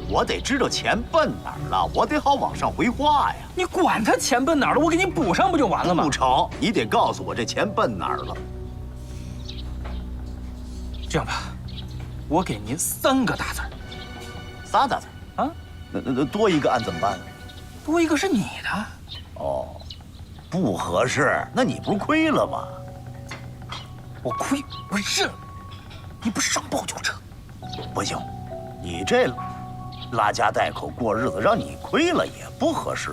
我得知道钱奔哪儿了，我得好往上回话呀。你管他钱奔哪儿了，我给你补上不就完了吗？不成，你得告诉我这钱奔哪儿了。这样吧，我给您3个大字儿。3大字儿啊？那多一个按怎么办？多一个是你的。哦，不合适，那你不是亏了吗？我亏，我认了。你不上报就撤。不行，你这拉家带口过日子，让你亏了也不合适。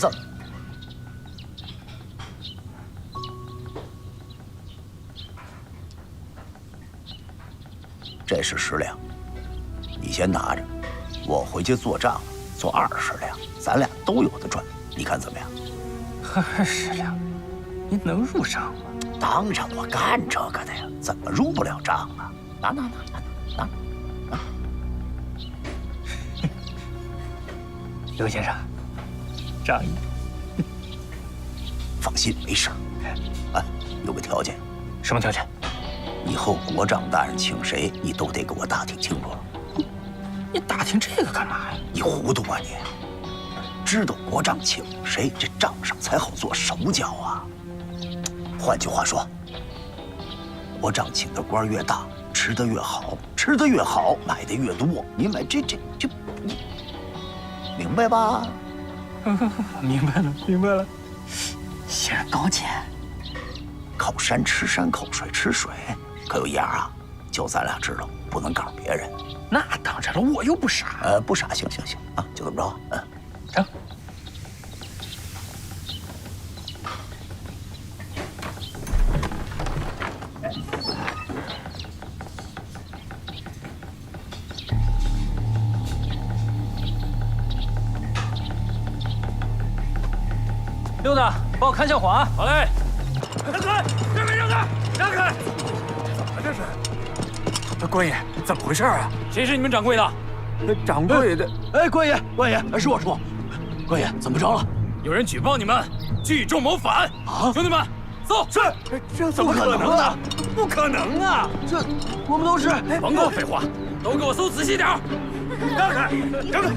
这么，这是10两，你先拿着，我回去做账，做20两，咱俩都有的赚，你看怎么样？20两，您能入账吗？当然我干这个的呀，怎么入不了账啊？拿！刘先生，仗义。放心，没事。哎，有个条件。什么条件？以后国丈大人请谁，你都得给我打听清楚了。你打听这个干嘛呀？你糊涂啊你！知道国丈请谁，这账上才好做手脚啊。换句话说，国丈请的官越大，吃得越好，吃得越好，买的越多。你买这，你明白吧？明白了。先高见。靠山吃山，靠水吃水，可有一样啊，就咱俩知道，不能告诉别人。那当然了，我又不傻。不傻，行啊，就这么着。成。溜达，帮我看下滑。好嘞。让开！让开！让开！让开！怎么这是？官爷，怎么回事啊？谁是你们掌柜的？掌柜的。哎，官爷，是我。官爷，怎么着了？有人举报你们聚众谋反啊！兄弟们，走！是。这怎么可能呢？不可能啊！这我们都是……甭跟我废话，都给我搜仔细点！让开！让开！